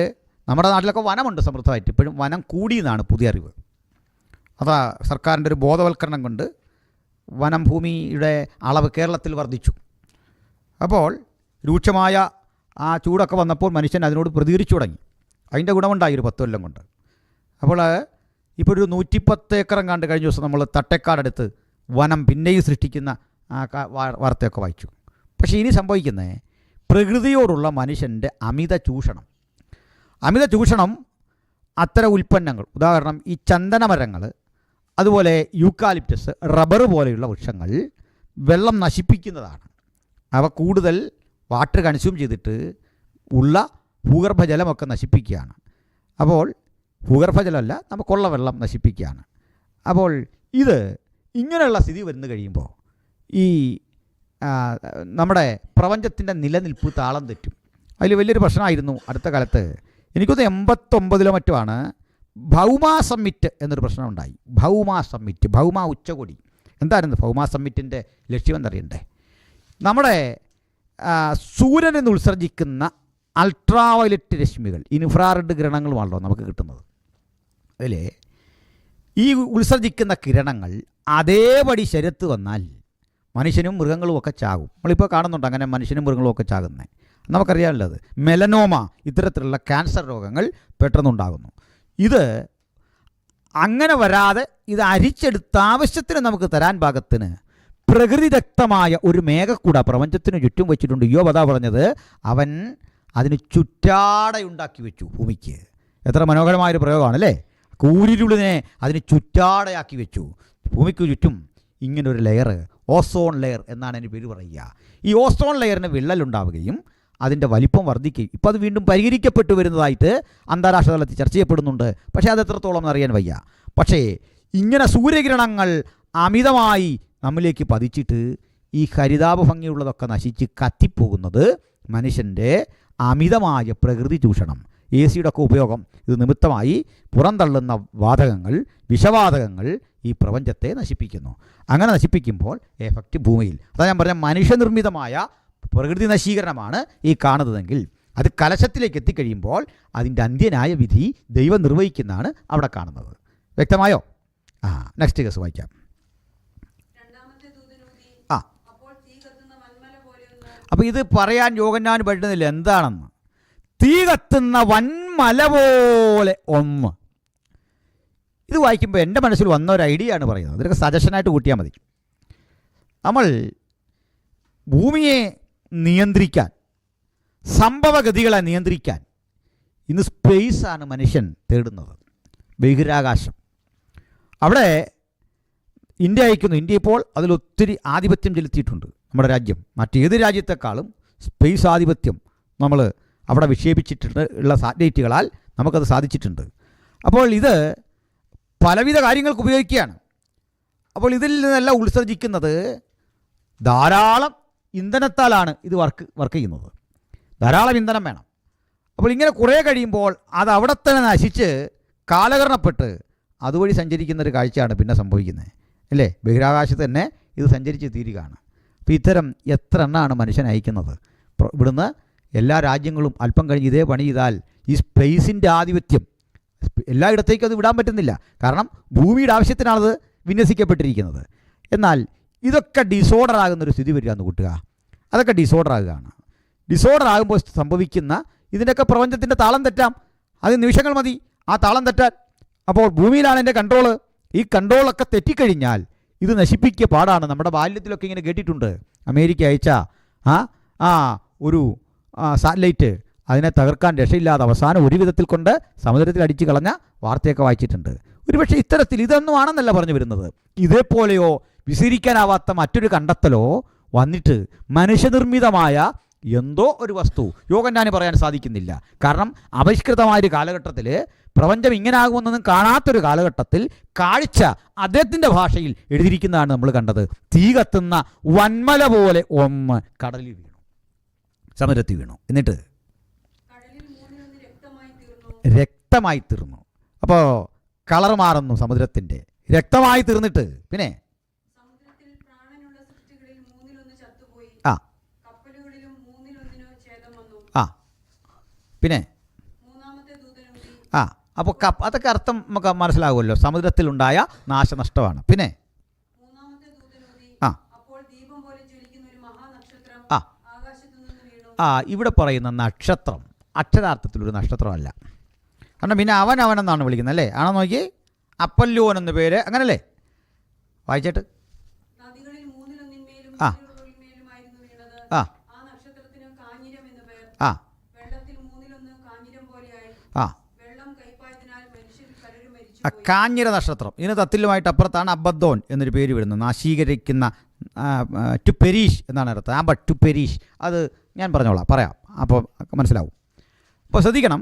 നമ്മുടെ നാട്ടിലൊക്കെ വനമുണ്ട് സമൃദ്ധമായിട്ട്, ഇപ്പോഴും വനം കൂടിയെന്നാണ് പുതിയ അറിവ്. അതാ സർക്കാരിൻ്റെ ഒരു ബോധവൽക്കരണം കൊണ്ട് വനം ഭൂമിയുടെ അളവ് കേരളത്തിൽ വർദ്ധിച്ചു. അപ്പോൾ രൂക്ഷമായ ആ ചൂടൊക്കെ വന്നപ്പോൾ മനുഷ്യൻ അതിനോട് പ്രതികരിച്ചു തുടങ്ങി. അതിൻ്റെ ഗുണമുണ്ടായി ഒരു 10 കൊല്ലം കൊണ്ട്. അപ്പോൾ ഇപ്പോൾ ഒരു 110 ഏക്കറും കണ്ട് കഴിഞ്ഞ ദിവസം നമ്മൾ തട്ടേക്കാടെടുത്ത് വനം പിന്നെയും സൃഷ്ടിക്കുന്ന വാർത്തയൊക്കെ വായിച്ചു. പക്ഷേ ഇനി സംഭവിക്കുന്നത് പ്രകൃതിയോടുള്ള മനുഷ്യൻ്റെ അമിത ചൂഷണം. അത്തരം ഉൽപ്പന്നങ്ങൾ, ഉദാഹരണം ഈ ചന്ദനമരങ്ങൾ, അതുപോലെ യൂക്കാലിപ്റ്റസ്, റബ്ബർ പോലെയുള്ള വൃക്ഷങ്ങൾ വെള്ളം നശിപ്പിക്കുന്നതാണ്. അവ കൂടുതൽ വാട്ടർ കൺസ്യൂം ചെയ്തിട്ട് ഉള്ള ഭൂഗർഭജലമൊക്കെ നശിപ്പിക്കുകയാണ്. അപ്പോൾ ഭൂഗർഭജലമല്ല, നമുക്കുള്ള വെള്ളം നശിപ്പിക്കുകയാണ്. അപ്പോൾ ഇത് ഇങ്ങനെയുള്ള സ്ഥിതി വന്നു കഴിയുമ്പോൾ ഈ നമ്മുടെ പ്രപഞ്ചത്തിൻ്റെ നിലനിൽപ്പ് താളം തെറ്റും. അതിൽ വലിയൊരു പ്രശ്നമായിരുന്നു അടുത്ത കാലത്ത്. എനിക്കൊന്ന് 89 മറ്റുമാണ് ഭൗമ സമ്മിറ്റ് എന്നൊരു പ്രശ്നം ഉണ്ടായി. ഭൗമ ഉച്ചകോടി. എന്തായിരുന്നു ഭൗമ സമ്മിറ്റിൻ്റെ ലക്ഷ്യം എന്നറിയണ്ടേ? നമ്മുടെ സൂര്യനിൽ നിന്ന് ഉത്സർജിക്കുന്ന അൾട്രാവയലറ്റ് രശ്മികൾ, ഇൻഫ്രാറെഡ് കിരണങ്ങളുമാണല്ലോ നമുക്ക് കിട്ടുന്നത്. അതിൽ ഈ ഉത്സർജിക്കുന്ന കിരണങ്ങൾ അതേപടി ശരീരത്ത് വന്നാൽ മനുഷ്യനും മൃഗങ്ങളും ഒക്കെ ചാകും. നമ്മളിപ്പോൾ കാണുന്നുണ്ട് അങ്ങനെ മനുഷ്യനും മൃഗങ്ങളും ഒക്കെ ചാകുന്നത്. നമുക്കറിയാനുള്ളത് മെലനോമ, ഇത്തരത്തിലുള്ള ക്യാൻസർ രോഗങ്ങൾ പെട്ടെന്നുണ്ടാകുന്നു. ഇത് അങ്ങനെ വരാതെ ഇത് അരിച്ചെടുത്ത ആവശ്യത്തിന് നമുക്ക് തരാൻ പാകത്തിന് പ്രകൃതിദത്തമായ ഒരു മേഘക്കൂട പ്രപഞ്ചത്തിന് ചുറ്റും വെച്ചിട്ടുണ്ട്. യോബദാ പറഞ്ഞത് അവൻ അതിന് ചുറ്റാടയുണ്ടാക്കി വെച്ചു ഭൂമിക്ക്. എത്ര മനോഹരമായൊരു പ്രയോഗമാണല്ലേ? കൂരിരുളിനെ അതിന് ചുറ്റാടയാക്കി വെച്ചു. ഭൂമിക്ക് ചുറ്റും ഇങ്ങനൊരു ലെയർ, ഓസോൺ ലെയർ എന്നാണ് അതിന് പേര് പറയുക. ഈ ഓസോൺ ലെയറിന് വിള്ളലുണ്ടാവുകയും അതിൻ്റെ വലിപ്പം വർദ്ധിക്കുകയും ഇപ്പോൾ അത് വീണ്ടും പരിഹരിക്കപ്പെട്ടു വരുന്നതായിട്ട് അന്താരാഷ്ട്ര തലത്തിൽ ചർച്ച ചെയ്യപ്പെടുന്നുണ്ട്. പക്ഷേ അത് എത്രത്തോളം എന്നറിയാൻ വയ്യ. പക്ഷേ ഇങ്ങനെ സൂര്യകിരണങ്ങൾ അമിതമായി നമ്മിലേക്ക് പതിച്ചിട്ട് ഈ ഹരിതാപ ഭംഗിയുള്ളതൊക്കെ നശിച്ച് കത്തിപ്പോകുന്നത് മനുഷ്യൻ്റെ അമിതമായ പ്രകൃതി ചൂഷണം, AC-യുടെ ഒക്കെ ഉപയോഗം ഇത് നിമിത്തമായി പുറന്തള്ളുന്ന വാതകങ്ങൾ, വിഷവാതകങ്ങൾ ഈ പ്രപഞ്ചത്തെ നശിപ്പിക്കുന്നു. അങ്ങനെ നശിപ്പിക്കുമ്പോൾ എഫക്റ്റ് ഭൂമിയിൽ, അതാ ഞാൻ പറഞ്ഞ മനുഷ്യനിർമ്മിതമായ പ്രകൃതി നശീകരണമാണ് ഈ കാണുന്നതെങ്കിൽ അത് കലശത്തിലേക്ക് എത്തിക്കഴിയുമ്പോൾ അതിൻ്റെ അന്ത്യനായ വിധി ദൈവം നിർവഹിക്കുന്നതാണ് അവിടെ കാണുന്നത്. വ്യക്തമായോ? നെക്സ്റ്റ് കേസ് വായിക്കാം. അപ്പോൾ ഇത് പറയാൻ യോഹന്നാൻ പറ്റുന്നില്ല എന്താണെന്ന്. തീ കത്തുന്ന വൻമല പോലെ ഒന്ന്. ഇത് വായിക്കുമ്പോൾ എൻ്റെ മനസ്സിൽ വന്ന ഒരു ഐഡിയ ആണ് പറയുന്നത്. അതൊക്കെ സജഷനായിട്ട് കൂട്ടിയാൽ മതി. നമ്മൾ ഭൂമിയെ നിയന്ത്രിക്കാൻ, സംഭവഗതികളെ നിയന്ത്രിക്കാൻ ഇന്ന് സ്പേസാണ് മനുഷ്യൻ തേടുന്നത്, ബഹിരാകാശം. അവിടെ ഇന്ത്യ അയക്കുന്നു. ഇന്ത്യ ഇപ്പോൾ അതിലൊത്തിരി ആധിപത്യം ചെലുത്തിയിട്ടുണ്ട്. നമ്മുടെ രാജ്യം മറ്റേത് രാജ്യത്തെക്കാളും സ്പേസ് ആധിപത്യം നമ്മൾ അവിടെ വിക്ഷേപിച്ചിട്ടുണ്ട് ഉള്ള സാറ്റലൈറ്റുകളാൽ നമുക്കത് സാധിച്ചിട്ടുണ്ട്. അപ്പോൾ ഇത് പലവിധ കാര്യങ്ങൾക്ക് ഉപയോഗിക്കുകയാണ്. അപ്പോൾ ഇതിൽ നിന്നെല്ലാം ഉത്സർജിക്കുന്നത് ധാരാളം ഇന്ധനത്താലാണ് ഇത് വർക്ക് ചെയ്യുന്നത്. ധാരാളം ഇന്ധനം വേണം. അപ്പോൾ ഇങ്ങനെ കുറേ കഴിയുമ്പോൾ അത് അവിടെ തന്നെ നശിച്ച് കാലഹരണപ്പെട്ട് അതുവഴി സഞ്ചരിക്കുന്നൊരു കാഴ്ചയാണ് പിന്നെ സംഭവിക്കുന്നത്, അല്ലേ? ബഹിരാകാശത്ത് തന്നെ ഇത് സഞ്ചരിച്ച് തീരുകയാണ്. അപ്പോൾ ഇത്തരം എത്ര എണ്ണമാണ് മനുഷ്യൻ അയക്കുന്നത്? ഇവിടുന്ന് എല്ലാ രാജ്യങ്ങളും അല്പം കഴിഞ്ഞ് ഇതേ പണി ചെയ്താൽ ഈ സ്പേസിൻ്റെ ആധിപത്യം എല്ലായിടത്തേക്കും അത് വിടാൻ പറ്റുന്നില്ല. കാരണം ഭൂമിയുടെ ആവശ്യത്തിനാണത് വിന്യസിക്കപ്പെട്ടിരിക്കുന്നത്. എന്നാൽ ഇതൊക്കെ ഡിസോർഡർ ആകുന്നൊരു സ്ഥിതി വരിക എന്ന് കൂട്ടുക. അതൊക്കെ ഡിസോർഡർ ആകുകയാണ്. ഡിസോർഡർ ആകുമ്പോൾ സംഭവിക്കുന്ന ഇതിൻ്റെയൊക്കെ പ്രപഞ്ചത്തിൻ്റെ താളം തെറ്റാം. അത് നിമിഷങ്ങൾ മതി ആ താളം തെറ്റാൻ. അപ്പോൾ ഭൂമിയിലാണ് എൻ്റെ കൺട്രോള്. ഈ കൺട്രോളൊക്കെ തെറ്റിക്കഴിഞ്ഞാൽ ഇത് നശിപ്പിക്കുക പാടാണ്. നമ്മുടെ ബാല്യത്തിലൊക്കെ ഇങ്ങനെ കേട്ടിട്ടുണ്ട്. അമേരിക്ക അയച്ച ഒരു സാറ്റലൈറ്റ് അതിനെ തകർക്കാൻ രക്ഷയില്ലാതെ അവസാനം ഒരു വിധത്തിൽ കൊണ്ട് സമുദ്രത്തിൽ അടിച്ചു കളഞ്ഞ വാർത്തയൊക്കെ വായിച്ചിട്ടുണ്ട്. ഒരുപക്ഷെ ഇത്തരത്തിൽ ഇതൊന്നും ആണെന്നല്ല പറഞ്ഞു വരുന്നത്. ഇതേപോലെയോ വിസ്തരിക്കാനാവാത്ത മറ്റൊരു കണ്ടെത്തലോ വന്നിട്ട് മനുഷ്യനിർമ്മിതമായ എന്തോ ഒരു വസ്തു യോഗന്നാന് പറയാൻ സാധിക്കുന്നില്ല. കാരണം ആവിഷ്കൃതമായൊരു കാലഘട്ടത്തിൽ പ്രപഞ്ചം ഇങ്ങനെ ആകുമെന്നൊന്നും കാണാത്തൊരു കാലഘട്ടത്തിൽ കാഴ്ച അദ്ദേഹത്തിൻ്റെ ഭാഷയിൽ എഴുതിയിരിക്കുന്നതാണ് നമ്മൾ കണ്ടത്. തീ കത്തുന്ന വന്മല പോലെ ഒന്ന് കടലിൽ വീണു, സമുദ്രത്തിൽ വീണു, എന്നിട്ട് രക്തമായി തീർന്നു. അപ്പോൾ കളർ മാറുന്നു സമുദ്രത്തിൻ്റെ, രക്തമായി തീർന്നിട്ട് പിന്നെ പിന്നെ അപ്പോൾ അതൊക്കെ അർത്ഥം നമുക്ക് മനസ്സിലാകുമല്ലോ. സമുദ്രത്തിലുണ്ടായ നാശനഷ്ടമാണ്. പിന്നെ ഇവിടെ പറയുന്ന നക്ഷത്രം അക്ഷരാർത്ഥത്തിലൊരു നക്ഷത്രമല്ല. കാരണം പിന്നെ അവനെന്നാണ് വിളിക്കുന്നത്, അല്ലേ? ആണോ നോക്കി, അപ്പല്ലോൻ എന്ന പേര്, അങ്ങനല്ലേ? വായിച്ചിട്ട് കാഞ്ഞിര നക്ഷത്രം. ഇതിന് തത്തുല്യമായിട്ട് അപ്പുറത്താണ് അബദ്ദോൻ എന്നൊരു പേര് വരുന്നത്. നാശീകരിക്കുന്ന, ടു പെരീഷ് എന്നാണ് അർത്ഥം. ടു പെരീഷ് അത് ഞാൻ പറയാം, അപ്പോൾ മനസ്സിലാവും. അപ്പോൾ ശ്രദ്ധിക്കണം,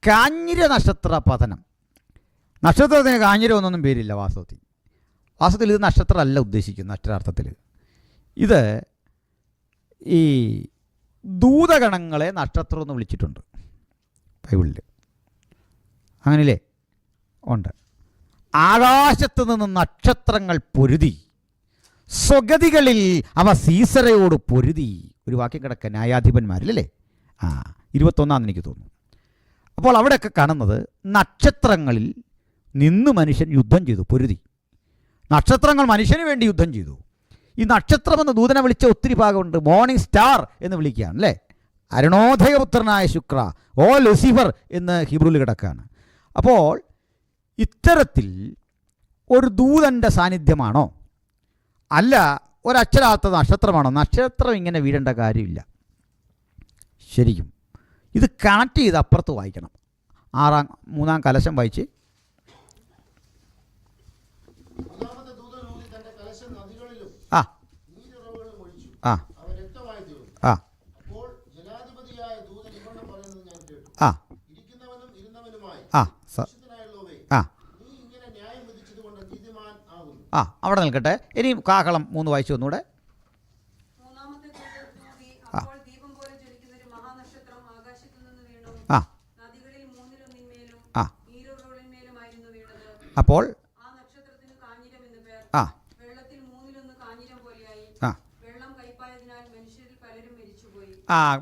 കാഞ്ഞിര നക്ഷത്ര പതനം. നക്ഷത്രത്തിന് കാഞ്ഞിരമൊന്നും പേരില്ല വാസ്തവത്തിൽ ഇത് നക്ഷത്രമല്ല ഉദ്ദേശിക്കുന്നത്. അക്ഷരാർത്ഥത്തിൽ ഇത് ഈ ദൂതഗണങ്ങളെ നക്ഷത്രം എന്ന് വിളിച്ചിട്ടുണ്ട് ബൈബിളിൽ. അങ്ങനെയല്ലേ? ഉണ്ട്. ആകാശത്ത് നിന്ന് നക്ഷത്രങ്ങൾ പൊരുതി, സ്വഗതികളിൽ അവ സീസറയോട് പൊരുതി. ഒരു വാക്യം കിടക്കുക ന്യായാധിപന്മാരിലല്ലേ? 21 എനിക്ക് തോന്നുന്നു. അപ്പോൾ അവിടെയൊക്കെ കാണുന്നത് നക്ഷത്രങ്ങളിൽ നിന്ന് മനുഷ്യൻ യുദ്ധം ചെയ്തു, പൊരുതി. നക്ഷത്രങ്ങൾ മനുഷ്യന് വേണ്ടി യുദ്ധം ചെയ്തു. ഈ നക്ഷത്രമെന്ന് ദൂതനെ വിളിച്ച ഒത്തിരി ഭാഗമുണ്ട്. മോർണിംഗ് സ്റ്റാർ എന്ന് വിളിക്കുകയാണ്, അല്ലേ? അരുണോദയപുത്രനായ ശുക്ര, ഓ ലൂസിഫർ എന്ന് ഹീബ്രുവിൽ കിടക്കുകയാണ്. അപ്പോൾ ഇത്തരത്തിൽ ഒരു ദൂതൻ്റെ സാന്നിധ്യമാണോ അല്ല ഒരക്ഷരാർത്ഥ നക്ഷത്രമാണോ? നക്ഷത്രം ഇങ്ങനെ വീഴേണ്ട കാര്യമില്ല. ശരിക്കും ഇത് കണക്ട് ചെയ്ത് അപ്പുറത്ത് വായിക്കണം. 3-ാം കലശം വായിച്ച് അവിടെ നിൽക്കട്ടെ. ഇനി കാഹളം 3 വായിച്ചു ഒന്നുകൂടെ. അപ്പോൾ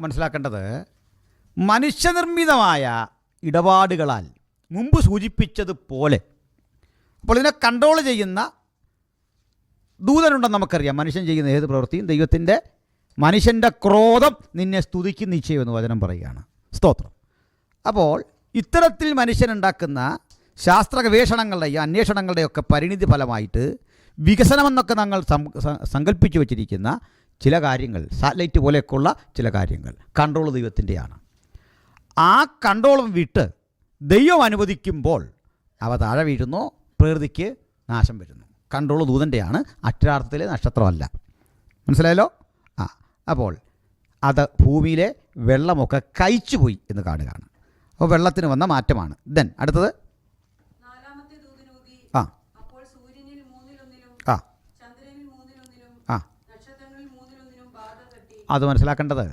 മനസ്സിലാക്കേണ്ടത് മനുഷ്യനിർമ്മിതമായ ഇടപാടുകളാൽ മുമ്പ് സൂചിപ്പിച്ചതുപോലെ അപ്പോൾ ഇതിനെ കൺട്രോൾ ചെയ്യുന്ന ദൂതനുണ്ടെന്ന് നമുക്കറിയാം. മനുഷ്യൻ ചെയ്യുന്ന ഏത് പ്രവൃത്തിയും മനുഷ്യൻ്റെ ക്രോധം നിന്നെ സ്തുതിക്കും നിശ്ചയമെന്ന് വചനം പറയുകയാണ്. സ്തോത്രം. അപ്പോൾ ഇത്തരത്തിൽ മനുഷ്യനുണ്ടാക്കുന്ന ശാസ്ത്ര ഗവേഷണങ്ങളുടെയും അന്വേഷണങ്ങളുടെയൊക്കെ പരിണിതി ഫലമായിട്ട് വികസനമെന്നൊക്കെ ഞങ്ങൾ സങ്കല്പിച്ചു വച്ചിരിക്കുന്ന ചില കാര്യങ്ങൾ, സാറ്റലൈറ്റ് പോലെയൊക്കെയുള്ള ചില കാര്യങ്ങൾ കൺട്രോൾ ദൈവത്തിൻ്റെയാണ്. ആ കൺട്രോളും വിട്ട് ദൈവം അനുവദിക്കുമ്പോൾ അവ താഴെ വീഴുന്നു, പ്രകൃതിക്ക് നാശം വരുന്നു. കൺട്രോൾ ദൂതൻ്റെയാണ്, അക്ഷരാർത്ഥത്തിലെ നക്ഷത്രമല്ല. മനസ്സിലായല്ലോ? അപ്പോൾ അത് ഭൂമിയിലെ വെള്ളമൊക്കെ കഴിച്ചുപോയി എന്ന് കാണുകയാണ്. അപ്പോൾ വെള്ളത്തിന് വന്ന മാറ്റമാണ്. ദെൻ അടുത്തത് അത് മനസ്സിലാക്കേണ്ടത്,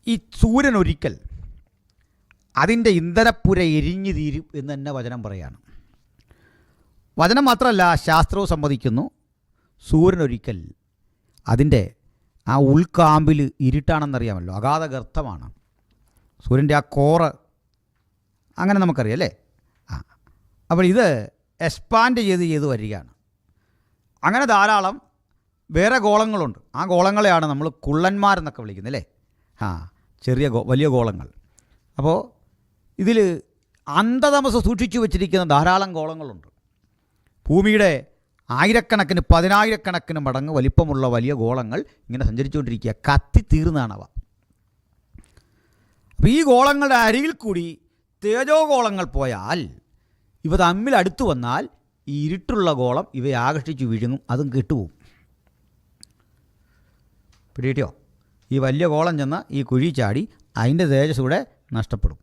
ഈ സൂര്യൻ ഒരിക്കൽ അതിൻ്റെ ഇന്ധനപ്പുര എരിഞ്ഞു തീരും എന്ന് തന്നെ വചനം പറയാണ്. വചനം മാത്രമല്ല, ശാസ്ത്രവും സമ്മതിക്കുന്നു. സൂര്യൻ ഒരിക്കൽ അതിൻ്റെ ആ ഉൾക്കാമ്പിൽ ഇരുട്ടാണെന്നറിയാമല്ലോ, അഗാധ ഗർത്തമാണ് സൂര്യൻ്റെ ആ കോറ്, അങ്ങനെ നമുക്കറിയാം അല്ലേ? അപ്പോൾ ഇത് എക്സ്പാൻഡ് ചെയ്ത് വരികയാണ്. അങ്ങനെ ധാരാളം വേറെ ഗോളങ്ങളുണ്ട്. ആ ഗോളങ്ങളെയാണ് നമ്മൾ കുള്ളന്മാരെന്നൊക്കെ വിളിക്കുന്നത് അല്ലേ? ചെറിയ വലിയ ഗോളങ്ങൾ. അപ്പോൾ ഇതിൽ അന്ധതമസ് സൂക്ഷിച്ചു വച്ചിരിക്കുന്ന ധാരാളം ഗോളങ്ങളുണ്ട്. ഭൂമിയുടെ ആയിരക്കണക്കിന് 10,000കണക്കിന് മടങ്ങ് വലിപ്പമുള്ള വലിയ ഗോളങ്ങൾ ഇങ്ങനെ സഞ്ചരിച്ചുകൊണ്ടിരിക്കുക, കത്തിത്തീർന്നാണവ. അപ്പോൾ ഈ ഗോളങ്ങളുടെ അരികിൽ കൂടി തേജോ ഗോളങ്ങൾ പോയാൽ ഇവ തമ്മിൽ അടുത്തു വന്നാൽ ഈ ഇരുട്ടുള്ള ഗോളം ഇവയെ ആകർഷിച്ച് വിഴുങ്ങും, അതും കെട്ടുപോകും. പിടികിട്ടിയോ? ഈ വലിയ ഗോളം ചെന്ന് ഈ കുഴി ചാടി അതിൻ്റെ തേജസ് കൂടെ നഷ്ടപ്പെടും.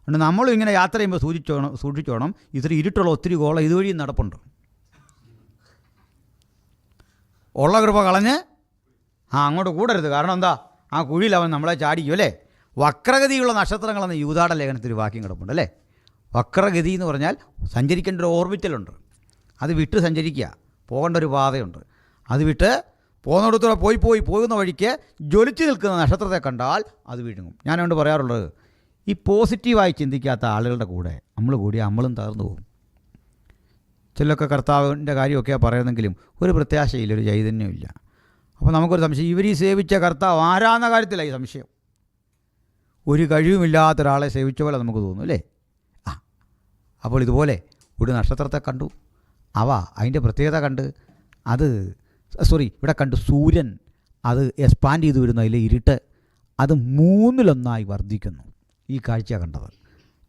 അതുകൊണ്ട് നമ്മളും ഇങ്ങനെ യാത്ര ചെയ്യുമ്പോൾ സൂക്ഷിച്ചോണം. ഇത്ര ഇരുട്ടുള്ള ഒത്തിരി ഗോളം ഇതുവഴി നടപ്പുണ്ട്. ഉള്ള കൃപ കളഞ്ഞ് അങ്ങോട്ട് കൂടരുത്. കാരണം എന്താ? ആ കുഴിയിൽ അവൻ നമ്മളെ ചാടിക്കും അല്ലേ? വക്രഗതിയുള്ള നക്ഷത്രങ്ങളെന്ന് യൂദായുടെ ലേഖനത്തിൽ വാക്യം കിടപ്പുണ്ട് അല്ലേ? വക്രഗതി എന്ന് പറഞ്ഞാൽ സഞ്ചരിക്കേണ്ട ഒരു ഓർബിറ്റലുണ്ട്, അത് വിട്ട് സഞ്ചരിക്കുക, പോകേണ്ട ഒരു പാതയുണ്ട്. അത് വിട്ട് പോകുന്നിടത്തൂടെ പോകുന്ന വഴിക്ക് ജ്വലിച്ച് നിൽക്കുന്ന നക്ഷത്രത്തെ കണ്ടാൽ അത് വിഴുങ്ങും. ഞാനതുകൊണ്ട് പറയാറുള്ളത്, ഈ പോസിറ്റീവായി ചിന്തിക്കാത്ത ആളുകളുടെ കൂടെ നമ്മളും തകർന്നു പോകും. ചിലരൊക്കെ കർത്താവിൻ്റെ കാര്യമൊക്കെയാണ് പറയുന്നെങ്കിലും ഒരു പ്രത്യാശയില്ല, ഒരു ചൈതന്യമില്ല. അപ്പോൾ നമുക്കൊരു സംശയം, ഇവർ ഈ സേവിച്ച കർത്താവ് ആരാന്ന കാര്യത്തിലായി സംശയം. ഒരു കഴിവുമില്ലാത്തൊരാളെ സേവിച്ച പോലെ നമുക്ക് തോന്നും അല്ലേ? അപ്പോൾ ഇതുപോലെ ഒരു നക്ഷത്രത്തെ കണ്ടു, അതിൻ്റെ പ്രത്യേകത കണ്ട്, ഇവിടെ കണ്ടു സൂര്യൻ അത് എക്സ്പാൻഡ് ചെയ്ത് വരുന്നു, അതിലെ ഇരുട്ട് അത് 3-1 വർദ്ധിക്കുന്നു. ഈ കാഴ്ച കണ്ടത്.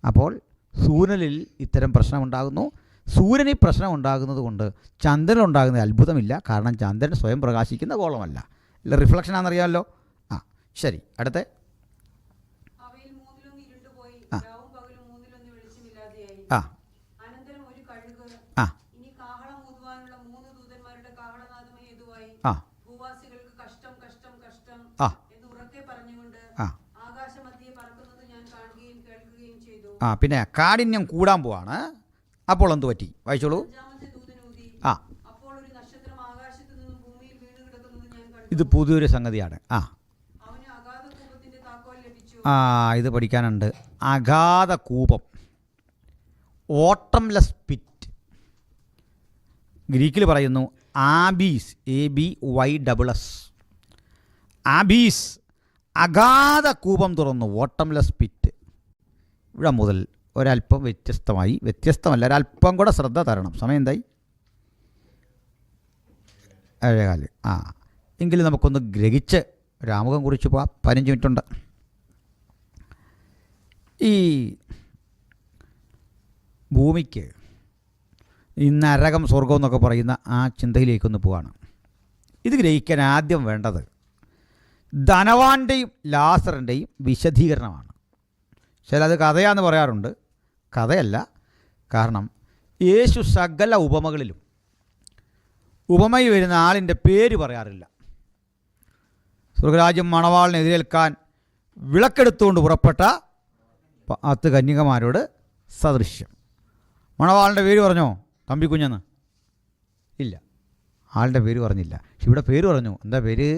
അപ്പോൾ സൂര്യനിൽ ഇത്തരം പ്രശ്നമുണ്ടാകുന്നു. സൂര്യനിൽ പ്രശ്നം ഉണ്ടാകുന്നത് കൊണ്ട് ചന്ദ്രനുണ്ടാകുന്ന അത്ഭുതമില്ല. കാരണം ചന്ദ്രൻ സ്വയം പ്രകാശിക്കുന്ന ഗോളമല്ല, ഇല്ല റിഫ്ലക്ഷനാണെന്നറിയാമല്ലോ. ശരി, അടുത്ത പിന്നെ കാഠിന്യം കൂടാൻ പോവാണ്. അപ്പോൾ എന്ത് പറ്റി? വായിച്ചോളൂ. ഇത് പുതിയൊരു സംഗതിയാണ്. ഇത് പഠിക്കാനുണ്ട്. അഗാധ കൂപം, ഓട്ടംലെസ് പിറ്റ്. ഗ്രീക്കിൽ പറയുന്നു ആബീസ്, ABYSS. ആബീസ്, അഗാധ കൂപം തുറന്നു, ഓട്ടംലെസ് പിറ്റ്. ഇവിടെ മുതൽ ഒരല്പം വ്യത്യസ്തമല്ല, ഒരല്പം കൂടെ ശ്രദ്ധ തരണം. സമയം എന്തായി? 7:15. എങ്കിലും നമുക്കൊന്ന് ഗ്രഹിച്ച് ഒരാമുഖം കുറിച്ച് പോവാം. 15 മിനിറ്റുണ്ട്. ഈ ഭൂമിക്ക് ഈ നരകം സ്വർഗം എന്നൊക്കെ പറയുന്ന ആ ചിന്തയിലേക്കൊന്ന് പോവാണ്. ഇത് ഗ്രഹിക്കാൻ ആദ്യം വേണ്ടത് ധനവാന്റെയും ലാസറിൻ്റെയും വിശദീകരണമാണ്. ചിലത് കഥയാന്ന് പറയാറുണ്ട്. കഥയല്ല. കാരണം യേശു സകല ഉപമകളിലും ഉപമയിൽ വരുന്ന ആളിൻ്റെ പേര് പറയാറില്ല. സ്വർഗരാജ്യം മണവാളിനെ എതിരേൽക്കാൻ വിളക്കെടുത്തുകൊണ്ട് പുറപ്പെട്ട 10 കന്യകമാരോട് സദൃശ്യം. മണവാളിൻ്റെ പേര് പറഞ്ഞോ തമ്പിക്കുഞ്ഞെന്ന്? ഇല്ല, ആളുടെ പേര് പറഞ്ഞില്ല. പക്ഷെ ഇവിടെ പേര് പറഞ്ഞു. എന്താ പേര്?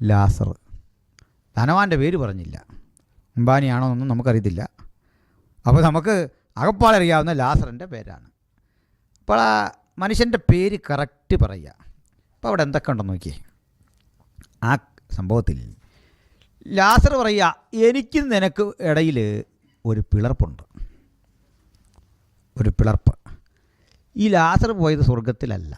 ലാസർ. ധനവാൻ്റെ പേര് പറഞ്ഞില്ല. അംബാനിയാണോ എന്നൊന്നും നമുക്കറിയത്തില്ല. അപ്പോൾ നമുക്ക് അകപ്പാടറിയാവുന്ന ലാസറിൻ്റെ പേരാണ്. അപ്പോൾ ആ മനുഷ്യൻ്റെ പേര് കറക്റ്റ് പറയുക. അപ്പോൾ അവിടെ എന്തൊക്കെ ഉണ്ടെന്ന് നോക്കിയേ. ആ സംഭവത്തിൽ ലാസർ പറയുക, എനിക്കും നിനക്ക് ഇടയിൽ ഒരു പിളർപ്പുണ്ട്, ഒരു പിളർപ്പ്. ഈ ലാസർ പോയത് സ്വർഗത്തിലല്ല,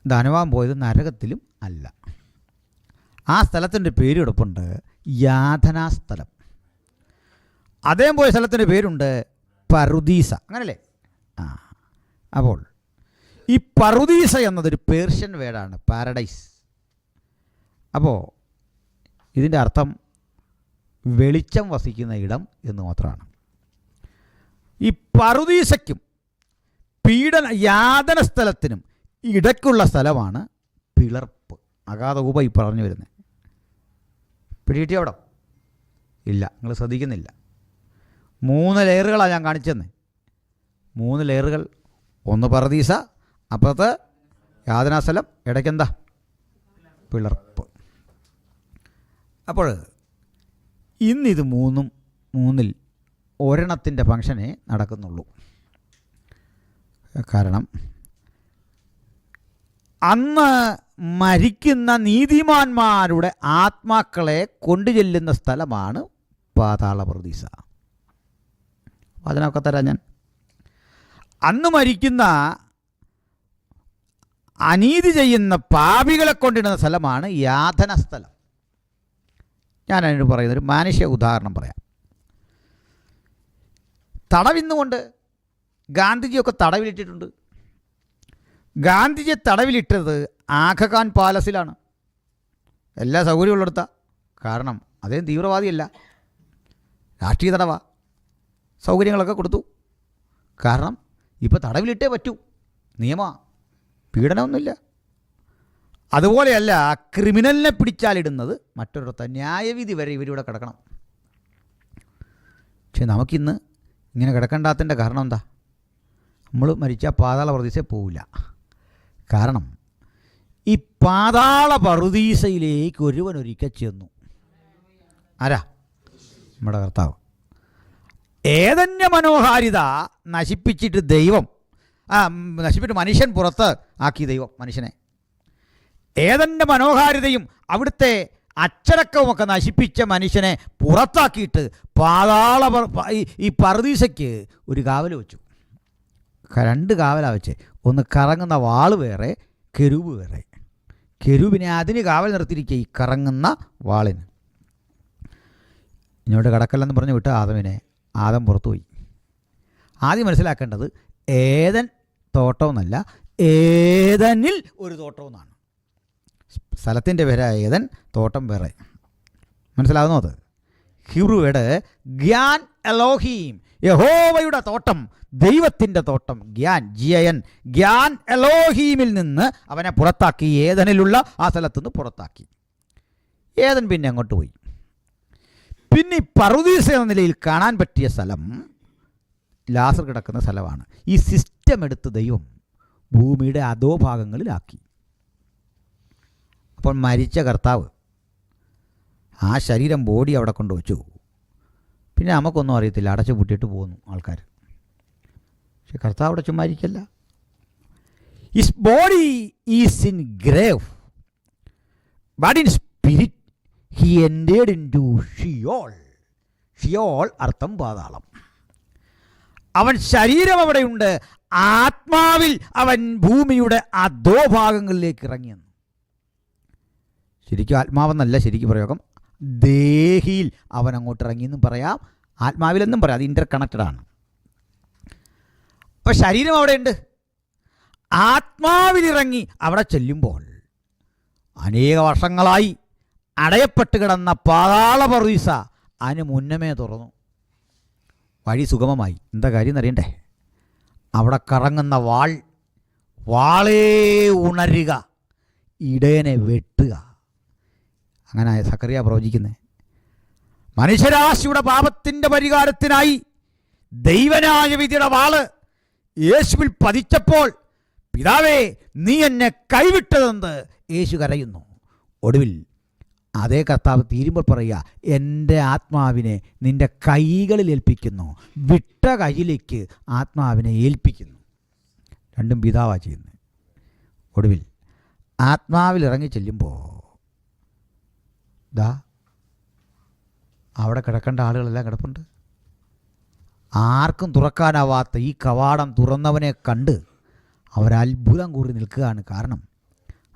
ധനവാൻ പോയത് നരകത്തിലും അല്ല. ആ സ്ഥലത്തിൻ്റെ പേര് കിടപ്പുണ്ട് യാതനാസ്ഥലം. അദ്ദേഹം പോയ സ്ഥലത്തിൻ്റെ പേരുണ്ട് പറുദീസ. അങ്ങനല്ലേ? അപ്പോൾ ഈ പറുദീസ എന്നതൊരു പേർഷ്യൻ വേർഡാണ്, പാരഡൈസ്. അപ്പോൾ ഇതിൻ്റെ അർത്ഥം വെളിച്ചം വസിക്കുന്ന ഇടം എന്ന് മാത്രമാണ്. ഈ പറുദീസയ്ക്കും യാതന സ്ഥലത്തിനും ഇടയ്ക്കുള്ള സ്ഥലമാണ് പിളർപ്പ്. അഗാധ ഊപ ഈ പറഞ്ഞു വരുന്നത്. പിടികിട്ടിയോ അവിടെ? ഇല്ല, നിങ്ങൾ ശ്രദ്ധിക്കുന്നില്ല. 3 ലെയറുകളാണ് ഞാൻ കാണിച്ചെന്ന്. 3 ലെയറുകൾ. ഒന്ന് പറുദീസ, അപ്പുറത്ത് യാതനാസ്ഥലം, ഇടയ്ക്കെന്താ? പിളർപ്പ്. അപ്പോൾ ഇന്നിത് മൂന്നിൽ ഒരെണ്ണത്തിൻ്റെ ഫംഗ്ഷനേ നടക്കുന്നുള്ളൂ. കാരണം അന്ന് മരിക്കുന്ന നീതിമാന്മാരുടെ ആത്മാക്കളെ കൊണ്ടുചെല്ലുന്ന സ്ഥലമാണ് പാതാള പറുദീസ. അതിനൊക്കെ തരാം ഞാൻ. അന്ന് മരിക്കുന്ന അനീതി ചെയ്യുന്ന പാപികളെ കൊണ്ടിടുന്ന സ്ഥലമാണ് യാതന സ്ഥലം. ഞാൻ അതിന് പറയുന്നൊരു മാനുഷ്യ ഉദാഹരണം പറയാം. തടവിന്നുകൊണ്ട് ഗാന്ധിജിയൊക്കെ തടവിലിട്ടിട്ടുണ്ട്. ഗാന്ധിജിയെ തടവിലിട്ടത് ആഘഖാൻ പാലസിലാണ്. എല്ലാ സൗകര്യമുള്ളിടത്ത. കാരണം അദ്ദേഹം തീവ്രവാദിയല്ല, രാഷ്ട്രീയ തടവാ. സൗകര്യങ്ങളൊക്കെ കൊടുത്തു. കാരണം ഇപ്പോൾ തടവിലിട്ടേ പറ്റൂ, നിയമമാണ്, പീഡനമൊന്നുമില്ല. അതുപോലെയല്ല ക്രിമിനലിനെ പിടിച്ചാലിടുന്നത് മറ്റൊരിടത്ത്. ന്യായവിധി വരെ ഇവരിവിടെ കിടക്കണം. പക്ഷെ നമുക്കിന്ന് ഇങ്ങനെ കിടക്കേണ്ടാത്തതിൻ്റെ കാരണം എന്താ? നമ്മൾ മരിച്ചാൽ പാതാള പറുദീസയിൽ പോവില്ല. കാരണം ഈ പാതാള പറുദീസയിലേക്ക് ഒരുവനൊരിക്കൽ ചെന്നു. ആരാ? നമ്മുടെ കർത്താവ്. ഏതന്യ മനോഹാരിത നശിപ്പിച്ചിട്ട് മനുഷ്യൻ പുറത്ത് ആക്കി ദൈവം മനുഷ്യനെ. ഏതന്യ മനോഹാരിതയും അവിടുത്തെ അച്ചടക്കവുമൊക്കെ നശിപ്പിച്ച മനുഷ്യനെ പുറത്താക്കിയിട്ട് ഈ പറുദീസയ്ക്ക് ഒരു കാവൽ വെച്ചു. 2 കാവലാണ് വെച്ച്. ഒന്ന് കറങ്ങുന്ന വാള് വേറെ, കെരൂബ് വേറെ. കെരൂബിനെ അതിന് കാവൽ നിർത്തിയിരിക്കുക, ഈ കറങ്ങുന്ന വാളിന്. ഇങ്ങോട്ട് കടക്കല്ലെന്ന് പറഞ്ഞ് വിട്ട് ആദം പുറത്തുപോയി. ആദ്യം മനസ്സിലാക്കേണ്ടത് ഏദൻ തോട്ടമെന്നല്ല, ഏദനിൽ ഒരു തോട്ടമെന്നാണ്. സ്ഥലത്തിൻ്റെ പേര് ഏദൻ, തോട്ടം വേറെ. മനസ്സിലാകുന്നോ? അത് ഹീബ്രു വേർഡ് ഗ്യാൻ എലോഹീം, യഹോവയുടെ തോട്ടം, ദൈവത്തിൻ്റെ തോട്ടം. ഗ്യാൻ എലോഹീമിൽ നിന്ന് അവനെ പുറത്താക്കി, ഏദനിലുള്ള ആ സ്ഥലത്തുനിന്ന് പുറത്താക്കി. ഏദൻ പിന്നെ അങ്ങോട്ട് പോയി. പിന്നെ ഈ പറുദീസ എന്ന നിലയിൽ കാണാൻ പറ്റിയ സ്ഥലം ലാസർ കിടക്കുന്ന സ്ഥലമാണ്. ഈ സിസ്റ്റം എടുത്ത് ദൈവം ഭൂമിയുടെ അധോഭാഗങ്ങളിലാക്കി. അപ്പോൾ മരിച്ച കർത്താവ് ആ ശരീരം ബോഡി അവിടെ കൊണ്ടുവച്ചു. പിന്നെ നമുക്കൊന്നും അറിയത്തില്ല, അടച്ചു പൂട്ടിയിട്ട് പോകുന്നു ആൾക്കാർ. പക്ഷെ കർത്താവ് അവിടെ ചുമ്മാ ഇരിക്കല്ല. His body is in grave, but in spirit he entered into Sheol. Sheol അർത്ഥം പാതാളം. അവൻ ശരീരം അവിടെയുണ്ട്, ആത്മാവിൽ അവൻ ഭൂമിയുടെ അധോഭാഗങ്ങളിലേക്ക് ഇറങ്ങിയെന്ന്. ശരിക്കും ആത്മാവെന്നല്ല ശരിക്കും പ്രയോഗം, ദേഹിയിൽ അവൻ അങ്ങോട്ട് ഇറങ്ങിയെന്നും പറയാം, ആത്മാവിലെന്നും പറയാം. അത് ഇൻ്റർ കണക്റ്റഡാണ്. അപ്പോൾ ശരീരം അവിടെയുണ്ട്, ആത്മാവിലിറങ്ങി അവിടെ ചെല്ലുമ്പോൾ അനേക വർഷങ്ങളായി അടയപ്പെട്ട് കിടന്ന പാതാള പറുദീസ അതിന് മുന്നമേ തുറന്നു. വഴി സുഗമമായി. എന്താ കാര്യം എന്നറിയണ്ടേ? അവിടെ കറങ്ങുന്ന വാളേ ഉണരുക, ഇടയനെ വെട്ടുക. അങ്ങനെ സക്കറിയ പ്രവചിക്കുന്നത്. മനുഷ്യരാശിയുടെ പാപത്തിൻ്റെ പരിഹാരത്തിനായി ദൈവനായ വിധിയുടെ വാള് യേശുവിൽ പതിച്ചപ്പോൾ, പിതാവേ നീ എന്നെ കൈവിട്ടതെന്ന് യേശു കരയുന്നു. ഒടുവിൽ അതേ കർത്താവ് തീരുമ്പോൾ പറയുക, എൻ്റെ ആത്മാവിനെ നിൻ്റെ കൈകളിൽ ഏൽപ്പിക്കുന്നു. വിട്ട കയ്യിലേക്ക് ആത്മാവിനെ ഏൽപ്പിക്കുന്നു. രണ്ടും പിതാവാ ചെയ്യുന്നത്. ഒടുവിൽ ആത്മാവിൽ ഇറങ്ങി ചെല്ലുമ്പോൾ അവിടെ കിടക്കേണ്ട ആളുകളെല്ലാം കിടപ്പുണ്ട്. ആർക്കും തുറക്കാനാവാത്ത ഈ കവാടം തുറന്നവനെ കണ്ട് അവരത്ഭുതം കൂറി നിൽക്കുകയാണ്. കാരണം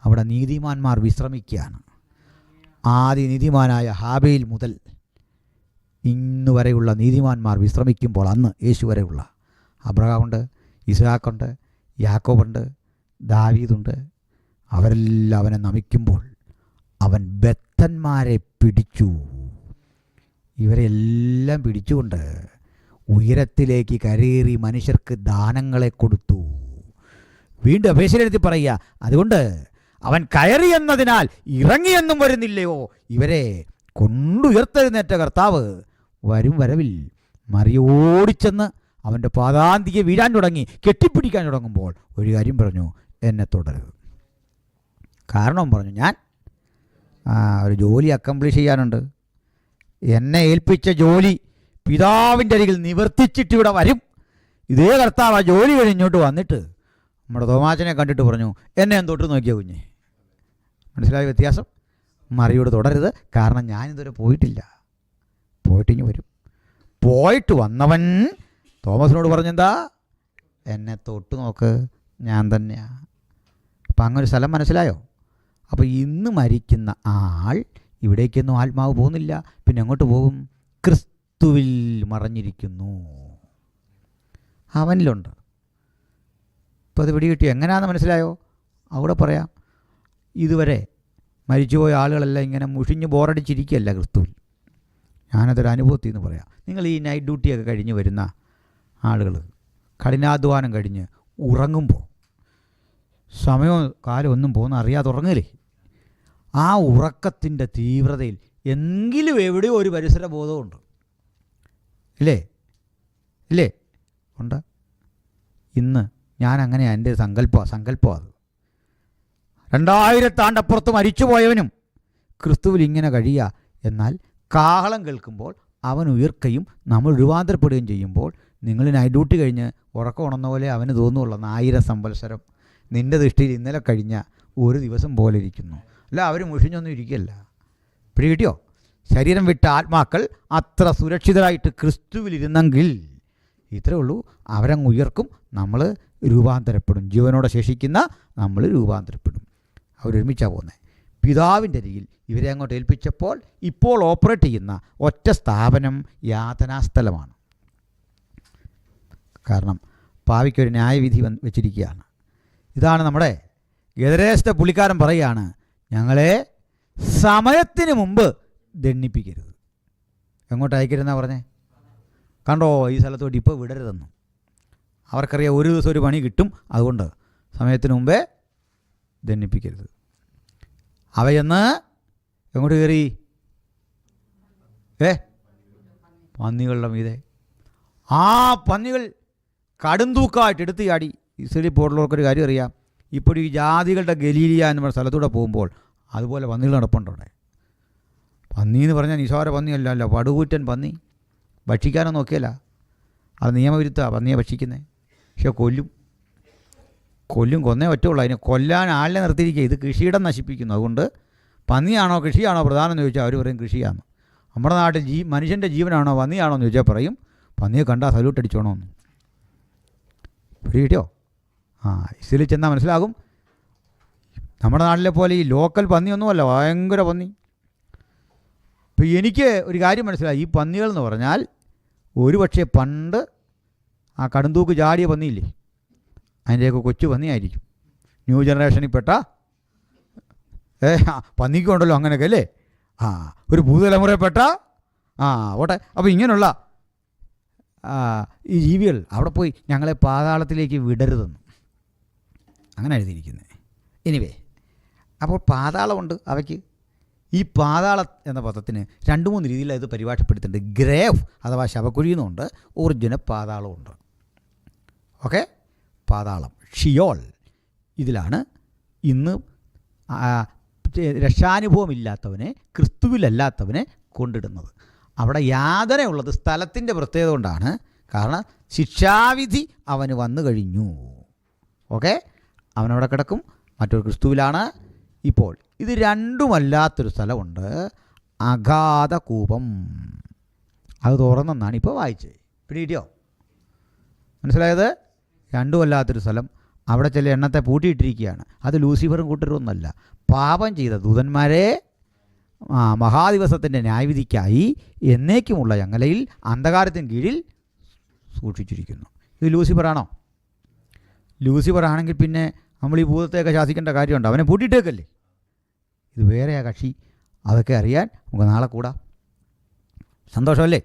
അവിടെ നീതിമാന്മാർ വിശ്രമിക്കുകയാണ്. ആദ്യ നീതിമാനായ ഹാബേൽ മുതൽ ഇന്ന് വരെയുള്ള നീതിമാന്മാർ വിശ്രമിക്കുമ്പോൾ അന്ന് യേശു വരെയുള്ള അബ്രഹാമുണ്ട്, ഇസ്ഹാക്കുണ്ട്, യാക്കോബുണ്ട്, ദാവീദുണ്ട്. അവരെല്ലാം അവനെ നമിക്കുമ്പോൾ അവൻ ബദ്ധന്മാരെ പിടിച്ചു. ഇവരെല്ലാം പിടിച്ചുകൊണ്ട് ഉയരത്തിലേക്ക് കരേറി മനുഷ്യർക്ക് ദാനങ്ങളെ കൊടുത്തു. വീണ്ടും എഫേസ്യരെഴുതി പറയുക, അതുകൊണ്ട് അവൻ കയറി എന്നതിനാൽ ഇറങ്ങിയെന്നും വരുന്നില്ലയോ. ഇവരെ കൊണ്ടുയർത്തെഴുന്നേറ്റ കർത്താവ് വരും വരവിൽ മറിയോടിച്ചെന്ന് അവൻ്റെ പാദാന്തിയെ വീഴാൻ തുടങ്ങി, കെട്ടിപ്പിടിക്കാൻ തുടങ്ങുമ്പോൾ ഒരു കാര്യം പറഞ്ഞു, എന്നെ തുടരുത്. കാരണം പറഞ്ഞു, ഞാൻ ഒരു ജോലി അക്കംപ്ലിഷ് ചെയ്യാനുണ്ട്. എന്നെ ഏൽപ്പിച്ച ജോലി പിതാവിൻ്റെ അരികിൽ നിവർത്തിച്ചിട്ട് ഇവിടെ വരും. ഇതേ കർത്താവ് ആ ജോലി കഴിഞ്ഞോട്ട് വന്നിട്ട് നമ്മുടെ തോമാച്ചനെ കണ്ടിട്ട് പറഞ്ഞു, എന്നെ തൊട്ട് നോക്കിയ കുഞ്ഞെ. മനസ്സിലായ വ്യത്യാസം? മറിയോട് തുടരുത്, കാരണം ഞാനിതുവരെ പോയിട്ടില്ല, പോയിട്ടിങ്ങ് വരും. പോയിട്ട് വന്നവൻ തോമസിനോട് പറഞ്ഞെന്താ, എന്നെ തൊട്ട് നോക്ക്, ഞാൻ തന്നെയാ. അപ്പം അങ്ങനൊരു സ്ഥലം മനസ്സിലായോ? അപ്പോൾ ഇന്ന് മരിക്കുന്ന ആൾ ഇവിടേക്കൊന്നും ആത്മാവ് പോകുന്നില്ല, പിന്നെ എങ്ങോട്ട് പോകും? ക്രിസ്തുവിൽ മറഞ്ഞിരിക്കുന്നു, അവനിലുണ്ട്. ഇപ്പോൾ അത് പിടികിട്ടി എങ്ങനെയാണെന്ന് മനസ്സിലായോ? അവിടെ പറയാം, ഇതുവരെ മരിച്ചുപോയ ആളുകളെല്ലാം ഇങ്ങനെ മുഷിഞ്ഞ് ബോറടിച്ചിരിക്കുകയല്ല ക്രിസ്തുവിൽ. ഞാനതൊരു അനുഭവത്തിൽ നിന്ന് പറയാം. നിങ്ങൾ ഈ നൈറ്റ് ഡ്യൂട്ടിയൊക്കെ കഴിഞ്ഞ് വരുന്ന ആളുകൾ കഠിനാധ്വാനം കഴിഞ്ഞ് ഉറങ്ങുമ്പോൾ സമയവും കാലം ഒന്നും പോകുന്ന അറിയാതെ ഉറങ്ങില്ലേ, ആ ഉറക്കത്തിൻ്റെ തീവ്രതയിൽ എങ്കിലും എവിടെയോ ഒരു പരിസര ബോധമുണ്ട്, ഇല്ലേ? ഇല്ലേ? ഉണ്ട്. ഇന്ന് ഞാൻ അങ്ങനെയാണ്, എൻ്റെ സങ്കല്പം അത്. 2000 ആണ്ടപ്പുറത്ത് മരിച്ചുപോയവനും ക്രിസ്തുവിൽ ഇങ്ങനെ കഴിയുക. എന്നാൽ കാഹളം കേൾക്കുമ്പോൾ അവൻ ഉയർക്കുകയും നമ്മൾ രൂപാന്തരപ്പെടുകയും ചെയ്യുമ്പോൾ നിങ്ങൾ നൈറ്റ് ഡ്യൂട്ടി കഴിഞ്ഞ് ഉറക്കം ഉണർന്ന പോലെ അവന് തോന്നുള്ളൂ 1000 സംവത്സരം നിൻ്റെ ദൃഷ്ടിയിൽ ഇന്നലെ കഴിഞ്ഞ ഒരു ദിവസം പോലെ ഇരിക്കുന്നു. അല്ല, അവർ മുഷിഞ്ഞൊന്നും ഇരിക്കുകയല്ല. പിടികിട്ടിയോ? ശരീരം വിട്ട ആത്മാക്കൾ അത്ര സുരക്ഷിതരായിട്ട് ക്രിസ്തുവിലിരുന്നെങ്കിൽ ഇത്രേ ഉള്ളൂ, അവരങ്ങ് ഉയർക്കും, നമ്മൾ രൂപാന്തരപ്പെടും. ജീവനോടെ ശേഷിക്കുന്ന നമ്മൾ രൂപാന്തരപ്പെടും. അവരൊരുമിച്ചാണ് പോകുന്നത്. പിതാവിൻ്റെ അരികിൽ ഇവരെ അങ്ങോട്ട് ഏൽപ്പിച്ചപ്പോൾ ഇപ്പോൾ ഓപ്പറേറ്റ് ചെയ്യുന്ന ഒറ്റ സ്ഥാപനം യാതനാസ്ഥലമാണ്. കാരണം പാവിക്കൊരു ന്യായവിധി വെച്ചിരിക്കുകയാണ്. ഇതാണ് നമ്മുടെ ഗദരേശത്തെ പുള്ളിക്കാരൻ പറയുകയാണ്, ഞങ്ങളെ സമയത്തിന് മുമ്പ് ദണ്ഡിപ്പിക്കരുത്. എങ്ങോട്ട് അയക്കരുതെന്നാണ് പറഞ്ഞേ? കണ്ടോ, ഈ സ്ഥലത്തോട്ട് ഇപ്പോൾ വിടരുതെന്ന്. അവർക്കറിയാം ഒരു ദിവസം ഒരു പണി കിട്ടും, അതുകൊണ്ട് സമയത്തിന് മുമ്പേ ദണ്ഡിപ്പിക്കരുത്. അവയെന്ന് എങ്ങോട്ട് കയറി? പന്നികളുടെ മീതെ. ആ പന്നികൾ കടും തൂക്കമായിട്ട് എടുത്ത് ചാടി. ഇസ്രയേലിൽ പോയിട്ടുള്ളവർക്കൊരു കാര്യം അറിയാം, ഇപ്പോഴും ഈ ജാതികളുടെ ഗലീലിയ എന്ന് പറഞ്ഞ സ്ഥലത്തൂടെ പോകുമ്പോൾ അതുപോലെ പന്നികൾ നടപ്പുണ്ടവിടെ. പന്നി എന്ന് പറഞ്ഞാൽ നിസാര പന്നിയല്ല, പടുകൂറ്റൻ പന്നി. ഭക്ഷിക്കാനൊന്നും നോക്കിയല്ല, അത് നിയമവിരുദ്ധമാണ് പന്നിയെ ഭക്ഷിക്കുന്നത്. പക്ഷെ കൊന്നേ പറ്റുള്ളൂ. അതിനെ കൊല്ലാൻ ആളിനെ നിർത്തിയിരിക്കുക. ഇത് കൃഷിയിടം നശിപ്പിക്കുന്നു. അതുകൊണ്ട് പന്നിയാണോ കൃഷിയാണോ പ്രധാനം എന്ന് ചോദിച്ചാൽ അവർ പറയും കൃഷിയാണ്. നമ്മുടെ നാട്ടിൽ മനുഷ്യൻ്റെ ജീവനാണോ പന്നിയാണോ എന്ന് ചോദിച്ചാൽ പറയും പന്നിയെ കണ്ടാൽ സല്യൂട്ട് അടിച്ചോണമെന്ന്. പിടികിട്ടിയോ? ഇസ്രയേലിൽ ചെന്നാൽ മനസ്സിലാകും. നമ്മുടെ നാട്ടിലെ പോലെ ഈ ലോക്കൽ പന്നിയൊന്നുമല്ല, ഭയങ്കര പന്നി. ഇപ്പോൾ എനിക്ക് ഒരു കാര്യം മനസ്സിലായി, ഈ പന്നികൾ എന്ന് പറഞ്ഞാൽ ഒരു പക്ഷേ പണ്ട് ആ കടുന്തൂക്ക് ചാടിയ പന്നിയില്ലേ, അതിൻ്റെയൊക്കെ കൊച്ചു പന്നിയായിരിക്കും. ന്യൂ ജനറേഷനിൽ പെട്ട പന്നിക്കുണ്ടല്ലോ അങ്ങനെയൊക്കെ അല്ലേ. ഒരു പുതുതലമുറയിൽപ്പെട്ട ഓട്ടെ. അപ്പോൾ ഇങ്ങനെയുള്ള ഈ ജീവികൾ അവിടെ പോയി ഞങ്ങളെ പാതാളത്തിലേക്ക് വിടരുതെന്ന് അങ്ങനെ എഴുതിയിരിക്കുന്നത്. എനിവേ, അപ്പോൾ പാതാളമുണ്ട് അവയ്ക്ക്. ഈ പാതാളം എന്ന പദത്തിന് 2-3 രീതിയിൽ ഇത് പരിഭാഷപ്പെടുത്തുന്നുണ്ട്. ഗ്രേവ് അഥവാ ശവക്കുഴിയുന്നുണ്ട്, ഒറിജിനൽ പാതാളമുണ്ട്. ഓക്കെ, പാതാളം ഷിയോൾ. ഇതിലാണ് ഇന്ന് രക്ഷാനുഭവമില്ലാത്തവനെ, ക്രിസ്തുവിലല്ലാത്തവനെ കൊണ്ടിടുന്നത്. അവിടെ യാതനയുള്ളത് സ്ഥലത്തിൻ്റെ പ്രത്യേകത കൊണ്ടാണ്. കാരണം ശിക്ഷാവിധി അവന് വന്നു കഴിഞ്ഞു. ഓക്കെ, അവനവിടെ കിടക്കും, മറ്റൊരു ക്രിസ്തുവിലാണ്. ഇപ്പോൾ ഇത് രണ്ടുമല്ലാത്തൊരു സ്ഥലമുണ്ട്, അഗാധ കൂപം. അത് തുറന്നെന്നാണ് ഇപ്പോൾ വായിച്ചത്. പിടികിട്ടിയോ? മനസ്സിലായത്? രണ്ടുമല്ലാത്തൊരു സ്ഥലം. അവിടെ ചില എണ്ണത്തെ പൂട്ടിയിട്ടിരിക്കുകയാണ്. അത് ലൂസിഫറും കൂട്ടരും ഒന്നല്ല, പാപം ചെയ്ത ദൂതന്മാരെ മഹാദിവസത്തിൻ്റെ ന്യായവിധിക്കായി എന്നേക്കുമുള്ള ചങ്ങലയിൽ അന്ധകാരത്തിന് കീഴിൽ സൂക്ഷിച്ചിരിക്കുന്നു. ഇത് ലൂസിഫറാണോ? ലൂസിഫർ ആണെങ്കിൽ പിന്നെ നമ്മൾ ഈ ഭൂതത്തെയൊക്കെ ശാസിക്കേണ്ട കാര്യമുണ്ട്. അവനെ പൂട്ടിയിട്ടേക്കല്ലേ. ഇത് വേറെയാ കക്ഷി. അതൊക്കെ അറിയാൻ നമുക്ക് നാളെ കൂടാം. സന്തോഷമല്ലേ?